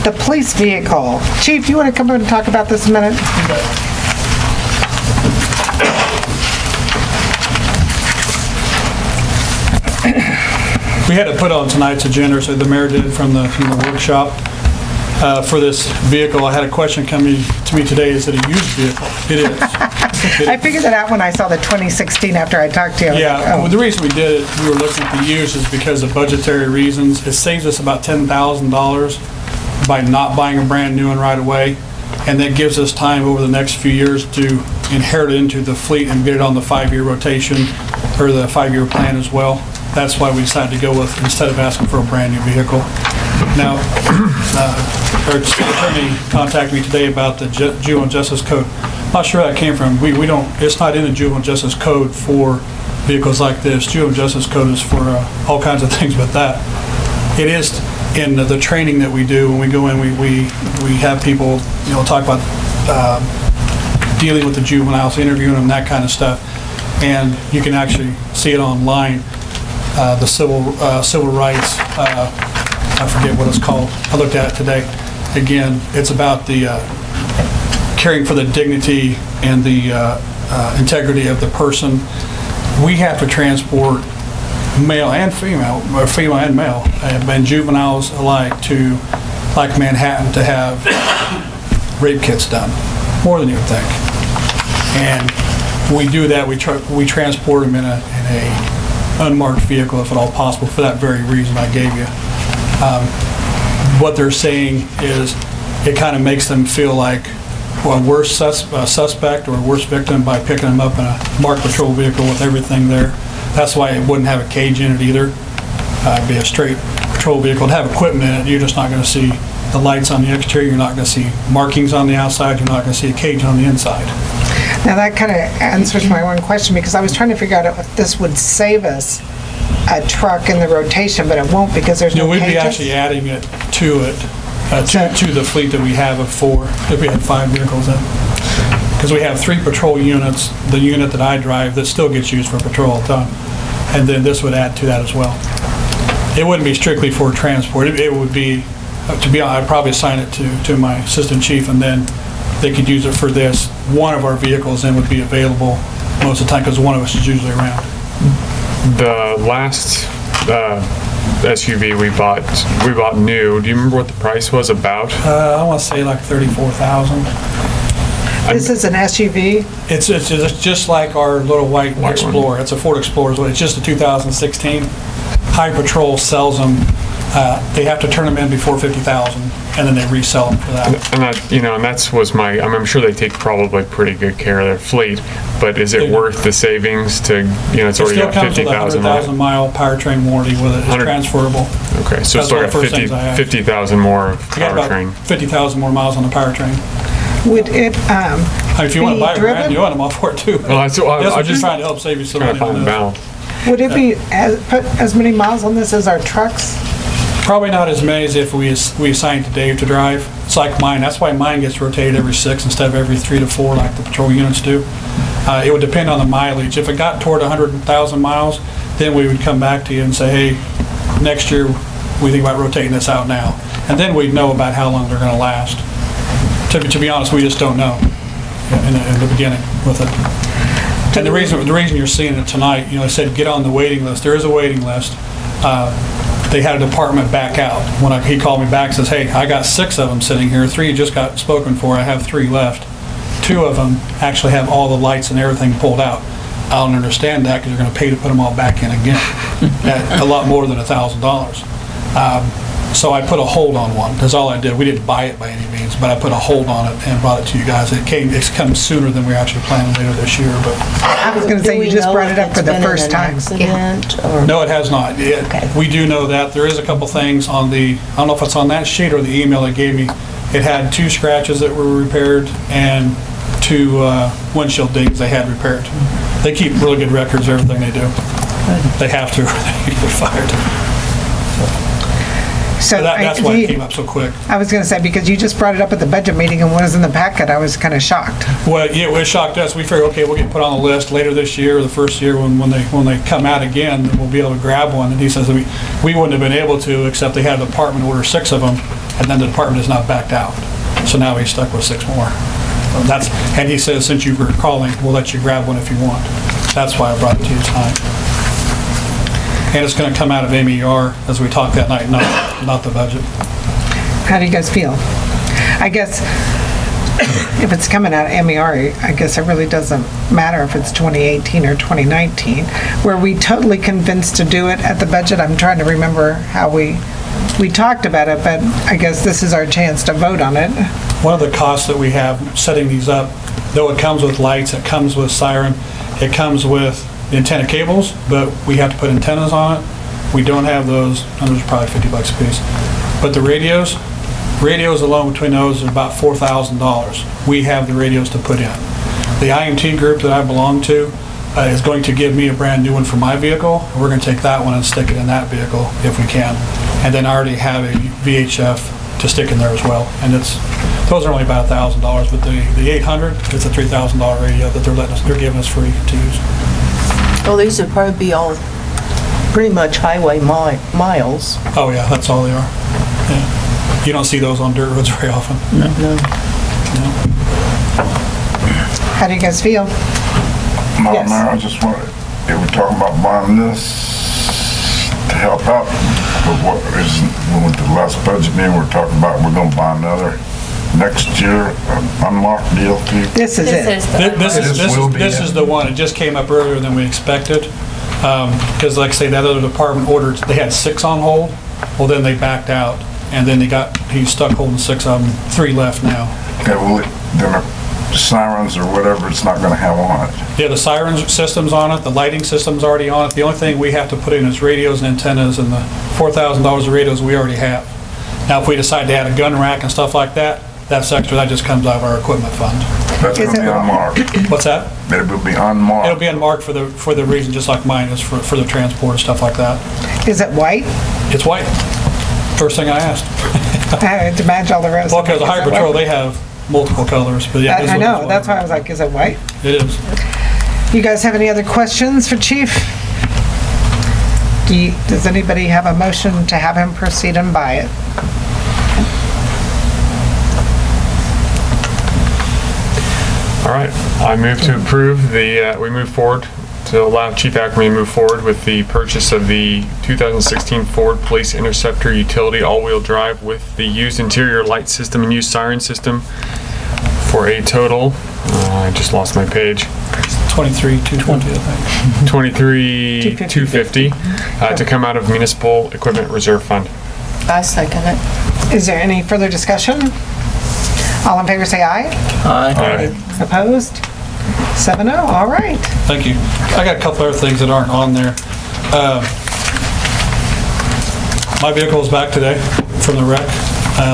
Speaker 2: the police vehicle. Chief, you want to come over and talk about this a minute?
Speaker 9: We had it put on tonight's agenda, so the mayor did from the workshop. For this vehicle, I had a question coming to me today. Is it a used vehicle? It is.
Speaker 2: I figured that out when I saw the 2016 after I talked to you.
Speaker 9: Yeah,
Speaker 2: Like, oh.
Speaker 9: well, the reason we did it, we were looking at the use is because of budgetary reasons. It saves us about $10,000 by not buying a brand new one right away. And that gives us time over the next few years to inherit it into the fleet and get it on the 5-year rotation or the 5-year plan as well. That's why we decided to go with, instead of asking for a brand new vehicle. Now, our attorney contacted me today about the Juvenile Justice Code. Not sure where that came from. We don't, it's not in the Juvenile Justice Code for vehicles like this. Juvenile Justice Code is for all kinds of things but that. It is in the training that we do when we go in, we have people, talk about dealing with the juveniles, interviewing them, that kind of stuff. And you can actually see it online, the civil rights, I forget what it's called. I looked at it today. Again, it's about the caring for the dignity and the integrity of the person. We have to transport male and female, or female and male, and juveniles alike to, like Manhattan, to have rape kits done, more than you would think. And when we do that, we transport them in a unmarked vehicle, if at all possible, for that very reason I gave you. What they're saying is it kind of makes them feel like a worse suspect or a worse victim by picking them up in a marked patrol vehicle with everything there. That's why it wouldn't have a cage in it either. It'd be a straight patrol vehicle. It'd have equipment in it. You're just not going to see the lights on the exterior. You're not going to see markings on the outside. You're not going to see a cage on the inside.
Speaker 2: Now that kind of answers my one question, because I was trying to figure out if this would save us a truck in the rotation, but it won't because there's no
Speaker 9: we'd
Speaker 2: cages.
Speaker 9: be actually adding it to the fleet that we have of 4 if we had 5 vehicles in. Because we have 3 patrol units, the unit that I drive that still gets used for patrol all the time, and then this would add to that as well. It wouldn't be strictly for transport. It would be, to be honest, I'd probably assign it to my assistant chief, and then they could use it for this. One of our vehicles then would be available most of the time because one of us is usually around.
Speaker 10: The last SUV we bought new. Do you remember what the price was about?
Speaker 9: I want to say like $34,000.
Speaker 2: This is an SUV?
Speaker 9: It's just like our little white Explorer. It's a Ford Explorer. It's just a 2016. High Patrol sells them. They have to turn them in before $50,000, and then they resell them for that.
Speaker 10: And that, and that's was my. I'm sure they take probably pretty good care of their fleet, but is it worth the savings to? It's already got 50,000 miles.
Speaker 9: 100,000 mile powertrain warranty with it. It's transferable.
Speaker 10: Okay, so it's still got 50,000 more powertrain.
Speaker 9: 50,000 more miles on the powertrain.
Speaker 2: Would it
Speaker 9: if you want to buy a brand new one, I'm all for it too.
Speaker 10: Well,
Speaker 9: I'm just trying to help save you some money on this.
Speaker 2: Would it be put as many miles on this as our trucks?
Speaker 9: Probably not as many as if we assigned to Dave to drive. It's like mine. That's why mine gets rotated every 6 instead of every 3 to 4 like the patrol units do. It would depend on the mileage. If it got toward 100,000 miles, then we would come back to you and say, hey, next year we think about rotating this out now. And then we'd know about how long they're going to last. To be honest, we just don't know in the beginning with it. And the reason you're seeing it tonight, I said get on the waiting list. There is a waiting list. They had a department back out. When he called me back and says, hey, I got 6 of them sitting here. 3 just got spoken for. I have 3 left. 2 of them actually have all the lights and everything pulled out. I don't understand that because you're going to pay to put them all back in again at a lot more than $1,000. So I put a hold on one. That's all I did. We didn't buy it by any means, but I put a hold on it and brought it to you guys. It's come sooner than we were actually planning later this year. But
Speaker 2: I was going to say, you just brought it up for the first time.
Speaker 9: No, it has not. We do know that. There is a couple things on the, I don't know if it's on that sheet or the email it gave me. It had 2 scratches that were repaired and 2 windshield dings they had repaired. They keep really good records of everything they do. They have to, or they get fired. So that's why it came up so quick.
Speaker 2: I was going to say, because you just brought it up at the budget meeting and was in the packet, I was kind of shocked.
Speaker 9: Well, yeah, it shocked us. We figured, okay, we'll get put on the list later this year or the first year when they come out again, we'll be able to grab one. And he says that we wouldn't have been able to, except they had the department order 6 of them, and then the department is not backed out. So now he's stuck with 6 more. And he says, since you were calling, we'll let you grab one if you want. That's why I brought it to you tonight. And it's going to come out of MER as we talked that night, not the budget.
Speaker 2: How do you guys feel? I guess if it's coming out of MER, I guess it really doesn't matter if it's 2018 or 2019. Were we totally convinced to do it at the budget? I'm trying to remember how we talked about it, but I guess this is our chance to vote on it.
Speaker 9: One of the costs that we have setting these up, though it comes with lights, it comes with siren, it comes with the antenna cables, but we have to put antennas on it. We don't have those, and those are probably $50 a piece. But the radios alone between those are about $4,000. We have the radios to put in. The IMT group that I belong to is going to give me a brand new one for my vehicle. We're going to take that one and stick it in that vehicle if we can. And then I already have a VHF to stick in there as well. And those are only about $1,000, but the 800 is a $3,000 radio that they're giving us free to use.
Speaker 15: Well, these would probably be all pretty much highway miles.
Speaker 9: Oh yeah, that's all they are. Yeah. You don't see those on dirt roads very often.
Speaker 15: No.
Speaker 2: How do you guys feel?
Speaker 5: Madam Mayor, I just wanted, if we're talking about buying this to help out, but what is, when with the last budget meeting, we're talking about we're gonna buy another next year, unlocked deal too?
Speaker 2: This is it.
Speaker 9: This is the one. It just came up earlier than we expected. Because like I say, that other department ordered, they had 6 on hold. Well, then they backed out. And then he's stuck holding 6 of them, 3 left now.
Speaker 5: Okay, well, then the sirens or whatever it's not gonna have on it.
Speaker 9: Yeah, the siren system's on it, the lighting system's already on it. The only thing we have to put in is radios and antennas, and the $4,000 of radios we already have. Now, if we decide to add a gun rack and stuff like that, that's extra, that just comes out of our equipment fund.
Speaker 5: That's gonna be unmarked.
Speaker 9: What's that?
Speaker 5: It will be unmarked.
Speaker 9: It'll be unmarked for the reason, just like mine is for the transport and stuff like that.
Speaker 2: Is it white?
Speaker 9: It's white. First thing I asked.
Speaker 2: I had to match all the rest.
Speaker 9: Well, because the Highway Patrol, they have multiple colors, but yeah.
Speaker 2: I know, that's why I was like, is it white?
Speaker 9: It is.
Speaker 2: You guys have any other questions for Chief? Does anybody have a motion to have him proceed and buy it?
Speaker 10: All right, I move to approve we move forward to allow Chief Ackerman to move forward with the purchase of the 2016 Ford Police Interceptor Utility all-wheel drive with the used interior light system and used siren system for a total, I just lost my page.
Speaker 9: $23,220, I think.
Speaker 10: $23,250 to come out of Municipal Equipment Reserve Fund.
Speaker 15: I second it.
Speaker 2: Is there any further discussion? All in favor say aye.
Speaker 10: Aye.
Speaker 2: Opposed? 7-0, all right.
Speaker 9: Thank you. I got a couple other things that aren't on there. My vehicle is back today from the wreck.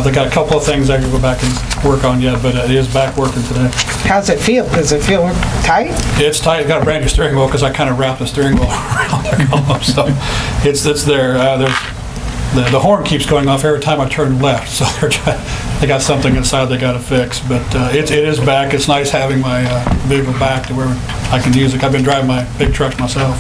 Speaker 9: They got a couple of things I can go back and work on yet, but it is back working today.
Speaker 2: How's it feel? Does it feel tight?
Speaker 9: It's tight. It's got a brand new steering wheel because I kind of wrapped the steering wheel around there. So it's there. The horn keeps going off every time I turn left, so they got something inside they got to fix. But it is back. It's nice having my vehicle back to where I can use it. I've been driving my big trucks myself.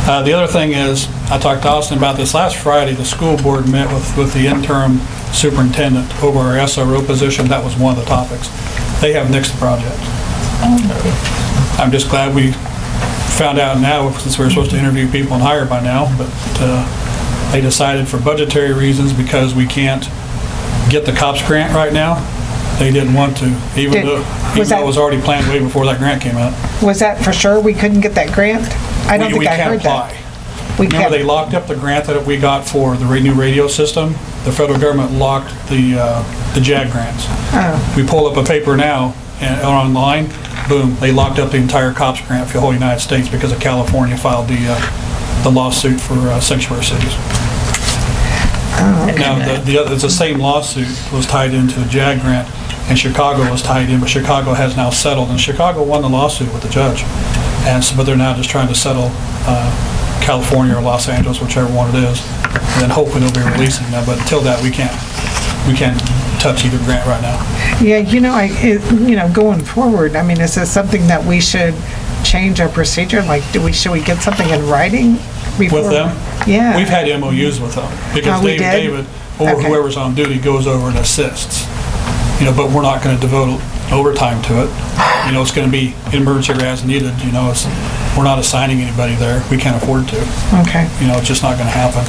Speaker 9: The other thing is, I talked to Austin about this last Friday. The school board met with the interim superintendent over our SRO position. That was one of the topics. They have nixed the project. I'm just glad we found out now, since we were supposed to interview people and hire by now, but they decided for budgetary reasons, because we can't get the COPS grant right now, they didn't want to, even though it was already planned way before that grant came out.
Speaker 2: Was that for sure we couldn't get that grant? I don't think I heard that.
Speaker 9: Remember, they locked up the grant that we got for the new radio system. The federal government locked the JAG grants.
Speaker 2: Oh.
Speaker 9: We pull up a paper now and online, boom, they locked up the entire COPS grant for the whole United States because of California filed the lawsuit for sanctuary cities.
Speaker 2: Oh, okay.
Speaker 9: Now, it's the same lawsuit was tied into the JAG grant, and Chicago was tied in, but Chicago has now settled, and Chicago won the lawsuit with the judge. And so, but they're now just trying to settle California or Los Angeles, whichever one it is, and then hopefully they'll be releasing them. But until that, we can't touch either grant right now.
Speaker 2: Yeah, going forward, I mean, is this something that we should change our procedure? Like, should we get something in writing before?
Speaker 9: With them?
Speaker 2: Yeah.
Speaker 9: We've had MOUs with them because David or whoever's on duty goes over and assists. But we're not going to devote overtime to it. It's going to be emergency or as needed. We're not assigning anybody there. We can't afford to.
Speaker 2: Okay.
Speaker 9: It's just not going to happen.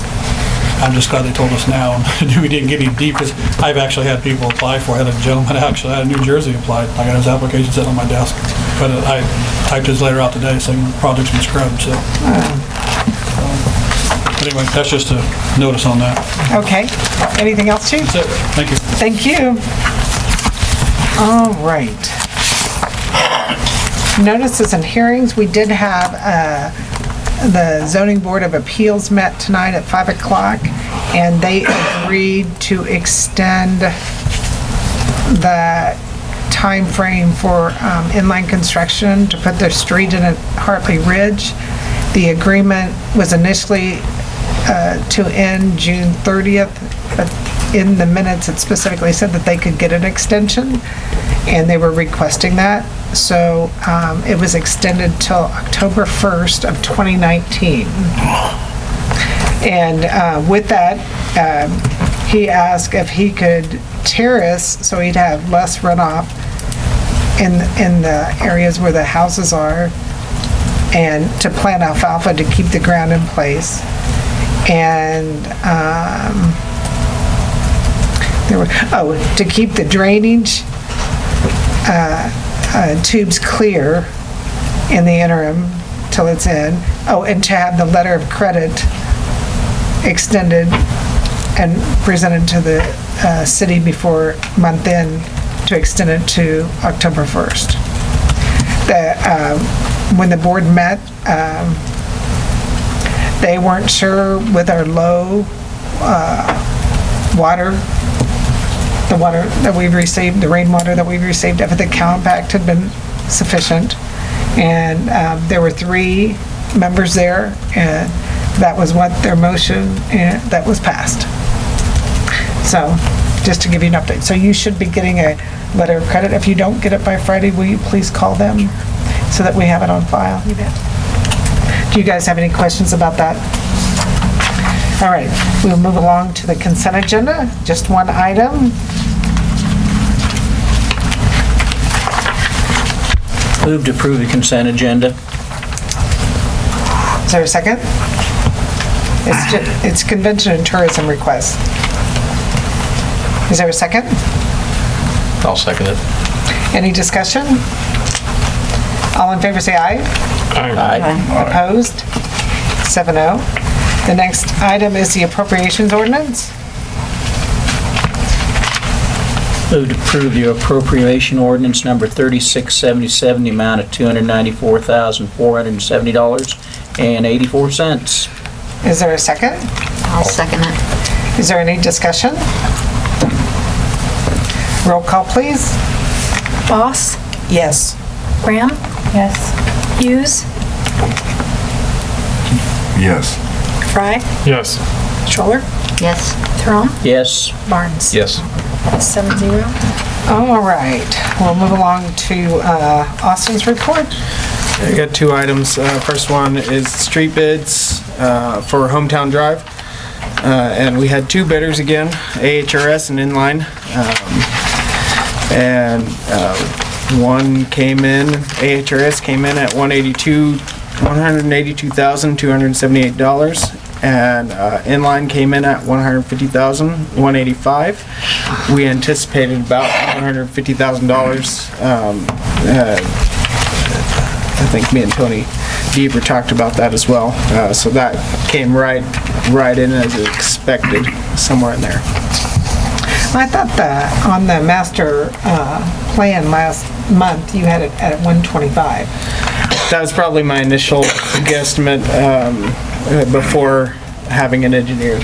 Speaker 9: I'm just glad they told us now. We didn't get any deep, because I've actually had people apply for it. I had a gentleman actually out of New Jersey applied. I got his application sitting on my desk. But I typed his letter out today saying the project's been scrubbed, so. But anyway, that's just a notice on that.
Speaker 2: Okay. Anything else, Chief?
Speaker 9: That's it. Thank you.
Speaker 2: Thank you. All right. Notices and hearings. We did have the Zoning Board of Appeals met tonight at 5 o'clock, and they agreed to extend the time frame for inline construction to put their street in at Hartley Ridge. The agreement was initially to end June 30th, but in the minutes it specifically said that they could get an extension, and they were requesting that. So it was extended till October 1st of 2019. And with that, he asked if he could terrace so he'd have less runoff in the areas where the houses are, and to plant alfalfa to keep the ground in place. And to keep the drainage tubes clear in the interim till it's in. Oh, and to have the letter of credit extended and presented to the city before month end to extend it to October 1st. When the board met, they weren't sure with our low water, the water that we've received, the rainwater that we've received, if the compact had been sufficient. And there were 3 members there, and that was what their motion that was passed. So, just to give you an update. So you should be getting a letter of credit. If you don't get it by Friday, will you please call them so that we have it on file? You bet. Do you guys have any questions about that? All right, we'll move along to the consent agenda. Just one item.
Speaker 7: Move to approve the consent agenda.
Speaker 2: Is there a second? It's convention and tourism request. Is there a second?
Speaker 1: I'll second it.
Speaker 2: Any discussion? All in favor say aye.
Speaker 1: Aye.
Speaker 2: Opposed? 7-0. The next item is the appropriations ordinance.
Speaker 7: Move to approve the appropriation ordinance number 3677, the amount of $294,470.84.
Speaker 2: Is there a second?
Speaker 8: I'll second it.
Speaker 2: Is there any discussion? Roll call, please.
Speaker 3: Boss?
Speaker 2: Yes.
Speaker 3: Graham?
Speaker 4: Yes.
Speaker 3: Hughes?
Speaker 5: Yes.
Speaker 3: Fry?
Speaker 10: Yes.
Speaker 3: Stroller?
Speaker 8: Yes.
Speaker 3: Theron?
Speaker 7: Yes.
Speaker 3: Barnes?
Speaker 1: Yes.
Speaker 3: 7-0.
Speaker 2: All right, we'll move along to Austin's report.
Speaker 21: I got 2 items. First one is street bids for Hometown Drive. And we had 2 bidders again, AHRS and Inline. One came in, AHRS came in at $182,278. And Inline came in at $150,185. We anticipated about $150,000. I think me and Tony Deaver talked about that as well. So that came right in as expected, somewhere in there.
Speaker 2: I thought that on the master plan last month, you had it at 125.
Speaker 21: That was probably my initial guesstimate before having it engineered.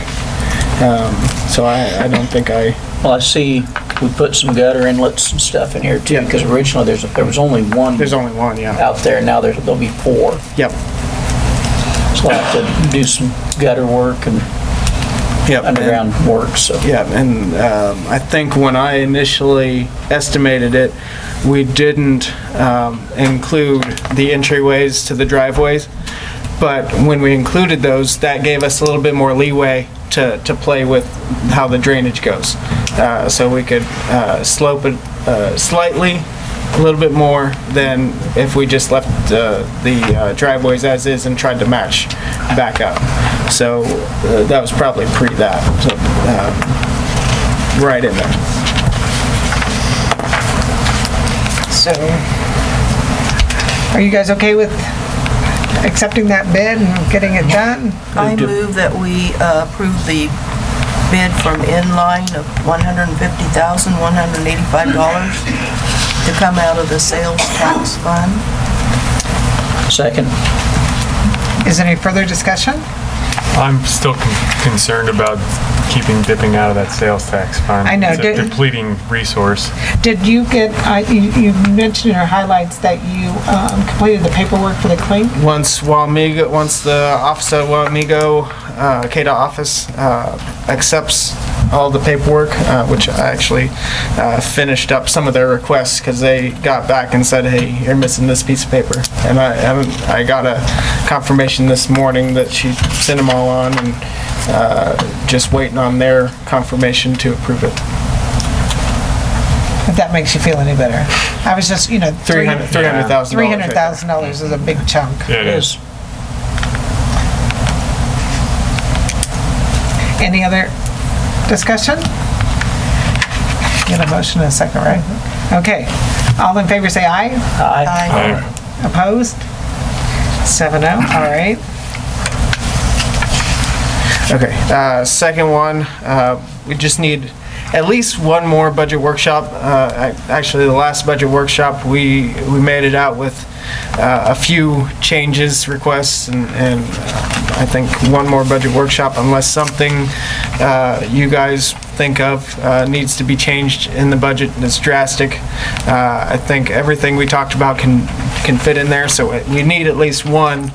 Speaker 21: So I don't think
Speaker 7: Well, I see we put some gutter inlets and stuff in here too, because originally there was only one.
Speaker 21: There's only one, yeah.
Speaker 7: Out there, now there'll be 4.
Speaker 21: Yep.
Speaker 7: So I'll have to do some gutter work and underground work, so.
Speaker 21: Yeah, and I think when I initially estimated it, we didn't include the entryways to the driveways. But when we included those, that gave us a little bit more leeway to play with how the drainage goes. So we could slope it slightly a little bit more than if we just left the driveways as is and tried to match back up. So that was probably that, so right in there.
Speaker 2: So, are you guys okay with accepting that bid and getting it done?
Speaker 15: I move that we approve the bid from Inline of $150,185 to come out of the sales tax fund.
Speaker 7: Second.
Speaker 2: Is there any further discussion?
Speaker 10: I'm still concerned about dipping out of that sales tax fund.
Speaker 2: I know.
Speaker 10: It's a depleting resource.
Speaker 2: Did you get, you mentioned in your highlights that you completed the paperwork for the clean?
Speaker 21: Once the office at Wamigo, KDOT office, accepts all the paperwork, which I actually finished up some of their requests because they got back and said, hey, you're missing this piece of paper. And I got a confirmation this morning that she sent them all on, and just waiting on their confirmation to approve it.
Speaker 2: If that makes you feel any better. I was just,
Speaker 21: $300,000.
Speaker 2: $300,000 is a big chunk.
Speaker 10: Yeah, it is.
Speaker 2: Any other discussion? Get a motion in a second, right? Okay. All in favor say aye.
Speaker 7: Aye.
Speaker 2: Opposed? 7-0. All right.
Speaker 21: Okay, second one, we just need at least one more budget workshop. Actually, the last budget workshop, we made it out with a few changes, requests, and I think one more budget workshop, unless something you guys think of needs to be changed in the budget that's drastic. I think everything we talked about can fit in there, so we need at least one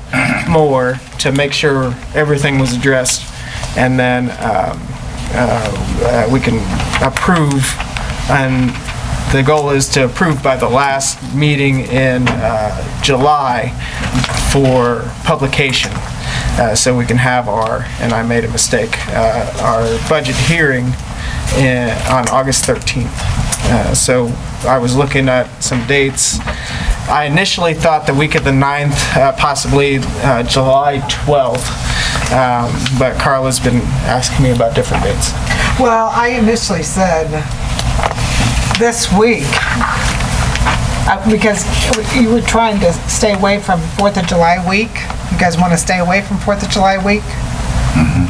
Speaker 21: more to make sure everything was addressed. And then we can approve, and the goal is to approve by the last meeting in July for publication. So we can have and I made a mistake, our budget hearing on August 13th. So I was looking at some dates. I initially thought the week of the 9th, possibly July 12th. But Carla's been asking me about different dates.
Speaker 2: Well, I initially said this week because you were trying to stay away from 4th of July week. You guys want to stay away from 4th of July week?
Speaker 13: Mm-hmm.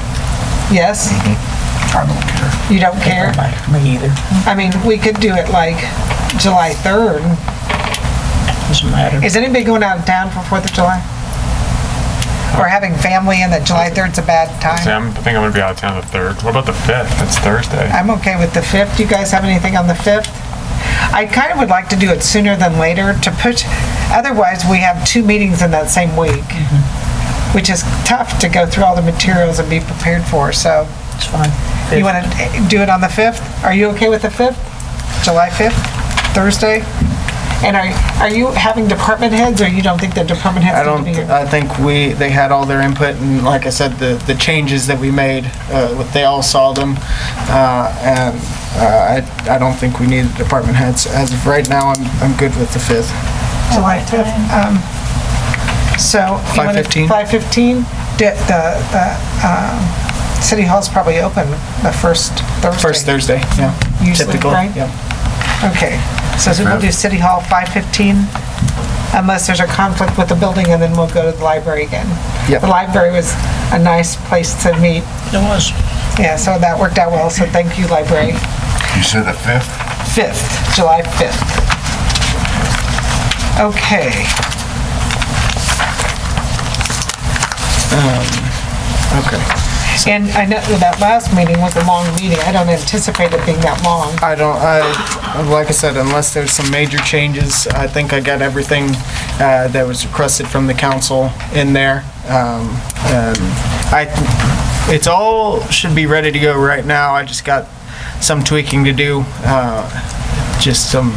Speaker 2: Yes?
Speaker 13: Mm-hmm. I don't care.
Speaker 2: You don't care?
Speaker 7: Me either.
Speaker 2: I mean, we could do it like July 3rd.
Speaker 7: Doesn't matter.
Speaker 2: Is anybody going out of town for 4th of July? Or having family and that July 3rd's a bad time?
Speaker 10: I think I'm going to be out of town the 3rd. What about the 5th? That's Thursday.
Speaker 2: I'm okay with the 5th. Do you guys have anything on the 5th? I kind of would like to do it sooner than later to push. Otherwise, we have 2 meetings in that same week, which is tough to go through all the materials and be prepared for. So
Speaker 7: it's fine.
Speaker 2: You want to do it on the 5th? Are you okay with the 5th? July 5th, Thursday? And are you having department heads, or you don't think the department heads need to be here?
Speaker 21: I think they had all their input, and like I said, the changes that we made, they all saw them, and I don't think we need department heads. As of right now, I'm good with the 5th.
Speaker 2: July 5th. So
Speaker 21: 5:15.
Speaker 2: 5:15. The City Hall's probably open the first Thursday.
Speaker 21: First Thursday, yeah.
Speaker 2: Usually,
Speaker 21: typical,
Speaker 2: right?
Speaker 21: Yeah.
Speaker 2: Okay, so we'll do City Hall 5:15, unless there's a conflict with the building, and then we'll go to the library again.
Speaker 21: Yep.
Speaker 2: The library was a nice place to meet.
Speaker 7: It was.
Speaker 2: Yeah, so that worked out well, so thank you, library.
Speaker 13: You said the 5th?
Speaker 2: 5th, July 5th. Okay.
Speaker 21: Okay.
Speaker 2: And I know that last meeting was a long meeting. I don't anticipate it being that long.
Speaker 21: Like I said, unless there's some major changes, I think I got everything that was requested from the council in there. It's all should be ready to go right now. I just got some tweaking to do. Just some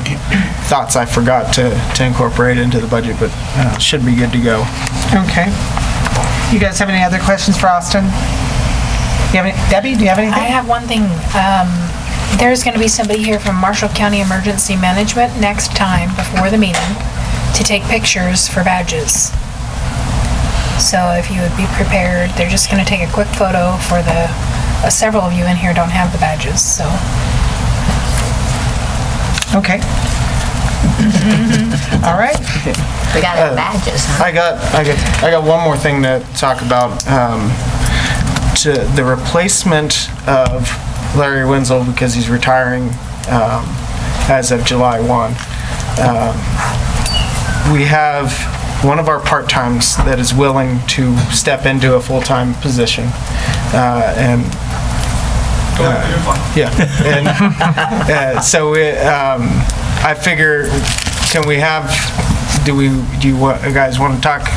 Speaker 21: thoughts I forgot to incorporate into the budget, but should be good to go.
Speaker 2: Okay. You guys have any other questions for Austin? Debbie, do you have anything?
Speaker 3: I have one thing. There's going to be somebody here from Marshall County Emergency Management next time before the meeting to take pictures for badges. So if you would be prepared, they're just going to take a quick photo for the, several of you in here don't have the badges, so.
Speaker 2: Okay. All right.
Speaker 8: We got our badges, huh?
Speaker 21: I got one more thing to talk about. To the replacement of Larry Wenzel, because he's retiring as of July 1. We have one of our part-times that is willing to step into a full-time position. So I figure, can we have, do you guys want to talk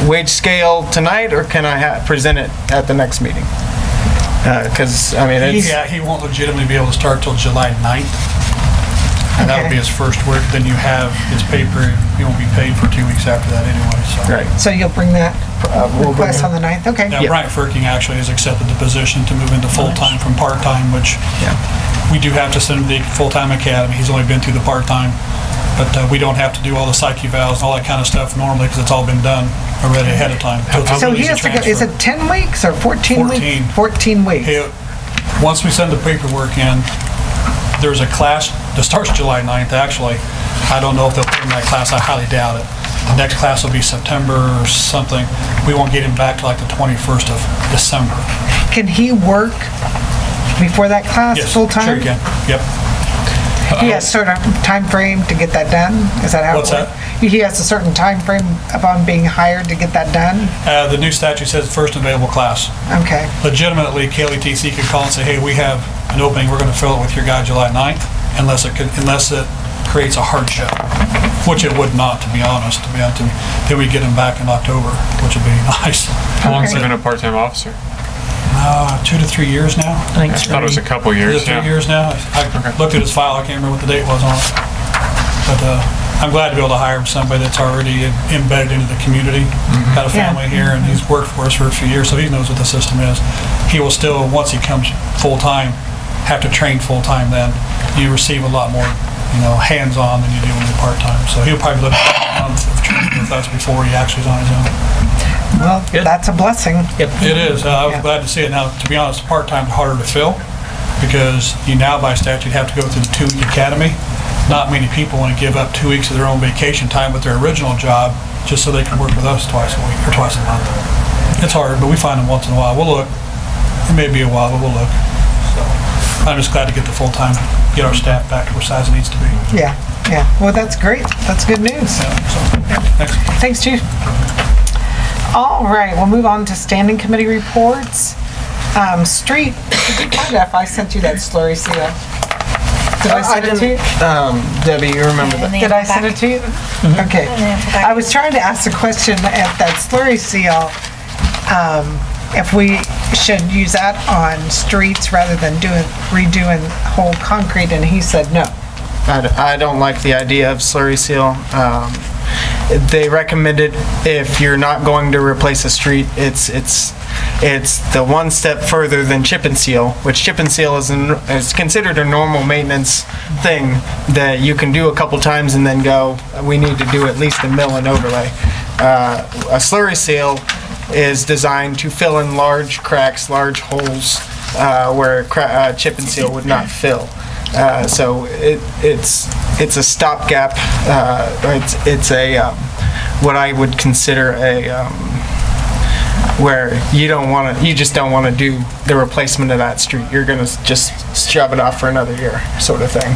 Speaker 21: wage scale tonight, or can I present it at the next meeting? Because, I mean, it's...
Speaker 9: Yeah, he won't legitimately be able to start till July 9th. And that would be his first work. Then you have his paper. He won't be paid for 2 weeks after that anyway. So.
Speaker 21: Right.
Speaker 2: So you'll bring that request on the 9th? Okay.
Speaker 9: Now, Bryant Ferking actually has accepted the position to move into full-time from part-time, which we do have to send him to the full-time academy. He's only been through the part-time. But we don't have to do all the psych evals and all that kind of stuff normally because it's all been done already ahead of time.
Speaker 2: So he has to go, is it 10 weeks or 14 weeks? 14 weeks.
Speaker 9: Once we send the paperwork in, there's a class that starts July 9th, actually. I don't know if they'll put him in that class. I highly doubt it. The next class will be September or something. We won't get him back to like the 21st of December.
Speaker 2: Can he work before that class full-time?
Speaker 9: Sure he can. Yep.
Speaker 2: He has a certain time frame to get that done? Is that how
Speaker 9: What's
Speaker 2: it works? He has a certain time frame upon being hired to get that done?
Speaker 9: The new statute says first available class.
Speaker 2: Okay.
Speaker 9: Legitimately, KLETC could call and say, hey, we have an opening, we're going to fill it with your guy July 9th, unless it creates a hardship, which it would not, to be honest. Then we get him back in October, which would be nice.
Speaker 10: How long has he been a part-time officer?
Speaker 9: 2 to 3 years now.
Speaker 10: I thought it was a couple years.
Speaker 9: 2 to 3 years now. I looked at his file. I can't remember what the date was on it. But I'm glad to be able to hire somebody that's already embedded into the community. Got a family here, and he's worked for us for a few years, so he knows what the system is. He will still, once he comes full-time, have to train full-time then. You receive a lot more, hands-on than you do when you're part-time. So he'll probably look at a month of training with us before he actually is on his own.
Speaker 2: Well, that's a blessing.
Speaker 9: It is. I was glad to see it. Now, to be honest, part-time is harder to fill because you now, by statute, have to go through the 2-week academy. Not many people want to give up 2 weeks of their own vacation time with their original job just so they can work with us twice a week or twice a month. It's hard, but we find them once in a while. We'll look. It may be a while, but we'll look. So I'm just glad to get the full-time, get our staff back to where size it needs to be.
Speaker 2: Yeah. Well, that's great. That's good news. Thanks, Chief. All right, we'll move on to standing committee reports. Street, if I sent you that slurry seal. Did I send it to you?
Speaker 21: Debbie, you remember that?
Speaker 2: Did I send it to you? Okay. I was trying to ask the question at that slurry seal, if we should use that on streets rather than redoing whole concrete, and he said no.
Speaker 21: I don't like the idea of slurry seal. They recommend it if you're not going to replace a street. It's the one step further than chip and seal, which chip and seal is considered a normal maintenance thing that you can do a couple times and then go, we need to do at least a mill and overlay. A slurry seal is designed to fill in large cracks, large holes where chip and seal would not fill. So it's a stopgap. It's a what I would consider a where you just don't want to do the replacement of that street. You're gonna just shove it off for another year, sort of thing.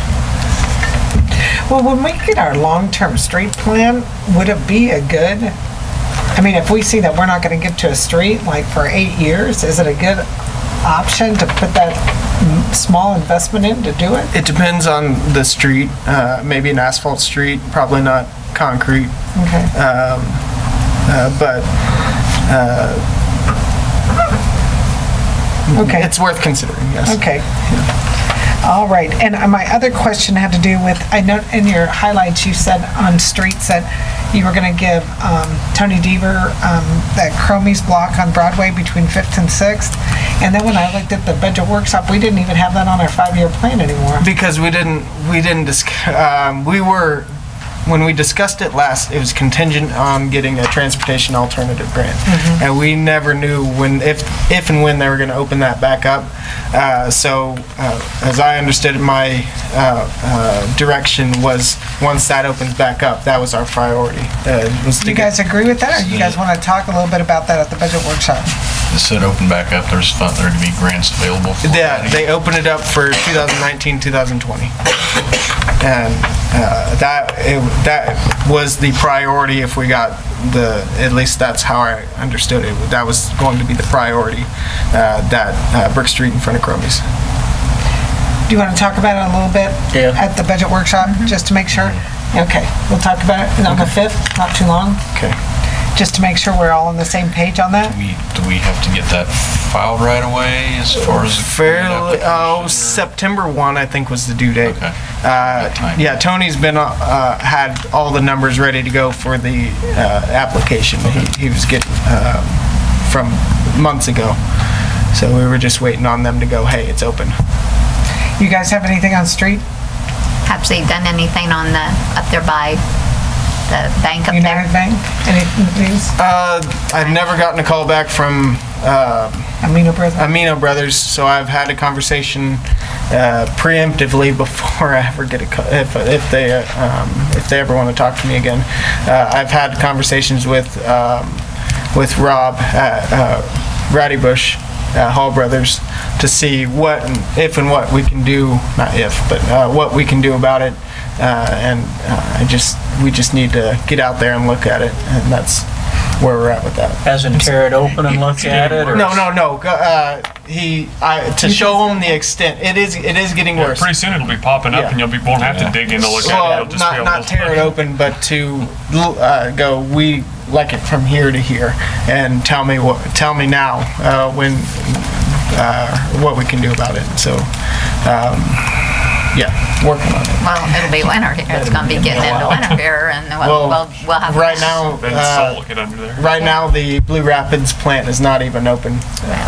Speaker 2: Well, when we get our long-term street plan, would it be a good? I mean, if we see that we're not going to get to a street like for 8 years, is it a good option to put that small investment in to do it?
Speaker 21: It depends on the street. Maybe an asphalt street, probably not concrete.
Speaker 2: Okay.
Speaker 21: Okay. It's worth considering, yes.
Speaker 2: Okay. All right, and my other question had to do with, I know in your highlights you said on streets that you were going to give Tony Deaver that Cromie's block on Broadway between 5th and 6th. And then when I looked at the budget workshop, we didn't even have that on our 5-year plan anymore.
Speaker 21: Because we didn't when we discussed it last, it was contingent on getting a transportation alternative grant. And we never knew if and when they were going to open that back up. So as I understood it, my direction was once that opens back up, that was our priority.
Speaker 2: You guys agree with that, or you guys want to talk a little bit about that at the budget workshop?
Speaker 1: It said open back up, there to be grants available for
Speaker 21: Yeah, they opened it up for 2019, 2020. And that was the priority if we got at least that's how I understood it. That was going to be the priority, that Brick Street in front of Cromie's.
Speaker 2: Do you want to talk about it a little bit at the budget workshop, just to make sure? Okay, we'll talk about it on the 5th, not too long.
Speaker 21: Okay.
Speaker 2: Just to make sure we're all on the same page on that?
Speaker 1: Do we have to get that filed right away as far as?
Speaker 21: September 1, I think, was the due date.
Speaker 1: Okay.
Speaker 21: Yeah, Tony's been, had all the numbers ready to go for the application. He was getting, from months ago. So we were just waiting on them to go, hey, it's open.
Speaker 2: You guys have anything on street?
Speaker 8: Have they done anything on up there by the bank up
Speaker 2: United
Speaker 8: there?
Speaker 2: Bank? Any news?
Speaker 21: I've never gotten a call back from
Speaker 2: Amino
Speaker 21: Brothers, so I've had a conversation preemptively before I ever get a call, if they ever want to talk to me again. I've had conversations with Rob at Rowdy Bush Hall Brothers to see if and what we can do, not if, but what we can do about it. And we just need to get out there and look at it, and that's where we're at with that.
Speaker 7: As in tear it open and look at it? Or?
Speaker 21: No. To show them the extent, it is getting worse.
Speaker 10: Pretty soon it'll be popping up, and won't have to dig in to look at it. It'll just be
Speaker 21: not tear it open, but to go, we like it from here to here, and tell me now what we can do about it. So. Yeah, working on it.
Speaker 8: Well, it'll be winter here. It's going to be getting into winter here, and we'll have.
Speaker 21: Right now, the Blue Rapids plant is not even open,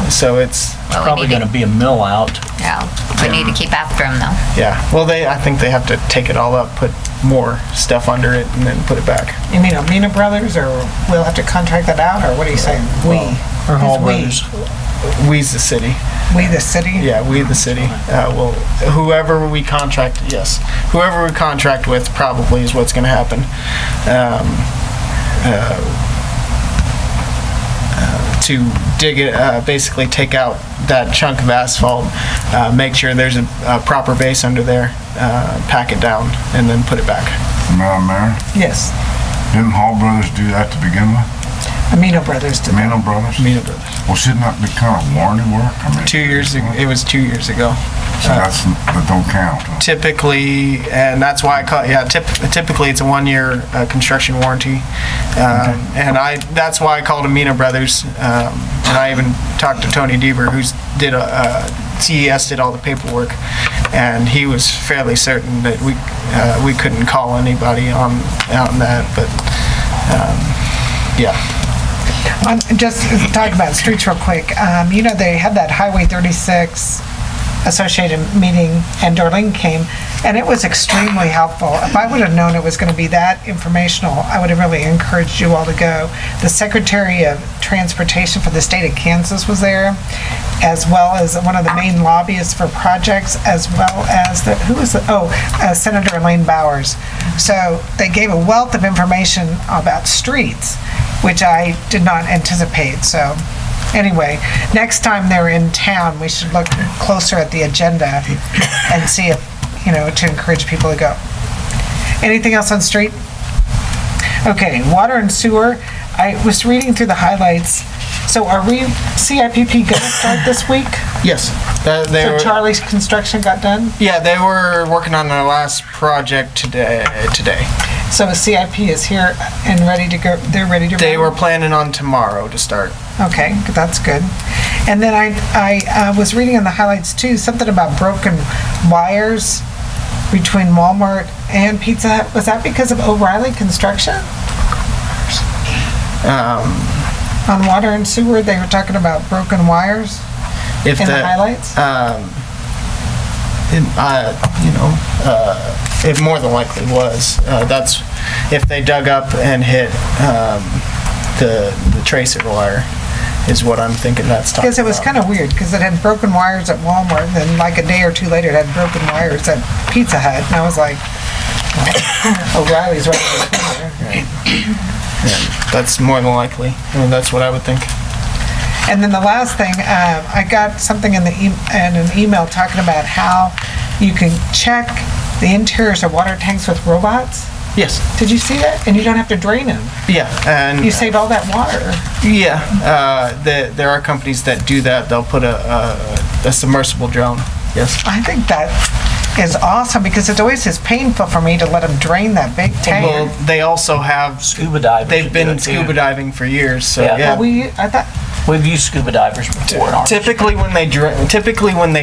Speaker 21: so it's
Speaker 7: probably going to be a mill out.
Speaker 8: Yeah, we need to keep after them though.
Speaker 21: Yeah, well, I think they have to take it all up, put more stuff under it, and then put it back.
Speaker 2: You mean Amino Brothers, or we'll have to contract that out, or what are you saying?
Speaker 21: Or Hall Brothers. We's the city.
Speaker 2: We the city?
Speaker 21: Yeah, we the city. Well, whoever we contract, yes. Whoever we contract with probably is what's going to happen. To dig it, basically take out that chunk of asphalt, make sure there's a proper base under there, pack it down, and then put it back.
Speaker 13: Madam Mayor?
Speaker 2: Yes.
Speaker 13: Didn't Hall Brothers do that to begin with?
Speaker 2: Amino Brothers did
Speaker 13: Amino Brothers?
Speaker 21: Amino Brothers.
Speaker 13: Well, shouldn't that be kind of warranty work? I mean,
Speaker 21: 2 years ago. It was 2 years ago.
Speaker 13: So that don't count. Huh?
Speaker 21: Typically, and that's why I call it, typically it's a 1-year construction warranty. And that's why I called Amino Brothers. And I even talked to Tony Deaver, CES did all the paperwork, and he was fairly certain that we couldn't call anybody on that, but yeah.
Speaker 2: Just talk about streets real quick. They had that Highway 36 associated meeting, and Darlene came, and it was extremely helpful. If I would have known it was going to be that informational, I would have really encouraged you all to go. The Secretary of Transportation for the state of Kansas was there, as well as one of the main lobbyists for projects, as well as Senator Elaine Bowers. So they gave a wealth of information about streets, which I did not anticipate. So anyway, next time they're in town, we should look closer at the agenda and see if, to encourage people to go. Anything else on street? Okay, water and sewer. I was reading through the highlights. So are we, CIPP going to start this week?
Speaker 21: Yes.
Speaker 2: So Charlie's construction got done?
Speaker 21: Yeah, they were working on their last project today.
Speaker 2: So the CIP is here and ready to go, they're ready to
Speaker 21: They were planning on tomorrow to start.
Speaker 2: Okay, that's good. And then I was reading in the highlights too, something about broken wires between Walmart and Pizza Hut. Was that because of O'Reilly Construction? On water and sewer, they were talking about broken wires in the highlights?
Speaker 21: It more than likely was. That's if they dug up and hit the tracer wire, is what I'm thinking that's talking about.
Speaker 2: Because it was kind of weird, because it had broken wires at Walmart, and then like a day or two later, it had broken wires at Pizza Hut, and I was like, O'Reilly's right there.
Speaker 21: Yeah, that's more than likely. That's what I would think.
Speaker 2: And then the last thing, I got something in an email talking about how you can check the interiors of water tanks with robots.
Speaker 21: Yes.
Speaker 2: Did you see that? And you don't have to drain them.
Speaker 21: Yeah, and
Speaker 2: you save all that water.
Speaker 21: Yeah, there are companies that do that. They'll put a submersible drone. Yes.
Speaker 2: I think that is awesome, because it always is painful for me to let them drain that big tank.
Speaker 21: Well, they also have
Speaker 7: scuba divers.
Speaker 21: They've been scuba diving for years, so
Speaker 7: yeah.
Speaker 21: yeah.
Speaker 2: Well,
Speaker 7: we've used scuba divers before.
Speaker 21: Typically, when they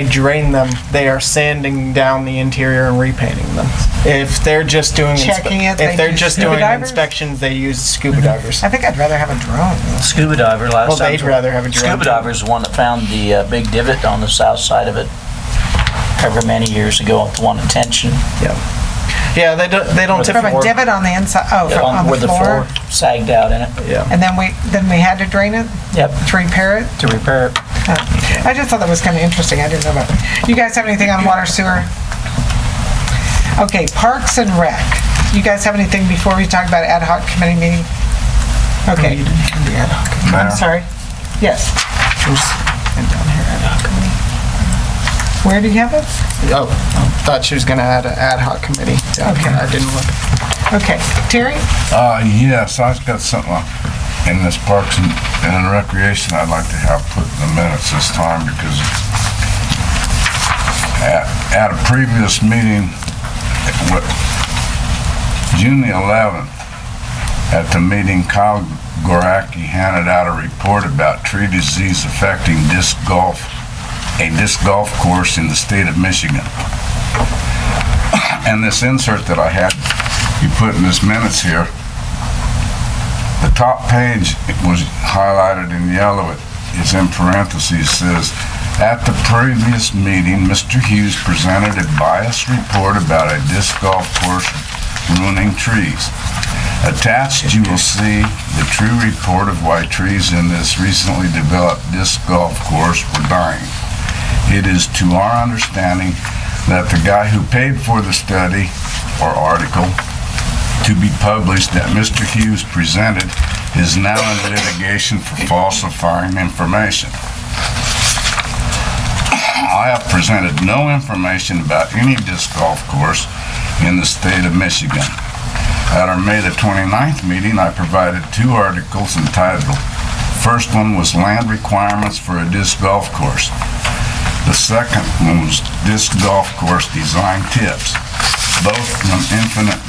Speaker 21: drain them, they are sanding down the interior and repainting them. If they're just doing inspections, they use scuba divers.
Speaker 2: I think I'd rather have a drone.
Speaker 7: Scuba diver last time.
Speaker 21: Well, they'd rather have a drone.
Speaker 7: Scuba diver is the one that found the big divot on the south side of it, however many years ago, the one at Tension.
Speaker 21: Yeah. Yeah, they don't
Speaker 2: typically have a divot on the inside. Oh,
Speaker 7: yeah,
Speaker 2: on
Speaker 7: where
Speaker 2: the floor.
Speaker 7: The floor sagged out in it.
Speaker 21: Yeah.
Speaker 2: And then we had to drain it.
Speaker 7: Yep.
Speaker 2: To repair it.
Speaker 7: To repair it.
Speaker 2: I just thought that was kind of interesting. I didn't know about it. You guys have anything on water sewer? Okay, Parks and Rec. You guys have anything before we talk about ad hoc committee meeting? Okay. I'm sorry. Yes. Where do you have it?
Speaker 21: Oh, I thought she was going to add an ad hoc committee.
Speaker 2: Okay.
Speaker 21: I didn't look.
Speaker 2: Okay. Terry?
Speaker 13: Yes, I've got something in this Parks and Recreation I'd like to have put in the minutes this time, because at a previous meeting, June the 11th, at the meeting, Kyle Goraki handed out a report about tree disease affecting a disc golf course in the state of Michigan. And this insert that I had you put in this minutes here, the top page was highlighted in yellow. It's in parentheses, says, at the previous meeting, Mr. Hughes presented a biased report about a disc golf course ruining trees. Attached, you will see the true report of why trees in this recently developed disc golf course were dying. It is to our understanding that the guy who paid for the study or article to be published that Mr. Hughes presented is now in litigation for falsifying information. I have presented no information about any disc golf course in the state of Michigan. At our May the 29th meeting, I provided 2 articles entitled, first one was Land Requirements for a Disc Golf Course. The second one was Disc Golf Course Design Tips, both from the Infinite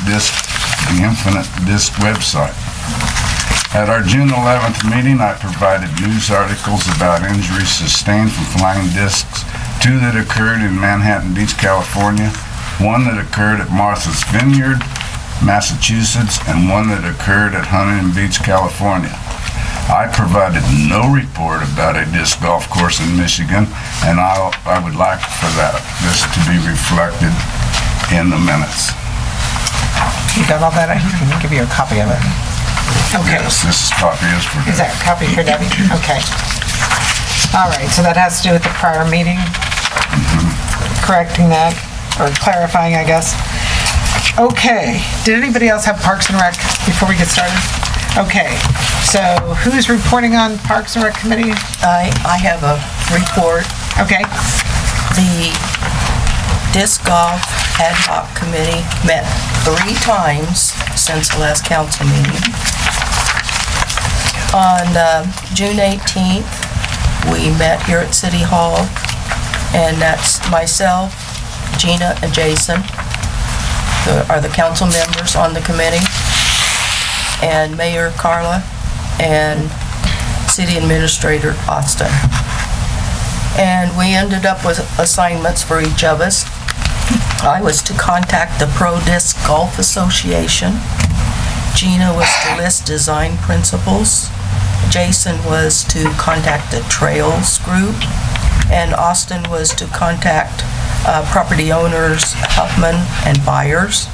Speaker 13: Disc website. At our June 11th meeting, I provided news articles about injuries sustained from flying discs, 2 that occurred in Manhattan Beach, California, 1 that occurred at Martha's Vineyard, Massachusetts, and 1 that occurred at Huntington Beach, California. I provided no report about a disc golf course in Michigan, and I would like for this to be reflected in the minutes.
Speaker 2: You got all that? I can give you a copy of it. Okay.
Speaker 13: Yes, this copy is for Debbie.
Speaker 2: Is that a copy for Debbie? Okay. All right, so that has to do with the prior meeting, correcting that, or clarifying, I guess. Okay, did anybody else have Parks and Rec before we get started? Okay, so who's reporting on Parks and Rec Committee?
Speaker 15: I have a report.
Speaker 2: Okay.
Speaker 15: The Disc Golf Ad Hoc Committee met 3 times since the last council meeting. On June 18th, we met here at City Hall, and that's myself, Gina, and Jason are the council members on the committee, and Mayor Carla and City Administrator Austin. And we ended up with assignments for each of us. I was to contact the Pro Disc Golf Association. Gina was to list design principles. Jason was to contact the Trails Group. And Austin was to contact property owners, Huffman, and buyers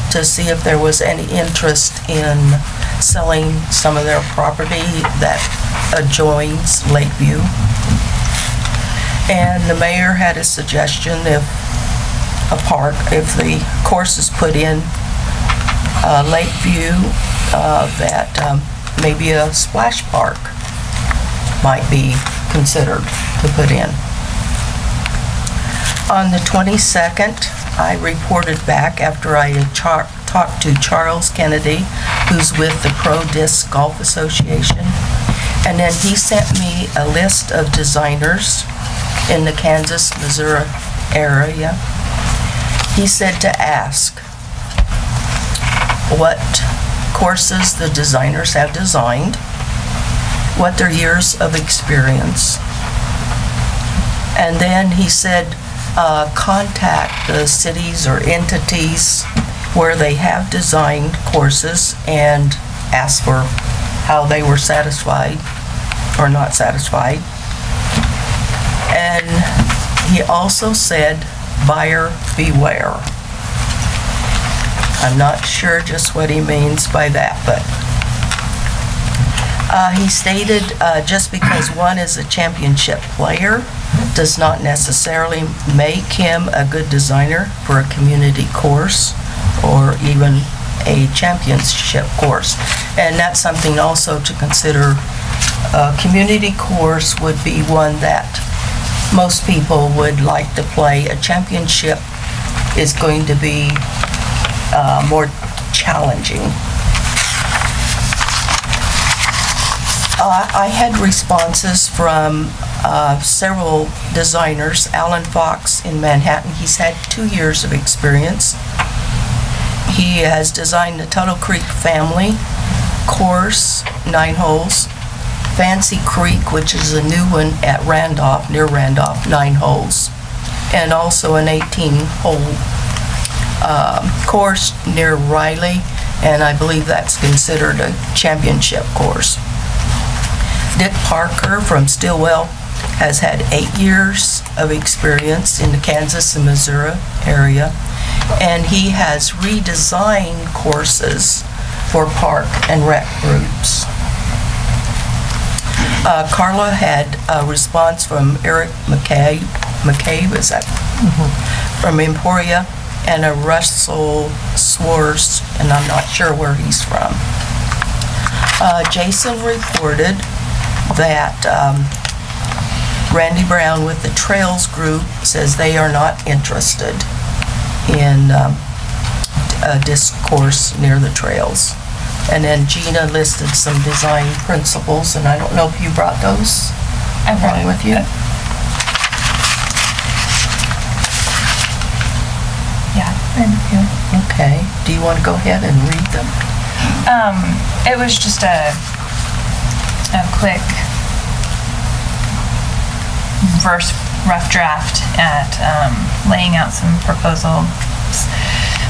Speaker 15: to see if there was any interest in selling some of their property that adjoins Lakeview. And the mayor had a suggestion if the course is put in Lakeview, that maybe a splash park might be considered to put in. On the 22nd, I reported back after I had talked to Charles Kennedy, who's with the Pro Disc Golf Association, and then he sent me a list of designers in the Kansas, Missouri area. He said to ask what courses the designers have designed, what their years of experience, and then he said contact the cities or entities where they have designed courses and ask for how they were satisfied or not satisfied. And he also said, buyer beware. I'm not sure just what he means by that, but he stated just because one is a championship player does not necessarily make him a good designer for a community course or even a championship course. And that's something also to consider. A community course would be one that most people would like to play. A championship is going to be more challenging. I had responses from several designers. Alan Fox in Manhattan, he's had 2 years of experience. He has designed the Tuttle Creek Family course, 9 holes. Fancy Creek, which is a new one at Randolph, near Randolph, 9 holes. And also an 18-hole course near Riley, and I believe that's considered a championship course. Dick Parker from Stillwell has had 8 years of experience in the Kansas and Missouri area, and he has redesigned courses for park and rec groups. Carla had a response from Eric McCabe, is that? From Emporia, and a Russell Swars, and I'm not sure where he's from. Jason reported that Randy Brown with the Trails Group says they are not interested in a disc course near the trails. And then Gina listed some design principles, and I don't know if you brought those along with you.
Speaker 4: Yeah, I have a few.
Speaker 15: Okay. Do you want to go ahead and read them?
Speaker 4: It was just a quick verse rough draft at laying out some proposals.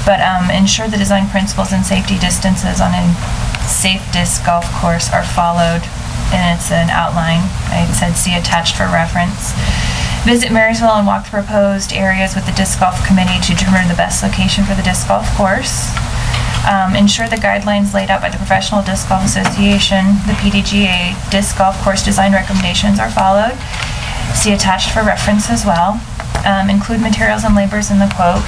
Speaker 4: But ensure the design principles and safety distances on a safe disc golf course are followed, and it's an outline. I said see attached for reference. Visit Marysville and walk the proposed areas with the disc golf committee to determine the best location for the disc golf course. Ensure the guidelines laid out by the Professional Disc Golf Association, the PDGA disc golf course design recommendations are followed. See attached for reference as well. Include materials and labors in the quote,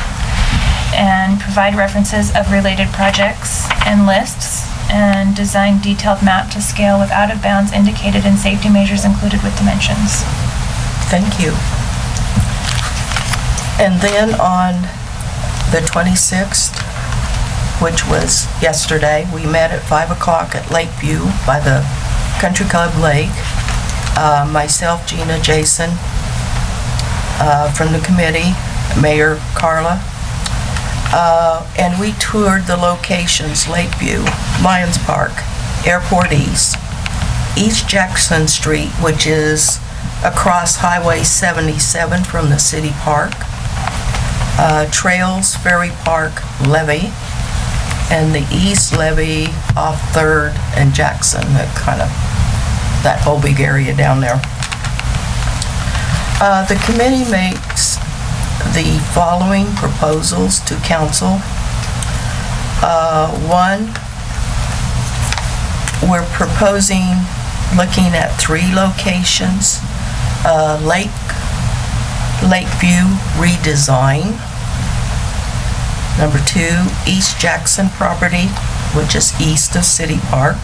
Speaker 4: and provide references of related projects and lists, and design detailed map to scale with out of bounds indicated and safety measures included with dimensions.
Speaker 15: Thank you. And then on the 26th, which was yesterday, we met at 5 o'clock at Lakeview by the Country Club Lake. Myself, Gina, Jason, from the committee, Mayor Carla, and we toured the locations: Lakeview, Lions Park, Airport East, East Jackson Street, which is across Highway 77 from the city park, Trails Ferry Park levee, and the east levee off 3rd and Jackson, that whole big area down there. The committee makes the following proposals to council. One, we're proposing looking at 3 locations. Lakeview redesign. Number 2, East Jackson property, which is east of City Park.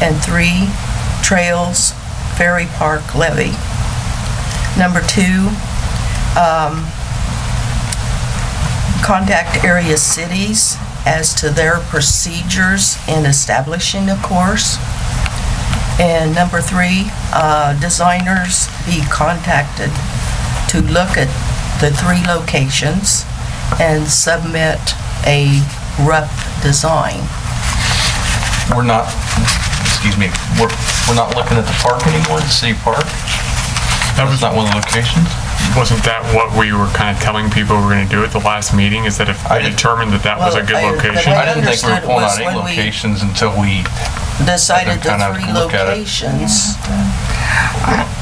Speaker 15: And 3, Trails Ferry Park levee. Number 2, contact area cities as to their procedures in establishing a course. And number 3, designers be contacted to look at the 3 locations and submit a rough design.
Speaker 1: We're not, excuse me, we're not looking at the park anymore, the city park? That was not one of the locations?
Speaker 10: Wasn't that what we were kind of telling people we were going to do at the last meeting, is that if we determined that that was a good location?
Speaker 1: I didn't think we were pulling out any locations until we
Speaker 15: decided the 3 locations.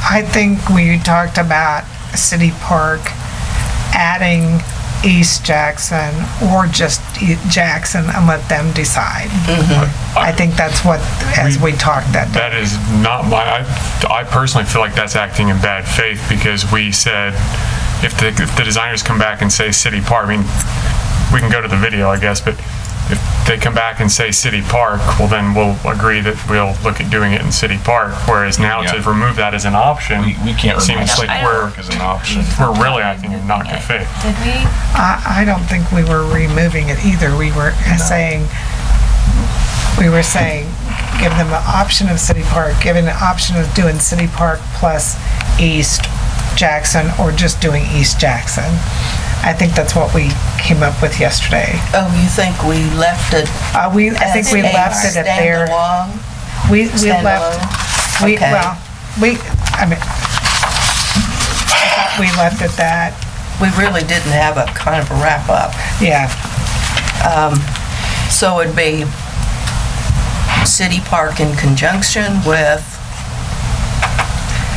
Speaker 2: I think we talked about City Park adding East Jackson or just Jackson and let them decide. I think that's what, as we talked that day.
Speaker 10: That is not I personally feel like that's acting in bad faith, because we said if the designers come back and say City Park, I mean, we can go to the video, I guess, but if they come back and say City Park, well, then we'll agree that we'll look at doing it in City Park. Whereas now to remove that as an option,
Speaker 1: we can't remove
Speaker 10: seems like
Speaker 1: Park as an option.
Speaker 10: We're really acting in not good faith.
Speaker 3: Did we?
Speaker 2: I don't think we were removing it either. We were saying, give them the option of City Park, giving the option of doing City Park plus East Jackson, or just doing East Jackson. I think that's what we came up with yesterday.
Speaker 15: Oh, you think we left it?
Speaker 2: I think we left it at their. We left.
Speaker 15: Okay.
Speaker 2: I thought we left it that.
Speaker 15: We really didn't have a kind of a wrap up.
Speaker 2: Yeah.
Speaker 15: So it'd be City Park in conjunction with.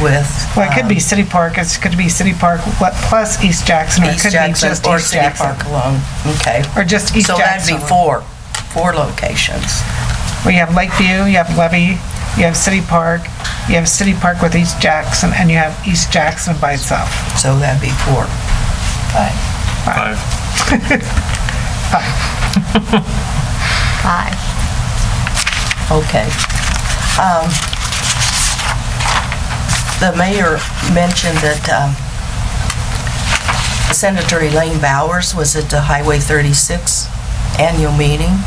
Speaker 2: Well, it could be City Park. It could be City Park plus East Jackson, or it could be just
Speaker 15: or
Speaker 2: East
Speaker 15: City
Speaker 2: Jackson.
Speaker 15: Park alone. Okay.
Speaker 2: Or just East
Speaker 15: so
Speaker 2: Jackson.
Speaker 15: So that'd be 4 locations.
Speaker 2: Well, you have Lakeview, you have Levee, you have City Park, you have City Park with East Jackson, and you have East Jackson by itself.
Speaker 15: So that'd be 4.
Speaker 10: 5.
Speaker 8: 5.
Speaker 15: Okay. The mayor mentioned that Senator Elaine Bowers was at the Highway 36 annual meeting,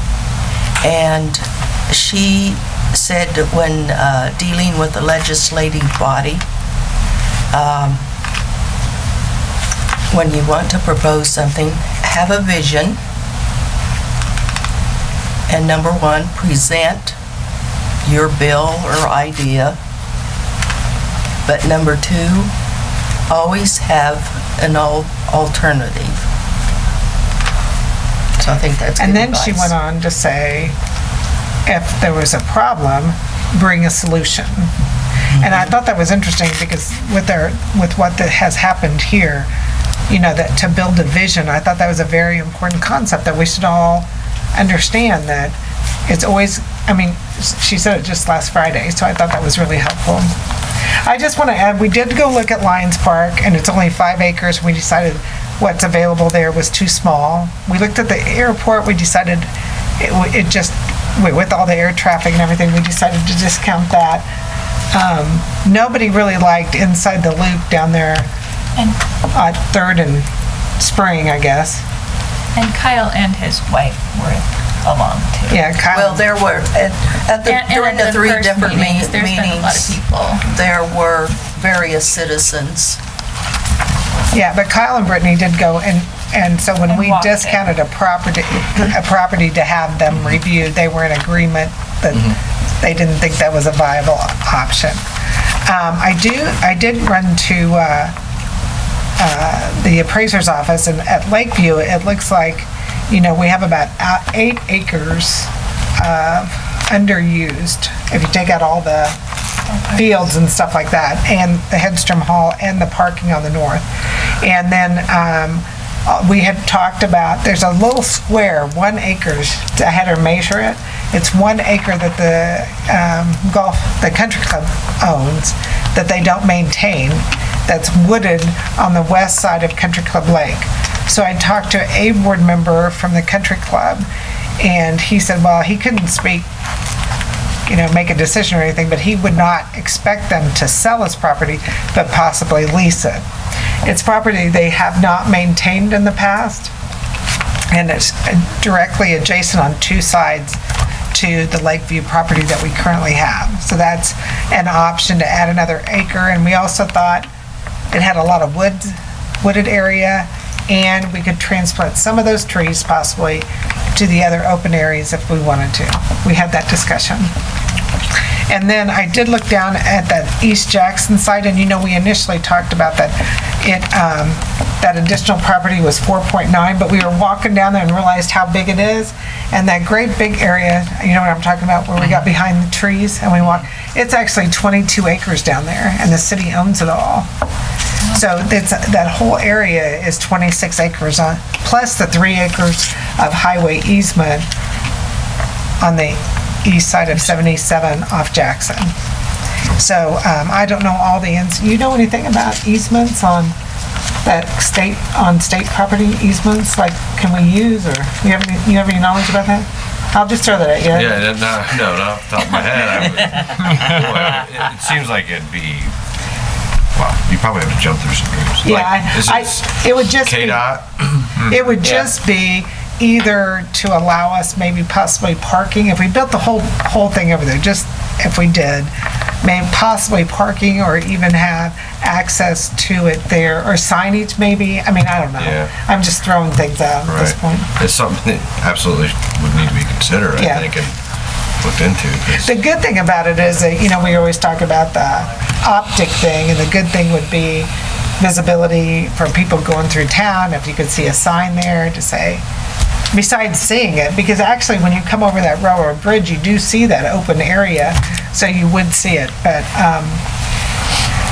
Speaker 15: and she said that when dealing with the legislative body, when you want to propose something, have a vision, and number 1, present your bill or idea. But number 2, always have an alternative. So I think that's good
Speaker 2: And then
Speaker 15: advice.
Speaker 2: she went on to say, if there was a problem, bring a solution. And I thought that was interesting, because with what has happened here, that to build a vision, I thought that was a very important concept that we should all understand, that it's always, she said it just last Friday, so I thought that was really helpful. I just want to add, we did go look at Lions Park, and it's only 5 acres. We decided what's available there was too small. We looked at the airport, we decided it just, with all the air traffic and everything, we decided to discount that. Nobody really liked Inside the Loop down there at 3rd and Spring, I guess.
Speaker 4: And Kyle and his wife were along too.
Speaker 2: Yeah, Kyle.
Speaker 15: Well, there were, during the 3 different meetings,
Speaker 4: there's been a lot of people.
Speaker 15: There were various citizens.
Speaker 2: Yeah, but Kyle and Brittany did go, and so when we discounted a property to have them reviewed, they were in agreement that they didn't think that was a viable option. I did run to the appraiser's office, and at Lakeview, it looks like, we have about 8 acres underused, if you take out all the fields and stuff like that, and the Hedstrom Hall and the parking on the north. And then we had talked about, there's a little square, 1 acre, I had her measure it. It's 1 acre that the country club owns that they don't maintain, that's wooded on the west side of Country Club Lake. So I talked to a board member from the country club, and he said, well, he couldn't speak, make a decision or anything, but he would not expect them to sell his property, but possibly lease it. It's property they have not maintained in the past, and it's directly adjacent on 2 sides to the Lakeview property that we currently have. So that's an option to add another acre, and we also thought it had a lot of wooded area, and we could transplant some of those trees possibly to the other open areas if we wanted to. We had that discussion. And then I did look down at that East Jackson site, and we initially talked about that that additional property was 4.9, but we were walking down there and realized how big it is, and that great big area, you know what I'm talking about, where we got behind the trees and we walked, it's actually 22 acres down there, and the city owns it all. So that whole area is 26 acres plus the 3 acres of highway easement on the east side of 77 off Jackson. So I don't know all the ins. You know anything about easements on that state property easements? Like, can we use, or you have any knowledge about that? I'll just throw that at you.
Speaker 14: Yeah, no, not off the top of my head. It seems like it'd be. Well, you probably have to jump through some hoops.
Speaker 2: Yeah, it would just
Speaker 14: KDOT?
Speaker 2: It would just be either to allow us maybe possibly parking, if we built the whole thing over there, just if we did, maybe possibly parking, or even have access to it there, or signage maybe. I mean, I don't know. Yeah. I'm just throwing things out at this point.
Speaker 14: It's something that absolutely would need to be considered, I think, and looked into.
Speaker 2: The good thing about it is that, we always talk about the optic thing, and the good thing would be visibility for people going through town, if you could see a sign there to say, besides seeing it, because actually when you come over that railroad bridge, you do see that open area, so you would see it. But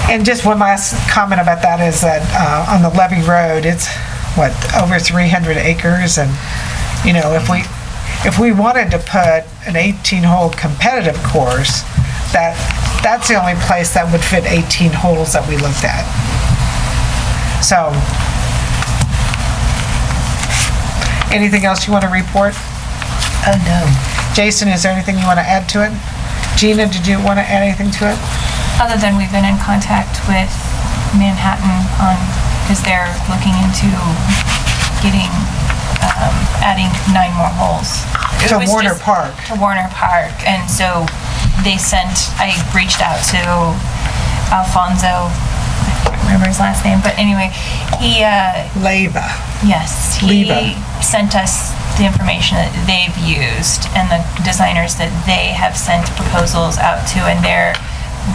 Speaker 2: and just one last comment about that is that on the Levy Road, it's over 300 acres, and if we wanted to put an 18-hole competitive course, that's the only place that would fit 18 holes that we looked at. So, anything else you want to report?
Speaker 15: No.
Speaker 2: Jason, is there anything you want to add to it? Gina, did you want to add anything to it?
Speaker 4: Other than we've been in contact with Manhattan because they're looking into adding 9 more holes.
Speaker 2: To Warner Park.
Speaker 4: To Warner Park. And so I reached out to Alfonso, I can't remember his last name, but anyway, he...
Speaker 2: Leyva.
Speaker 4: Yes. He sent us the information that they've used and the designers that they have sent proposals out to, and they're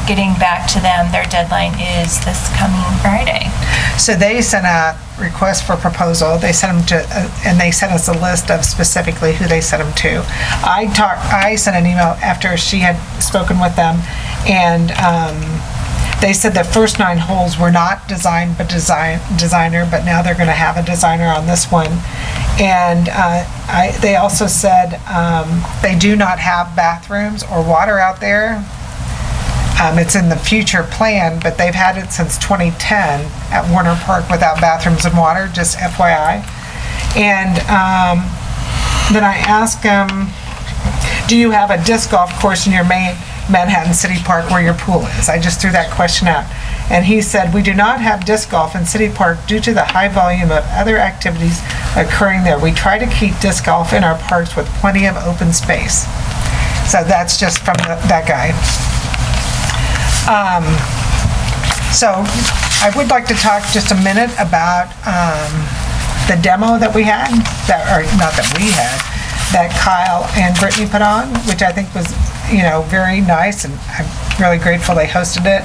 Speaker 4: getting back to them. Their deadline is this coming Friday.
Speaker 2: So they sent a request for proposal. They sent them to, and they sent us a list of specifically who they sent them to. I sent an email after she had spoken with them, and they said the first 9 holes were not designed but designer, but now they're going to have a designer on this one. And they also said they do not have bathrooms or water out there. It's in the future plan, but they've had it since 2010 at Warner Park without bathrooms and water, just FYI. And then I asked them, do you have a disc golf course in your main Manhattan City Park where your pool is? I just threw that question out. And he said, we do not have disc golf in City Park due to the high volume of other activities occurring there. We try to keep disc golf in our parks with plenty of open space. So that's just from that guy. So I would like to talk just a minute about the demo that we had, that Kyle and Brittany put on, which I think was very nice, and I'm really grateful they hosted it.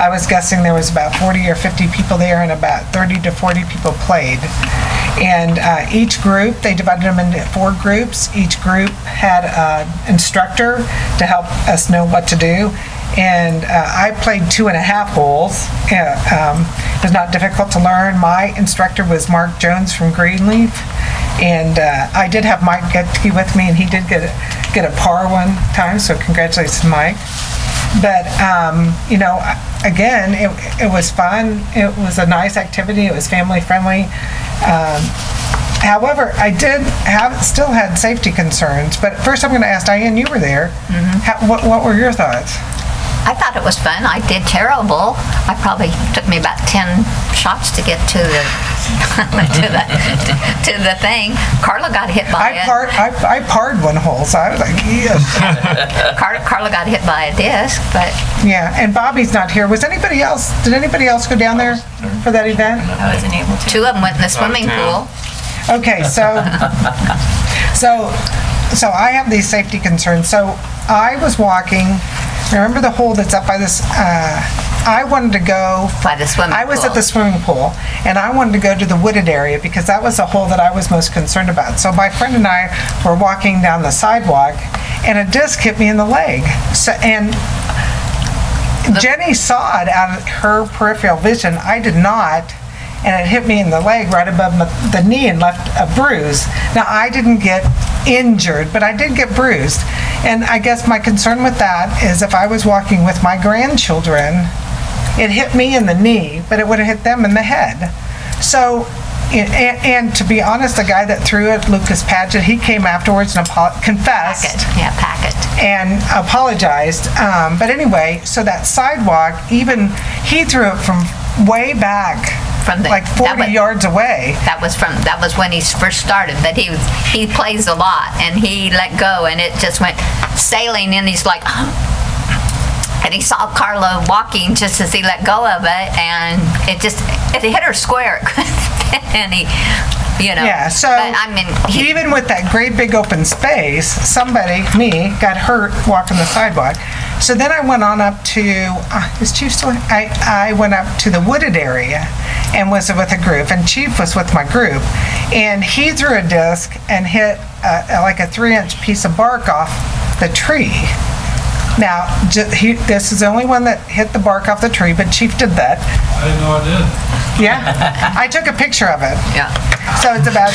Speaker 2: I was guessing there was about 40 or 50 people there, and about 30 to 40 people played. And each group, they divided them into 4 groups. Each group had an instructor to help us know what to do. And I played 2.5 holes. It was not difficult to learn. My instructor was Mark Jones from Greenleaf. And I did have Mike Getke with me, and he did get a par one time, so congratulations, Mike. But, again, it was fun. It was a nice activity. It was family friendly. However, I still had safety concerns. But first I'm going to ask Diane, you were there. What were your thoughts?
Speaker 8: I thought it was fun. I did terrible. I probably took me about 10 shots to get to the to the thing. Carla got hit by
Speaker 2: I parred 1 hole, so I was like, yes.
Speaker 8: Carla got hit by a disc, but
Speaker 2: yeah. And Bobby's not here. Did anybody else go down there for that event?
Speaker 8: I wasn't able to. 2 of them went in the swimming pool.
Speaker 2: Okay, so I have these safety concerns. So I was walking. Remember the hole that's up by this? I wanted to go
Speaker 8: by the swimming pool.
Speaker 2: I was at the swimming pool, and I wanted to go to the wooded area because that was the hole that I was most concerned about. So my friend and I were walking down the sidewalk, and a disc hit me in the leg. Jenny saw it out of her peripheral vision. I did not. And it hit me in the leg right above the knee and left a bruise. Now, I didn't get injured, but I did get bruised. And I guess my concern with that is if I was walking with my grandchildren, it hit me in the knee, but it would have hit them in the head. So, and to be honest, the guy that threw it, Lucas Paget, he came afterwards and confessed.
Speaker 8: Packet.
Speaker 2: And apologized. But anyway, so that sidewalk, even he threw it from way back. Like 40 yards away.
Speaker 8: That was when he first started. That he plays a lot, and he let go, and it just went sailing in. He's like, and he saw Carla walking just as he let go of it, and it hit her square. And he,
Speaker 2: Yeah, so
Speaker 8: but, I mean,
Speaker 2: even with that great big open space, me, got hurt walking the sidewalk. So then I went on up to, is Chief still? I went up to the wooded area and was with a group, and Chief was with my group, and he threw a disc and hit like a 3-inch piece of bark off the tree. Now, this is the only one that hit the bark off the tree, but Chief did that.
Speaker 9: I didn't know I did.
Speaker 2: Yeah, I took a picture of it.
Speaker 8: Yeah.
Speaker 2: So it's about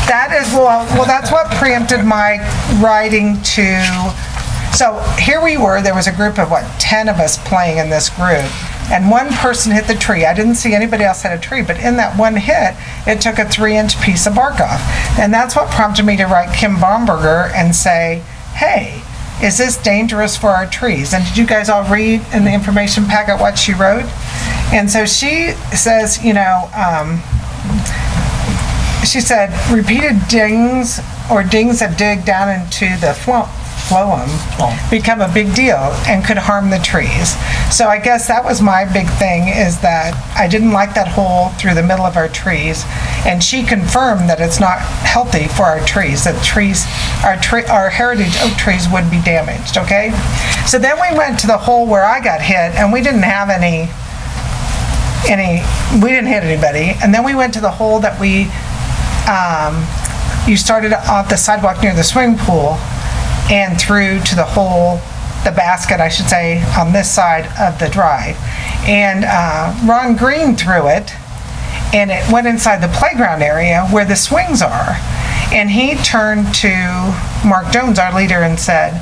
Speaker 2: that is well, that's what preempted my writing to. So here we were. There was a group of 10 of us playing in this group, and one person hit the tree. I didn't see anybody else hit a tree, but in that one hit, it took a 3-inch piece of bark off, and that's what prompted me to write Kim Bomberger and say, hey, is this dangerous for our trees? And did you guys all read in the information packet what she wrote? And so she says, she said, repeated dings or dings that dig down into the phloem become a big deal and could harm the trees. So I guess that was my big thing, is that I didn't like that hole through the middle of our trees. And she confirmed that it's not healthy for our trees, that our heritage oak trees would be damaged, okay? So then we went to the hole where I got hit, and we didn't have we didn't hit anybody. And then we went to the hole that you started off the sidewalk near the swimming pool and through to the hole, the basket, I should say, on this side of the drive. And Ron Green threw it, and it went inside the playground area where the swings are. And he turned to Mark Jones, our leader, and said,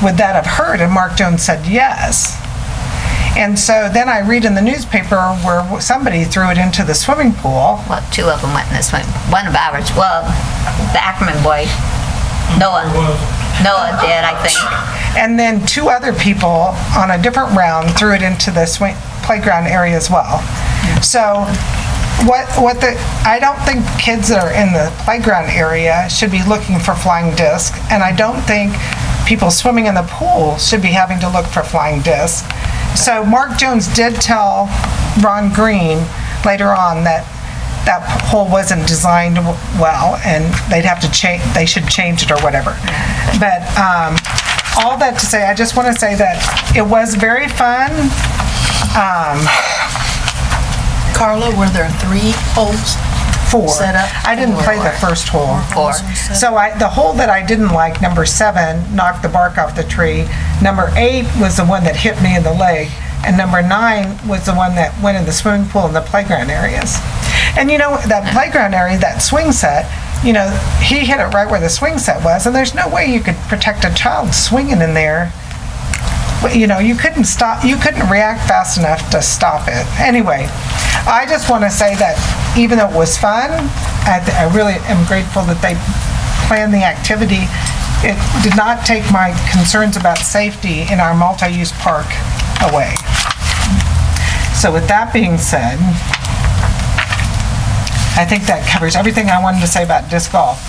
Speaker 2: would that have hurt? And Mark Jones said yes. And so then I read in the newspaper where somebody threw it into the swimming pool.
Speaker 8: Well, 2 of them went in the swimming pool. One of ours, the Ackerman boy, Noah did, I think.
Speaker 2: And then 2 other people on a different round threw it into the playground area as well. So I don't think kids that are in the playground area should be looking for flying discs, and I don't think people swimming in the pool should be having to look for flying discs. So Mark Jones did tell Ron Green later on that that hole wasn't designed well, and they'd have to change, they should change it or whatever. But all that to say, I just want to say that it was very fun.
Speaker 15: Carla, were there 3 holes?
Speaker 2: 4.
Speaker 15: Set up?
Speaker 2: I didn't play the first hole.
Speaker 15: 4.
Speaker 2: So the hole that I didn't like, number 7, knocked the bark off the tree. Number 8 was the one that hit me in the leg. And number 9 was the one that went in the swimming pool and the playground areas. And you know, that playground area, that swing set, you know, he hit it right where the swing set was, and there's no way you could protect a child swinging in there. You know, you couldn't react fast enough to stop it. Anyway, I just want to say that even though it was fun, I really am grateful that they planned the activity. It did not take my concerns about safety in our multi-use park away. So with that being said, I think that covers everything I wanted to say about disc golf.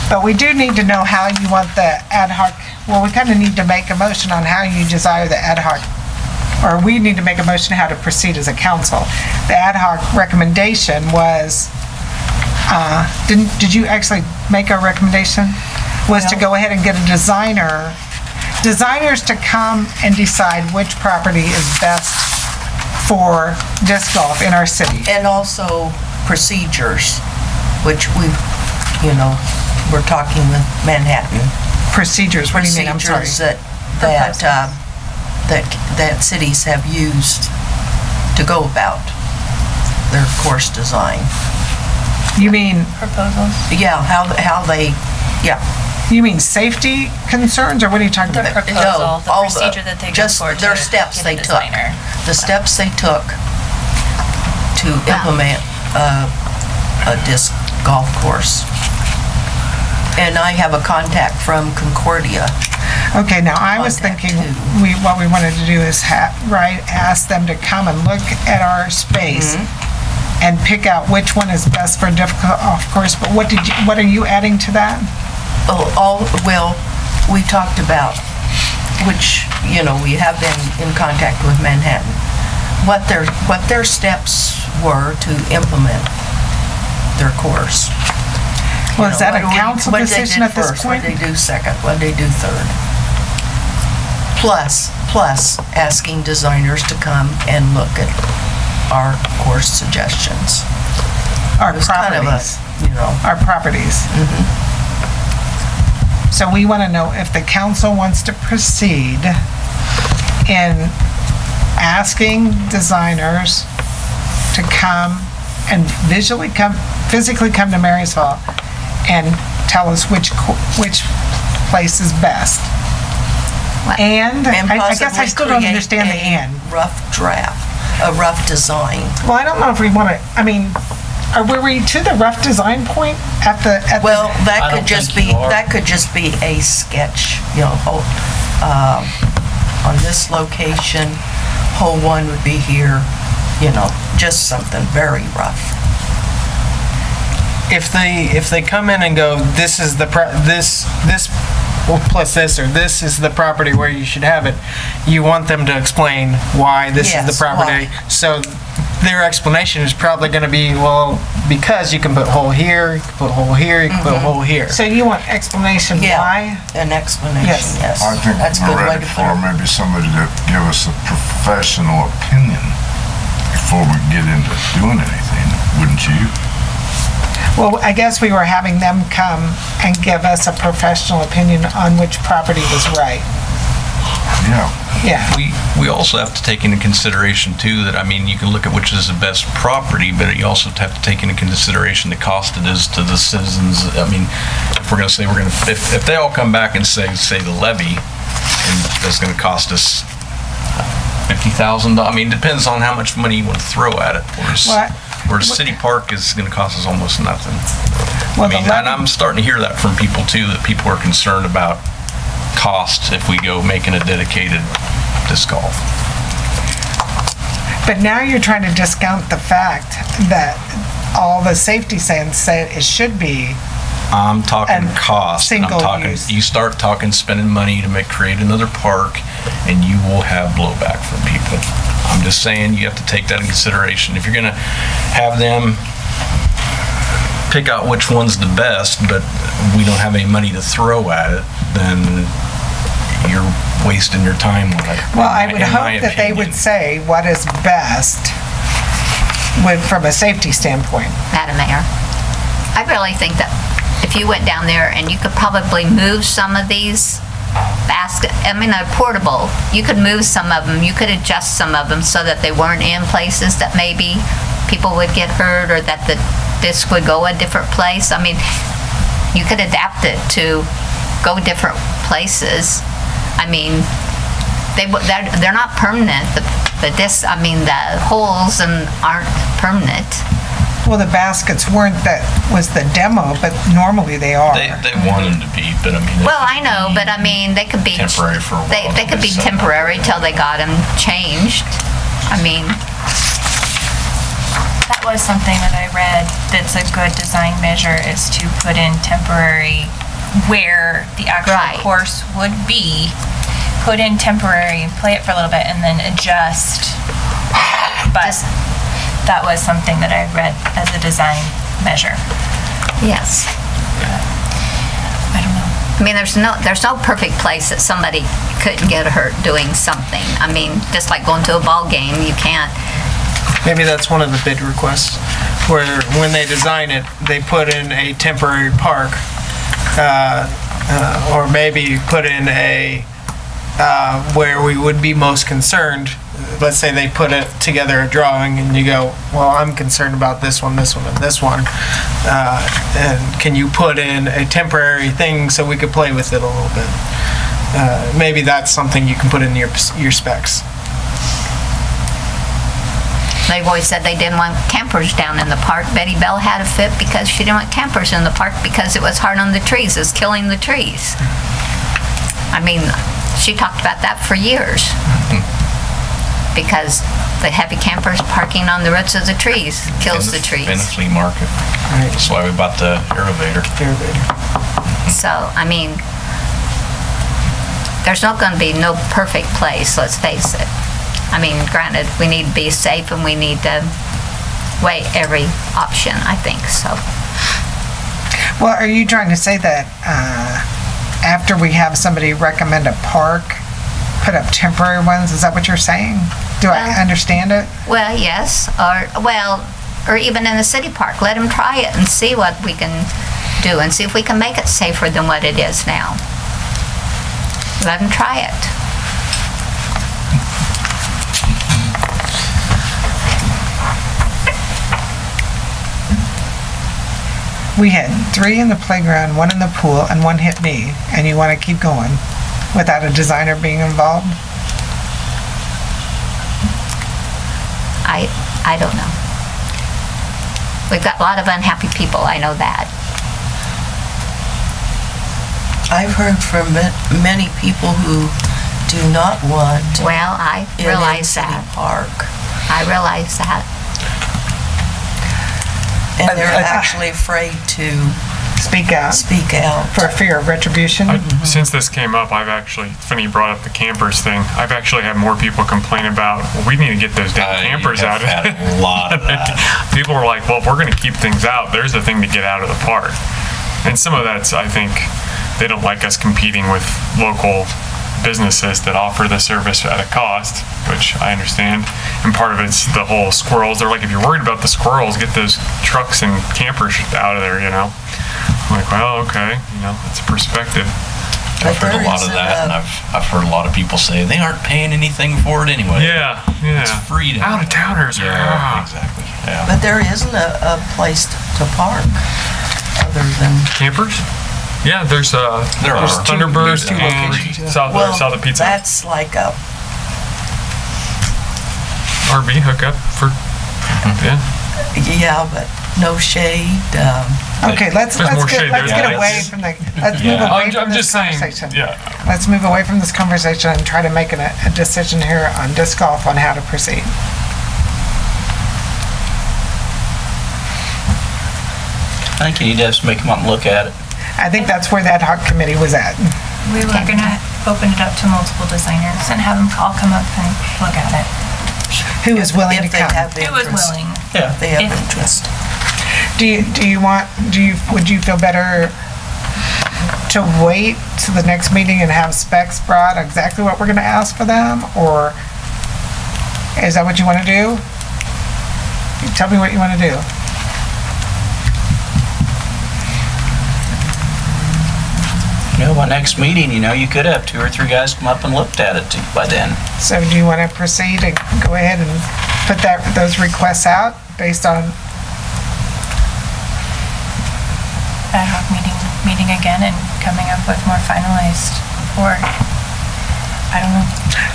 Speaker 2: But we do need to know how you want the ad hoc, well, we kind of need to make a motion on how you desire the ad hoc, or we need to make a motion how to proceed as a council. The ad hoc recommendation was, did you actually make a recommendation? Was to go ahead and get a designers to come and decide which property is best for disc golf in our city.
Speaker 15: And also procedures, which we're talking with Manhattan.
Speaker 2: Procedures, what do you mean? I'm sorry.
Speaker 15: Procedures that cities have used to go about their course design.
Speaker 2: You mean?
Speaker 15: Proposals? Yeah, how they, yeah.
Speaker 2: You mean safety concerns, or what are you talking about?
Speaker 4: The proposal, the procedure that they go for to
Speaker 15: their steps they took. The steps they took to implement a disc golf course. And I have a contact from Concordia.
Speaker 2: Okay, now I was thinking what we wanted to do is ask them to come and look at our space and pick out which one is best for a disc golf course. But what are you adding to that?
Speaker 15: Well, we talked about, which, we have been in contact with Manhattan, what their steps were to implement their course.
Speaker 2: Well, is that a council decision at this point?
Speaker 15: What did they do second? What did they do third? Plus asking designers to come and look at our course suggestions.
Speaker 2: Our properties. Our properties. So we want to know if the council wants to proceed in asking designers to come and physically come to Marysville and tell us which place is best. And I guess I still don't understand the and.
Speaker 15: Rough draft, a rough design.
Speaker 2: Well, I don't know if we want to, were we to the rough design point at the?
Speaker 15: Well, that could just be a sketch, on this location, hole 1 would be here, just something very rough.
Speaker 21: If they come in and go, this is this plus this, or this is the property where you should have it, you want them to explain why this is the property. Why? So their explanation is probably going to be, well, because you can put hole here, you can put hole here, you can put hole here.
Speaker 2: So you want explanation why?
Speaker 15: An explanation, yes.
Speaker 13: I think
Speaker 15: that's
Speaker 13: we're ready for maybe somebody to give us a professional opinion before we get into doing anything, wouldn't you?
Speaker 2: Well, I guess we were having them come and give us a professional opinion on which property was right.
Speaker 13: Yeah.
Speaker 2: Yeah.
Speaker 1: We also have to take into consideration too that, you can look at which is the best property, but you also have to take into consideration the cost it is to the citizens. If we're going to say if they all come back and say the levy, and that's going to cost us $50,000. It depends on how much money you want to throw at it. Where city park is going to cost us almost nothing.
Speaker 2: Well,
Speaker 1: and I'm starting to hear that from people too, that people are concerned about cost if we go making a dedicated disc golf.
Speaker 2: But now you're trying to discount the fact that all the safety signs say it should be.
Speaker 1: I'm talking cost.
Speaker 2: Use.
Speaker 1: You start talking spending money to create another park, and you will have blowback from people. I'm just saying you have to take that in consideration. If you're going to have them pick out which one's the best, but we don't have any money to throw at it, then you're wasting your time on it.
Speaker 2: Well, I would hope that they would say what is best from a safety standpoint.
Speaker 8: Madam Mayor, I really think that if you went down there and you could probably move some of these they're portable. You could move some of them, you could adjust some of them so that they weren't in places that maybe people would get hurt or that the disc would go a different place. I mean, you could adapt it to go different places. I mean, they're not permanent. The discs, I mean, the holes aren't permanent.
Speaker 2: Well, the baskets was the demo, but normally they are.
Speaker 1: They want them to be, but I mean.
Speaker 8: Well, I know, but I mean, they could be
Speaker 1: temporary for a while.
Speaker 8: They could be temporary till they got them changed. I mean.
Speaker 4: That was something that I read that's a good design measure is to put in temporary where the actual course would be. Put in temporary, play it for a little bit, and then adjust. But that was something that I read as a design measure.
Speaker 8: Yes.
Speaker 4: I don't know.
Speaker 8: I mean, there's no perfect place that somebody couldn't get hurt doing something. I mean, just like going to a ball game, you can't.
Speaker 21: Maybe that's one of the bid requests, where when they design it, they put in a temporary park, or maybe put in a where we would be most concerned. Let's say they put it together a drawing and you go, well, I'm concerned about this one, this one, and this one. And can you put in a temporary thing so we could play with it a little bit? Maybe that's something you can put in your specs.
Speaker 8: They've always said they didn't want campers down in the park. Betty Bell had a fit because she didn't want campers in the park because it was hard on the trees, it was killing the trees. I mean, she talked about that for years. Because the heavy campers parking on the roots of the trees kills the trees.
Speaker 1: In the flea market. Right. That's why we bought the Aerovator.
Speaker 8: So, I mean, there's not going to be no perfect place, let's face it. I mean, granted, we need to be safe and we need to weigh every option, I think, so.
Speaker 2: Well, are you trying to say that after we have somebody recommend a park, put up temporary ones? Is that what you're saying? Do I understand it?
Speaker 8: Well, yes, or even in the city park. Let them try it and see what we can do and see if we can make it safer than what it is now. Let them try it.
Speaker 2: We had 3 in the playground, 1 in the pool, and 1 hit me, and you want to keep going without a designer being involved?
Speaker 8: I don't know. We've got a lot of unhappy people, I know that.
Speaker 15: I've heard from many people who do not want.
Speaker 8: Well, I realize that.
Speaker 15: Park.
Speaker 8: I realize that.
Speaker 15: And they're actually afraid to
Speaker 2: speak out for fear of retribution.
Speaker 10: Since this came up, I've actually, funny you brought up the campers thing, I've actually had more people complain about, well, we need to get those damn campers out.
Speaker 1: Had a lot of that.
Speaker 10: People were like, well, if we're going to keep things out, there's the thing to get out of the park. And some of that's, I think, they don't like us competing with local businesses that offer the service at a cost, which I understand. And part of it's the whole squirrels. They're like, if you're worried about the squirrels, get those trucks and campers out of there, you know? I'm like, well, okay, you know, that's a perspective.
Speaker 1: I've heard a lot of that, and I've heard a lot of people say they aren't paying anything for it anyway.
Speaker 10: Yeah.
Speaker 1: It's free to
Speaker 10: out of towners.
Speaker 1: Yeah, exactly. Yeah.
Speaker 15: But there isn't a place to park other than
Speaker 10: campers. Yeah, there's Thunderbird and South of Pizza.
Speaker 15: That's like a
Speaker 10: RV hookup for
Speaker 15: yeah, but no shade.
Speaker 2: Okay, let's get away from the conversation. Let's move away from this conversation and try to make a decision here on disc golf on how to proceed.
Speaker 7: I think you need to have somebody come up and look at it.
Speaker 2: I think that's where that HOC committee was at.
Speaker 4: We were going to open it up to multiple designers and have them all come up and look at it.
Speaker 2: Who is willing to come?
Speaker 4: Who is willing.
Speaker 7: Yeah.
Speaker 15: They have interest.
Speaker 2: would you feel better to wait to the next meeting and have specs brought, exactly what we're gonna ask for them, or is that what you wanna do? Tell me what you wanna do.
Speaker 16: By next meeting, you could have 2 or 3 guys come up and looked at it by then.
Speaker 2: So do you wanna proceed and go ahead and put those requests out based on
Speaker 4: ad hoc meeting again and coming up with more finalized, or I don't know.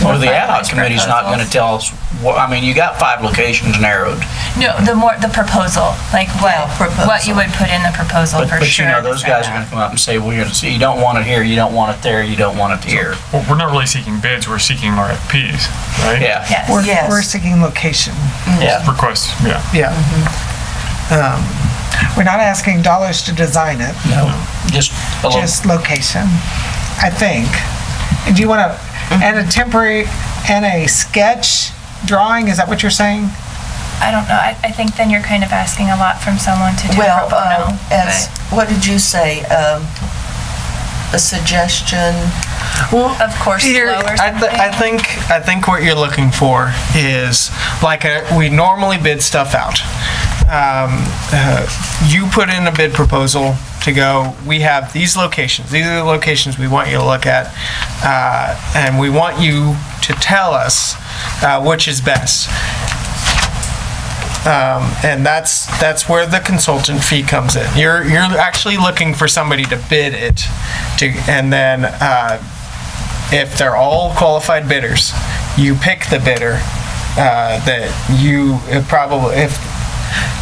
Speaker 16: Well, the ad hoc committee's not going to tell us. You got 5 locations narrowed.
Speaker 4: No, the proposal, like what you would put in the proposal for sure.
Speaker 16: But those guys are going to come out and say, well, you don't want it here, you don't want it there, you don't want it here.
Speaker 10: Well, we're not really seeking bids, we're seeking RFPs, right?
Speaker 16: Yeah.
Speaker 4: Yes.
Speaker 2: We're seeking location.
Speaker 16: Yeah.
Speaker 10: Requests, yeah.
Speaker 2: Yeah. We're not asking dollars to design it.
Speaker 16: No, just
Speaker 2: location, I think. And do you want to add a temporary and a sketch drawing? Is that what you're saying?
Speaker 4: I don't know. I think then you're kind of asking a lot from someone to do pro bono.
Speaker 15: What did you say? A suggestion?
Speaker 4: Well, of course,
Speaker 21: I think what you're looking for is like we normally bid stuff out. You put in a bid proposal to go, we have these locations. These are the locations we want you to look at, and we want you to tell us which is best. And that's where the consultant fee comes in. You're actually looking for somebody to bid it, and then if they're all qualified bidders, you pick the bidder that you probably, if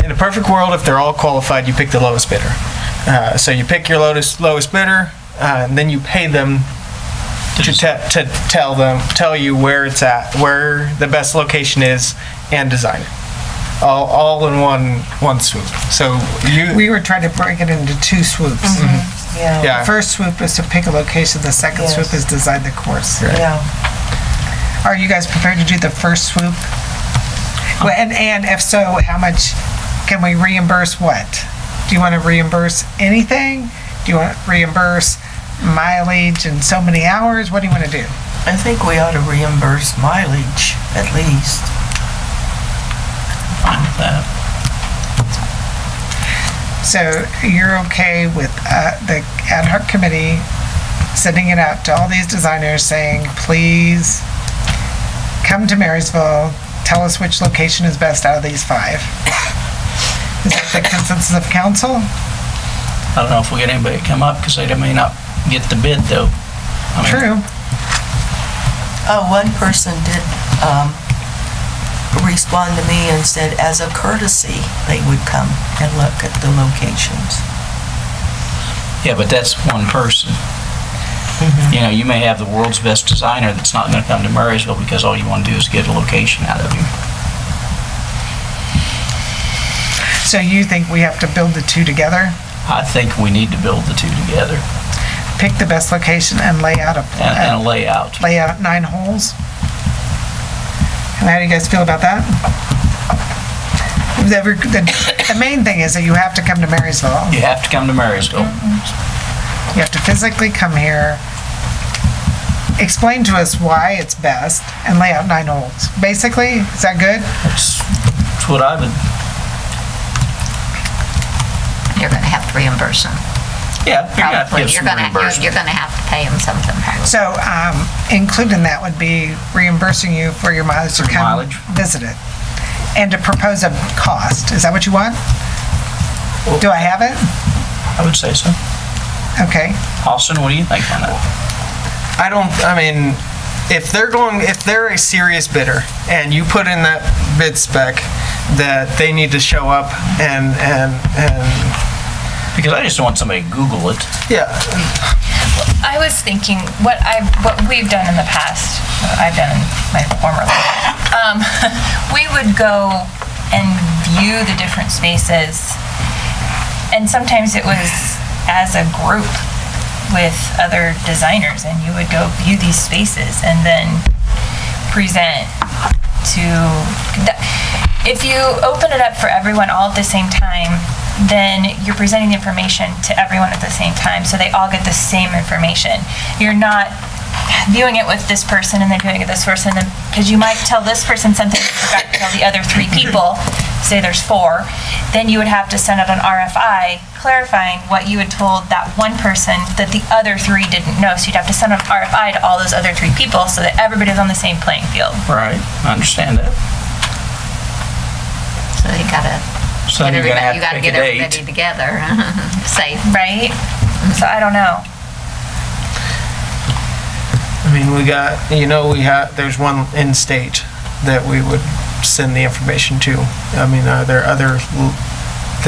Speaker 21: in a perfect world, if they're all qualified, you pick the lowest bidder. So you pick your lowest bidder, and then you pay them to tell you where it's at, where the best location is, and design it. All in one swoop. So
Speaker 2: we were trying to break it into 2 swoops.
Speaker 15: Mm-hmm. Yeah.
Speaker 2: The first swoop is to pick a location. The second swoop is design the course.
Speaker 15: Right. Yeah.
Speaker 2: Are you guys prepared to do the first swoop? Well, and if so, how much can we reimburse? What? Do you want to reimburse anything? Do you want to reimburse mileage and so many hours? What do you want to do?
Speaker 15: I think we ought to reimburse mileage at least.
Speaker 16: Fine with that.
Speaker 2: So you're okay with the ad hoc committee sending it out to all these designers saying, please come to Marysville, tell us which location is best out of these 5. Is that the consensus of council?
Speaker 16: I don't know if we get anybody to come up because they may not get the bid though.
Speaker 2: True.
Speaker 15: One person did respond to me and said, as a courtesy, they would come and look at the locations.
Speaker 16: Yeah, but that's one person. Mm-hmm. You may have the world's best designer that's not going to come to Marysville because all you want to do is get a location out of him.
Speaker 2: So you think we have to build the 2 together?
Speaker 16: I think we need to build the 2 together.
Speaker 2: Pick the best location and lay out a plan.
Speaker 16: And a layout.
Speaker 2: Lay out 9 holes. And how do you guys feel about that? The main thing is that you have to come to Marysville.
Speaker 16: You have to come to Marysville.
Speaker 2: Mm-hmm. You have to physically come here, explain to us why it's best, and lay out 9 holes. Basically, is that good?
Speaker 16: That's what I would.
Speaker 8: You're going to have to reimburse them.
Speaker 16: Yeah, you're going
Speaker 8: to have to pay them something.
Speaker 2: So included in that would be reimbursing you for your mileage to come visit it, and to propose a cost. Is that what you want? Do I have it?
Speaker 16: I would say so.
Speaker 2: Okay.
Speaker 16: Austin, what do you think on that?
Speaker 21: If they're a serious bidder and you put in that bid spec that they need to show up and
Speaker 16: because I just don't want somebody to Google it.
Speaker 21: Yeah.
Speaker 4: I was thinking what we've done in the past. I've done in my former life. We would go and view the different spaces, and sometimes it was as a group with other designers, and you would go view these spaces and then present to. If you open it up for everyone all at the same time, then you're presenting the information to everyone at the same time, so they all get the same information. You're not viewing it with this person and then viewing it with this person, because you might tell this person something you forgot to tell the other 3 people, say there's 4, then you would have to send out an RFI clarifying what you had told that one person that the other 3 didn't know. So you'd have to send an RFI to all those other 3 people so that everybody's on the same playing field.
Speaker 16: Right, I understand that.
Speaker 8: So you gotta
Speaker 16: So
Speaker 8: get
Speaker 16: you're gonna have
Speaker 8: everybody, you
Speaker 16: to
Speaker 8: gotta
Speaker 16: pick
Speaker 8: get
Speaker 16: a date.
Speaker 8: everybody together. Safe.
Speaker 4: Right? So I don't know.
Speaker 21: I mean, we got, there's one in state that we would send the information to. I mean, are there other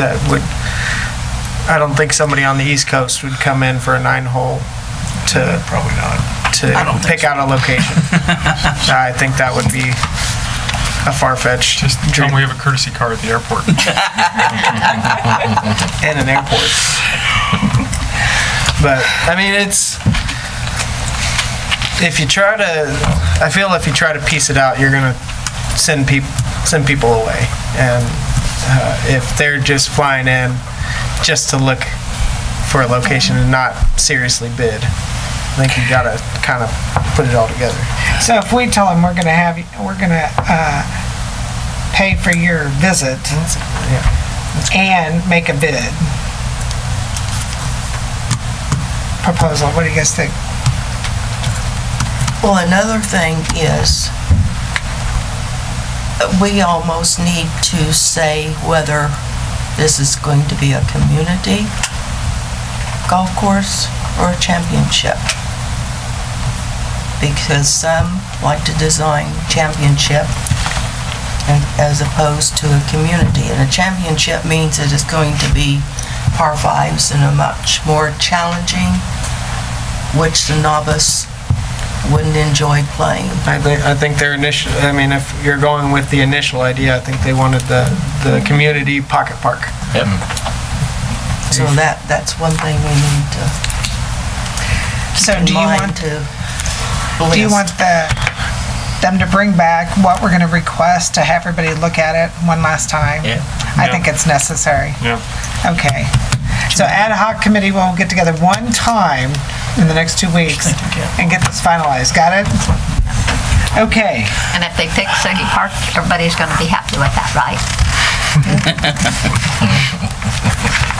Speaker 21: that would, I don't think somebody on the East Coast would come in for a 9-hole to.
Speaker 1: Probably not.
Speaker 21: To pick out a location. I think that would be a far-fetched.
Speaker 10: Just tell them we have a courtesy car at the airport.
Speaker 21: And an airport. But, I mean, I feel if you try to piece it out, you're gonna send people away. And if they're just flying in just to look for a location and not seriously bid, I think you gotta kind of put it all together.
Speaker 2: So if we tell them we're gonna pay for your visit and make a bid proposal, what do you guys think?
Speaker 15: Well, another thing is, we almost need to say whether this is going to be a community golf course or a championship. Because some like to design championship as opposed to a community. And a championship means it is going to be par 5s and a much more challenging, which the novice wouldn't enjoy playing.
Speaker 21: I think their initial, I mean, if you're going with the initial idea, I think they wanted the community pocket park.
Speaker 16: Yep.
Speaker 15: So that's one thing we need to
Speaker 2: So
Speaker 15: keep in mind to
Speaker 2: do you want them to bring back what we're gonna request to have everybody look at it one last time?
Speaker 16: Yeah.
Speaker 2: I think it's necessary.
Speaker 10: Yeah.
Speaker 2: Okay. So ad hoc committee will get together one time in the next 2 weeks and get this finalized. Got it? Okay.
Speaker 8: And if they pick Suggy Park, everybody's gonna be happy with that, right?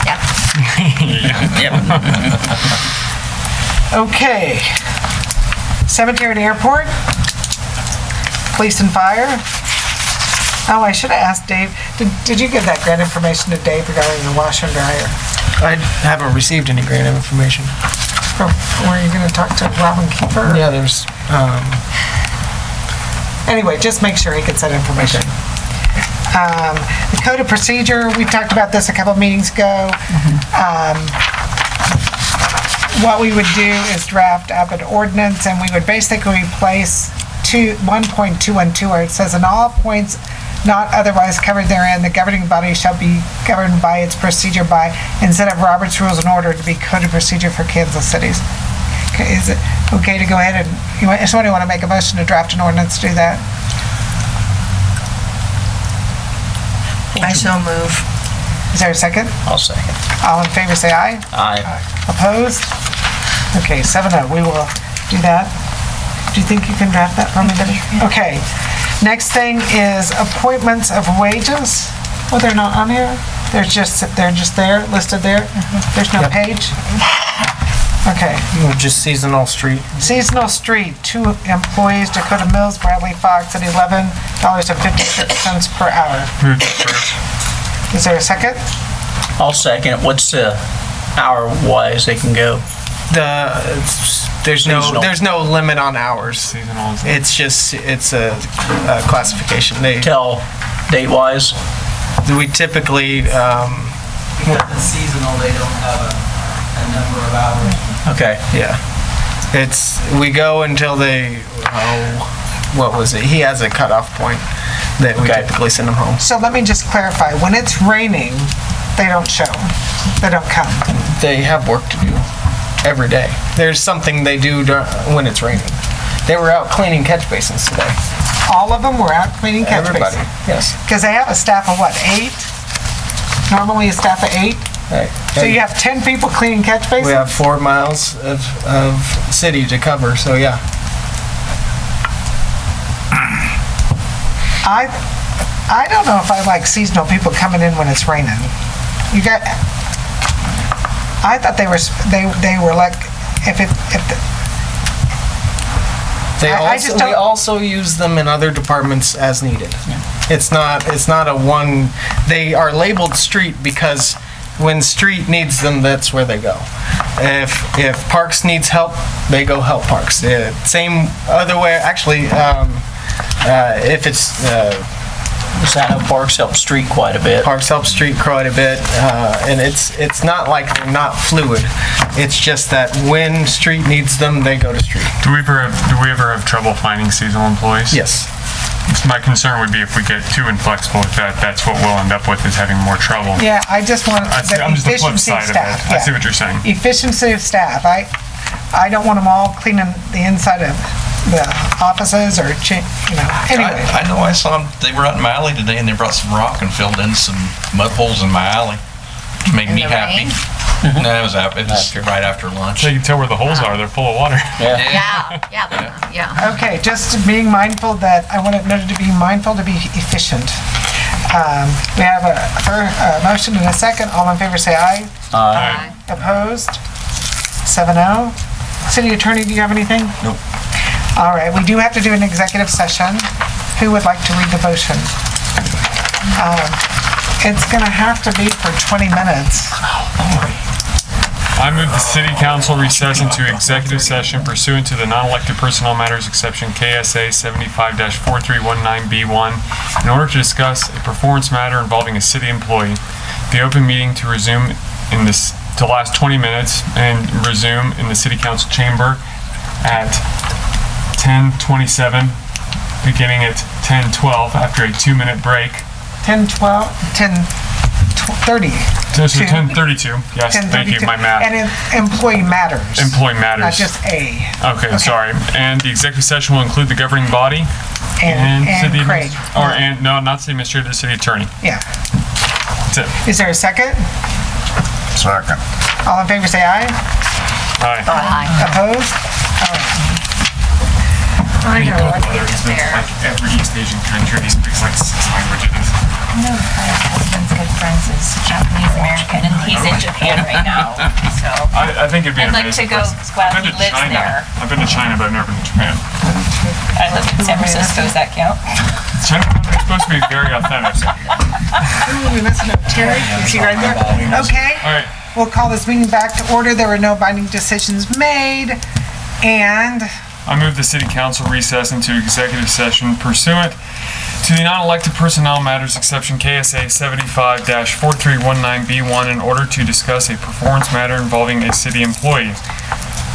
Speaker 8: Yep.
Speaker 2: Okay. Cemetery and airport. Police and fire. Oh, I should have asked Dave. Did you give that grant information to Dave regarding the washer and dryer?
Speaker 21: I haven't received any grant information.
Speaker 2: Or were you going to talk to Robin Keeper?
Speaker 21: Yeah, there's.
Speaker 2: Anyway, just make sure he gets that information. The code of procedure, we talked about this a couple meetings ago. What we would do is draft up an ordinance, and we would basically replace 1.212 where it says, in all points not otherwise covered therein, the governing body shall be governed by its procedure by, instead of Robert's Rules and Order, to be code of procedure for Kansas cities. Okay, is it okay to go ahead and, somebody want to make a motion to draft an ordinance to do that?
Speaker 15: I so move.
Speaker 2: Is there a second?
Speaker 16: I'll second.
Speaker 2: All in favor say aye.
Speaker 16: Aye.
Speaker 2: Opposed? Okay, 7-0, we will do that. Do you think you can draft that for me, Debbie? Okay. Next thing is appointments of wages. Well, they're not on here. They're just there, listed there. There's no page. Okay.
Speaker 21: Just seasonal street.
Speaker 2: Seasonal street, 2 employees, Dakota Mills, Bradley Fox, at $11.56 per hour. Is there a second?
Speaker 16: I'll second it. What's the hour-wise they can go?
Speaker 21: There's no limit on hours. It's just a classification. They
Speaker 16: tell date-wise.
Speaker 21: We typically
Speaker 12: because it's seasonal, they don't have a number of hours.
Speaker 16: Okay.
Speaker 21: Yeah. We go until they. What was it? He has a cutoff point that we typically send them home.
Speaker 2: So let me just clarify. When it's raining, they don't show. They don't come.
Speaker 21: They have work to do every day. There's something they do when it's raining. They were out cleaning catch basins today.
Speaker 2: All of them were out cleaning catch basins?
Speaker 21: Yes.
Speaker 2: Because they have a staff of what, 8? normally a staff of 8?
Speaker 21: Right.
Speaker 2: So you have 10 people cleaning catch basins?
Speaker 21: We have 4 miles of city to cover, so yeah.
Speaker 2: I don't know if I like seasonal people coming in when it's raining. I thought they were like,
Speaker 21: We also use them in other departments as needed. It's not a one, they are labeled street because when street needs them, that's where they go. If Parks needs help, they go help Parks. Same other way, actually, if it's,
Speaker 16: I know Parks help street quite a bit.
Speaker 21: Parks help street quite a bit, and it's not like they're not fluid. It's just that when street needs them, they go to street.
Speaker 10: Do we ever have trouble finding seasonal employees?
Speaker 21: Yes.
Speaker 10: My concern would be if we get too inflexible with that, that's what we'll end up with, is having more trouble.
Speaker 2: Yeah, I just want the efficiency of staff.
Speaker 10: I see what you're saying.
Speaker 2: Efficiency of staff. I don't want them all cleaning the inside of the offices or, anyway.
Speaker 1: I know I saw them, they were out in my alley today and they brought some rock and filled in some mud holes in my alley. Which made me happy. No, it was right after lunch.
Speaker 10: So you can tell where the holes are, they're full of water.
Speaker 8: Yeah.
Speaker 2: Okay, just being mindful that, I want it noted to be mindful to be efficient. We have a motion and a second. All in favor say aye.
Speaker 16: Aye.
Speaker 2: Opposed? 7-0. City Attorney, do you have anything?
Speaker 1: Nope.
Speaker 2: All right, we do have to do an executive session. Who would like to read the motion? It's gonna have to be for 20 minutes.
Speaker 10: I move the City Council recess into executive session pursuant to the non-elected personnel matters exception KSA 75-4319B1 in order to discuss a performance matter involving a city employee. The open meeting to resume to last 20 minutes and resume in the City Council chamber at 10:27, beginning at 10:12 after a 2-minute break.
Speaker 2: 10:12, 10:30.
Speaker 10: So 10:32. Yes, thank you. My math.
Speaker 2: And employee matters.
Speaker 10: Employee matters.
Speaker 2: Not just A.
Speaker 10: Okay, sorry. And the executive session will include the governing body
Speaker 2: and Craig.
Speaker 10: Not city administrator, the city attorney.
Speaker 2: Yeah.
Speaker 10: That's it.
Speaker 2: Is there a second?
Speaker 13: Second.
Speaker 2: All in favor say aye.
Speaker 10: Aye.
Speaker 2: Opposed? All right. I know.
Speaker 10: Like every East Asian country, he speaks like 6 languages.
Speaker 4: One of my husband's good friends is Japanese American, and he's in Japan right now. So
Speaker 10: I think it'd be
Speaker 4: I'd like to go while he lives there.
Speaker 10: I've been to China, but I've never been to Japan.
Speaker 4: I lived in San Francisco. Does that count?
Speaker 10: China is supposed to be very authentic.
Speaker 2: Terry, is he right there? Okay.
Speaker 10: All right.
Speaker 2: We'll call this meeting back to order. There were no binding decisions made, and
Speaker 10: I move the City Council recess into executive session pursuant to the non-elected personnel matters exception KSA 75-4319B1 in order to discuss a performance matter involving a city employee.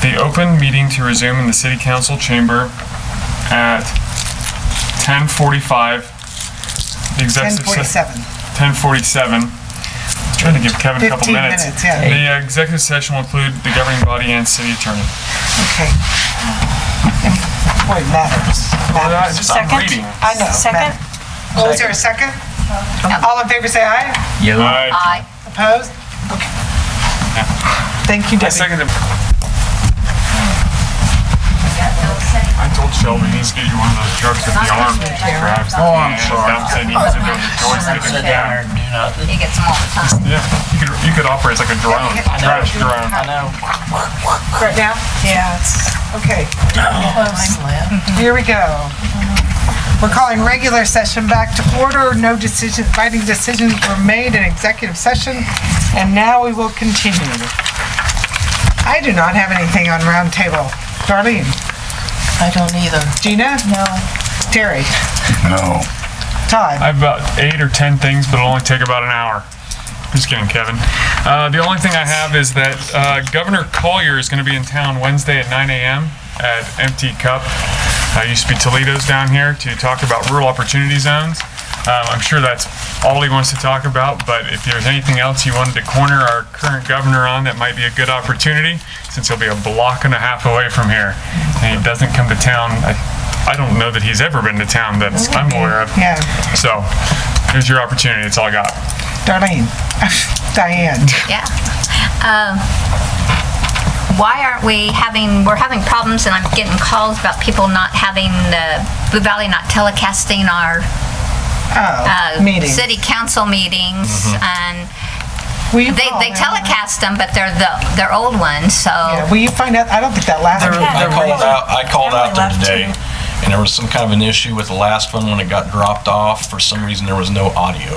Speaker 10: The open meeting to resume in the City Council chamber at 10:45. The executive
Speaker 2: 10:47.
Speaker 10: 10:47. I was trying to give Kevin a couple minutes.
Speaker 2: 15 minutes, yeah.
Speaker 10: The executive session will include the governing body and city attorney.
Speaker 2: Okay. Boy, matters.
Speaker 10: I'm reading.
Speaker 2: I know.
Speaker 4: Second?
Speaker 2: Oh, is there a second? All in favor say aye.
Speaker 8: Aye.
Speaker 2: Opposed? Okay. Thank you,
Speaker 10: I
Speaker 2: Debbie.
Speaker 10: second it. I told Shelby he needs to get you one of those trucks with the arm that grabs the
Speaker 13: I'm sorry.
Speaker 10: dumps it. He needs to go to the joints and get it down.
Speaker 8: He gets them all the time.
Speaker 10: Yeah, you could operate as like a drone, trash drone.
Speaker 16: I know.
Speaker 2: Right now? Yeah. Okay. Here we go. We're calling regular session back to order. No binding decisions were made in executive session, and now we will continue. I do not have anything on round table. Darlene?
Speaker 15: I don't either.
Speaker 2: Gina? No. Terry?
Speaker 13: No.
Speaker 10: I
Speaker 2: Todd?
Speaker 10: have about 8 or 10 things, but it'll only take about an hour. Just kidding, Kevin. The only thing I have is that Governor Collier is going to be in town Wednesday at 9 a.m. at Empty Cup. Used to be Toledo's down here to talk about rural opportunity zones. I'm sure that's all he wants to talk about, but if there's anything else you wanted to corner our current governor on, that might be a good opportunity, since he'll be a block and a half away from here. And he doesn't come to town. I don't know that he's ever been to town that I'm aware of.
Speaker 2: Yeah.
Speaker 10: So, here's your opportunity. That's all I got.
Speaker 2: Darlene, Diane.
Speaker 8: Yeah. Why aren't we're having problems, and I'm getting calls about people not having Blue Valley not telecasting our
Speaker 2: meetings.
Speaker 8: city council meetings, and they telecast them, but they're old ones, so.
Speaker 2: Yeah, will you find out? I don't think that last one.
Speaker 1: I called out there today, and there was some kind of an issue with the last one when it got dropped off. For some reason, there was no audio.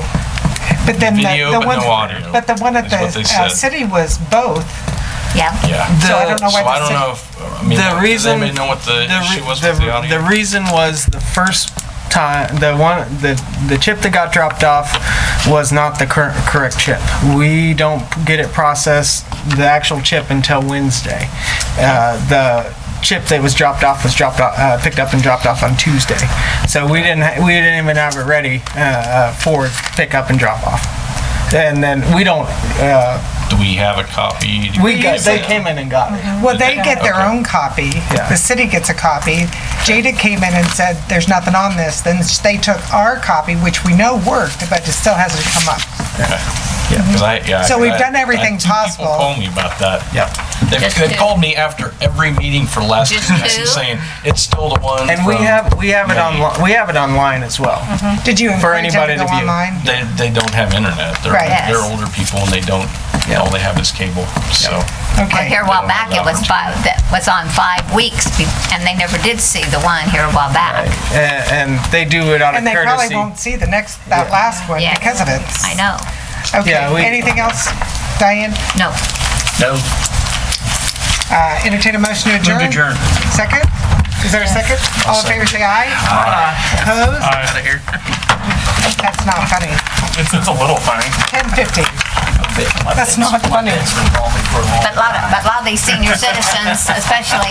Speaker 2: But then
Speaker 1: Video, but no audio.
Speaker 2: But the one at
Speaker 1: is what
Speaker 2: the
Speaker 1: they said.
Speaker 2: city was both.
Speaker 8: Yeah.
Speaker 1: Yeah.
Speaker 2: So I don't know why
Speaker 1: So I don't know if, I mean,
Speaker 21: The reason-
Speaker 1: does anybody know what the issue was with the audio?
Speaker 21: The reason was the first time, the chip that got dropped off was not the correct chip. We don't get it processed, the actual chip, until Wednesday. The chip that was dropped off was picked up and dropped off on Tuesday. So we didn't even have it ready for pickup and drop off. And then we don't.
Speaker 1: Do we have a copy?
Speaker 21: They came in and got it.
Speaker 2: Well, they get their own copy.
Speaker 21: Yeah.
Speaker 2: The city gets a copy. Jada came in and said, there's nothing on this. Then they took our copy, which we know worked, but it still hasn't come up.
Speaker 1: Okay. Yeah.
Speaker 2: So we've done everything possible.
Speaker 1: People call me about that.
Speaker 21: Yeah.
Speaker 1: They've called me after every meeting for the last 2 weeks and saying, it's still the one.
Speaker 21: And we have it online. We have it online as well.
Speaker 2: Did you
Speaker 21: For
Speaker 2: encourage them
Speaker 21: anybody
Speaker 2: to
Speaker 21: to
Speaker 2: go
Speaker 21: view.
Speaker 2: online?
Speaker 1: They don't have internet. They're
Speaker 2: Right. Yes.
Speaker 1: they're older people and they don't. All they have is cable. So.
Speaker 8: Well, here a while back, it was on 5 weeks, and they never did see the one here a while back.
Speaker 21: And they do it out of
Speaker 2: And they
Speaker 21: courtay.
Speaker 2: probably won't see that last one
Speaker 8: Yeah.
Speaker 2: because of it.
Speaker 8: I know.
Speaker 2: Okay,
Speaker 21: Yeah,
Speaker 2: anything else, Diane?
Speaker 8: No.
Speaker 1: No.
Speaker 2: Entertain a motion to adjourn?
Speaker 16: Adjourn.
Speaker 2: Second? Is there a second? All in favor, say aye. Aye. Opposed?
Speaker 16: Out of here.
Speaker 2: That's not funny.
Speaker 10: It's a little funny.
Speaker 2: 10:50. That's not funny.
Speaker 8: But a lot of these senior citizens, especially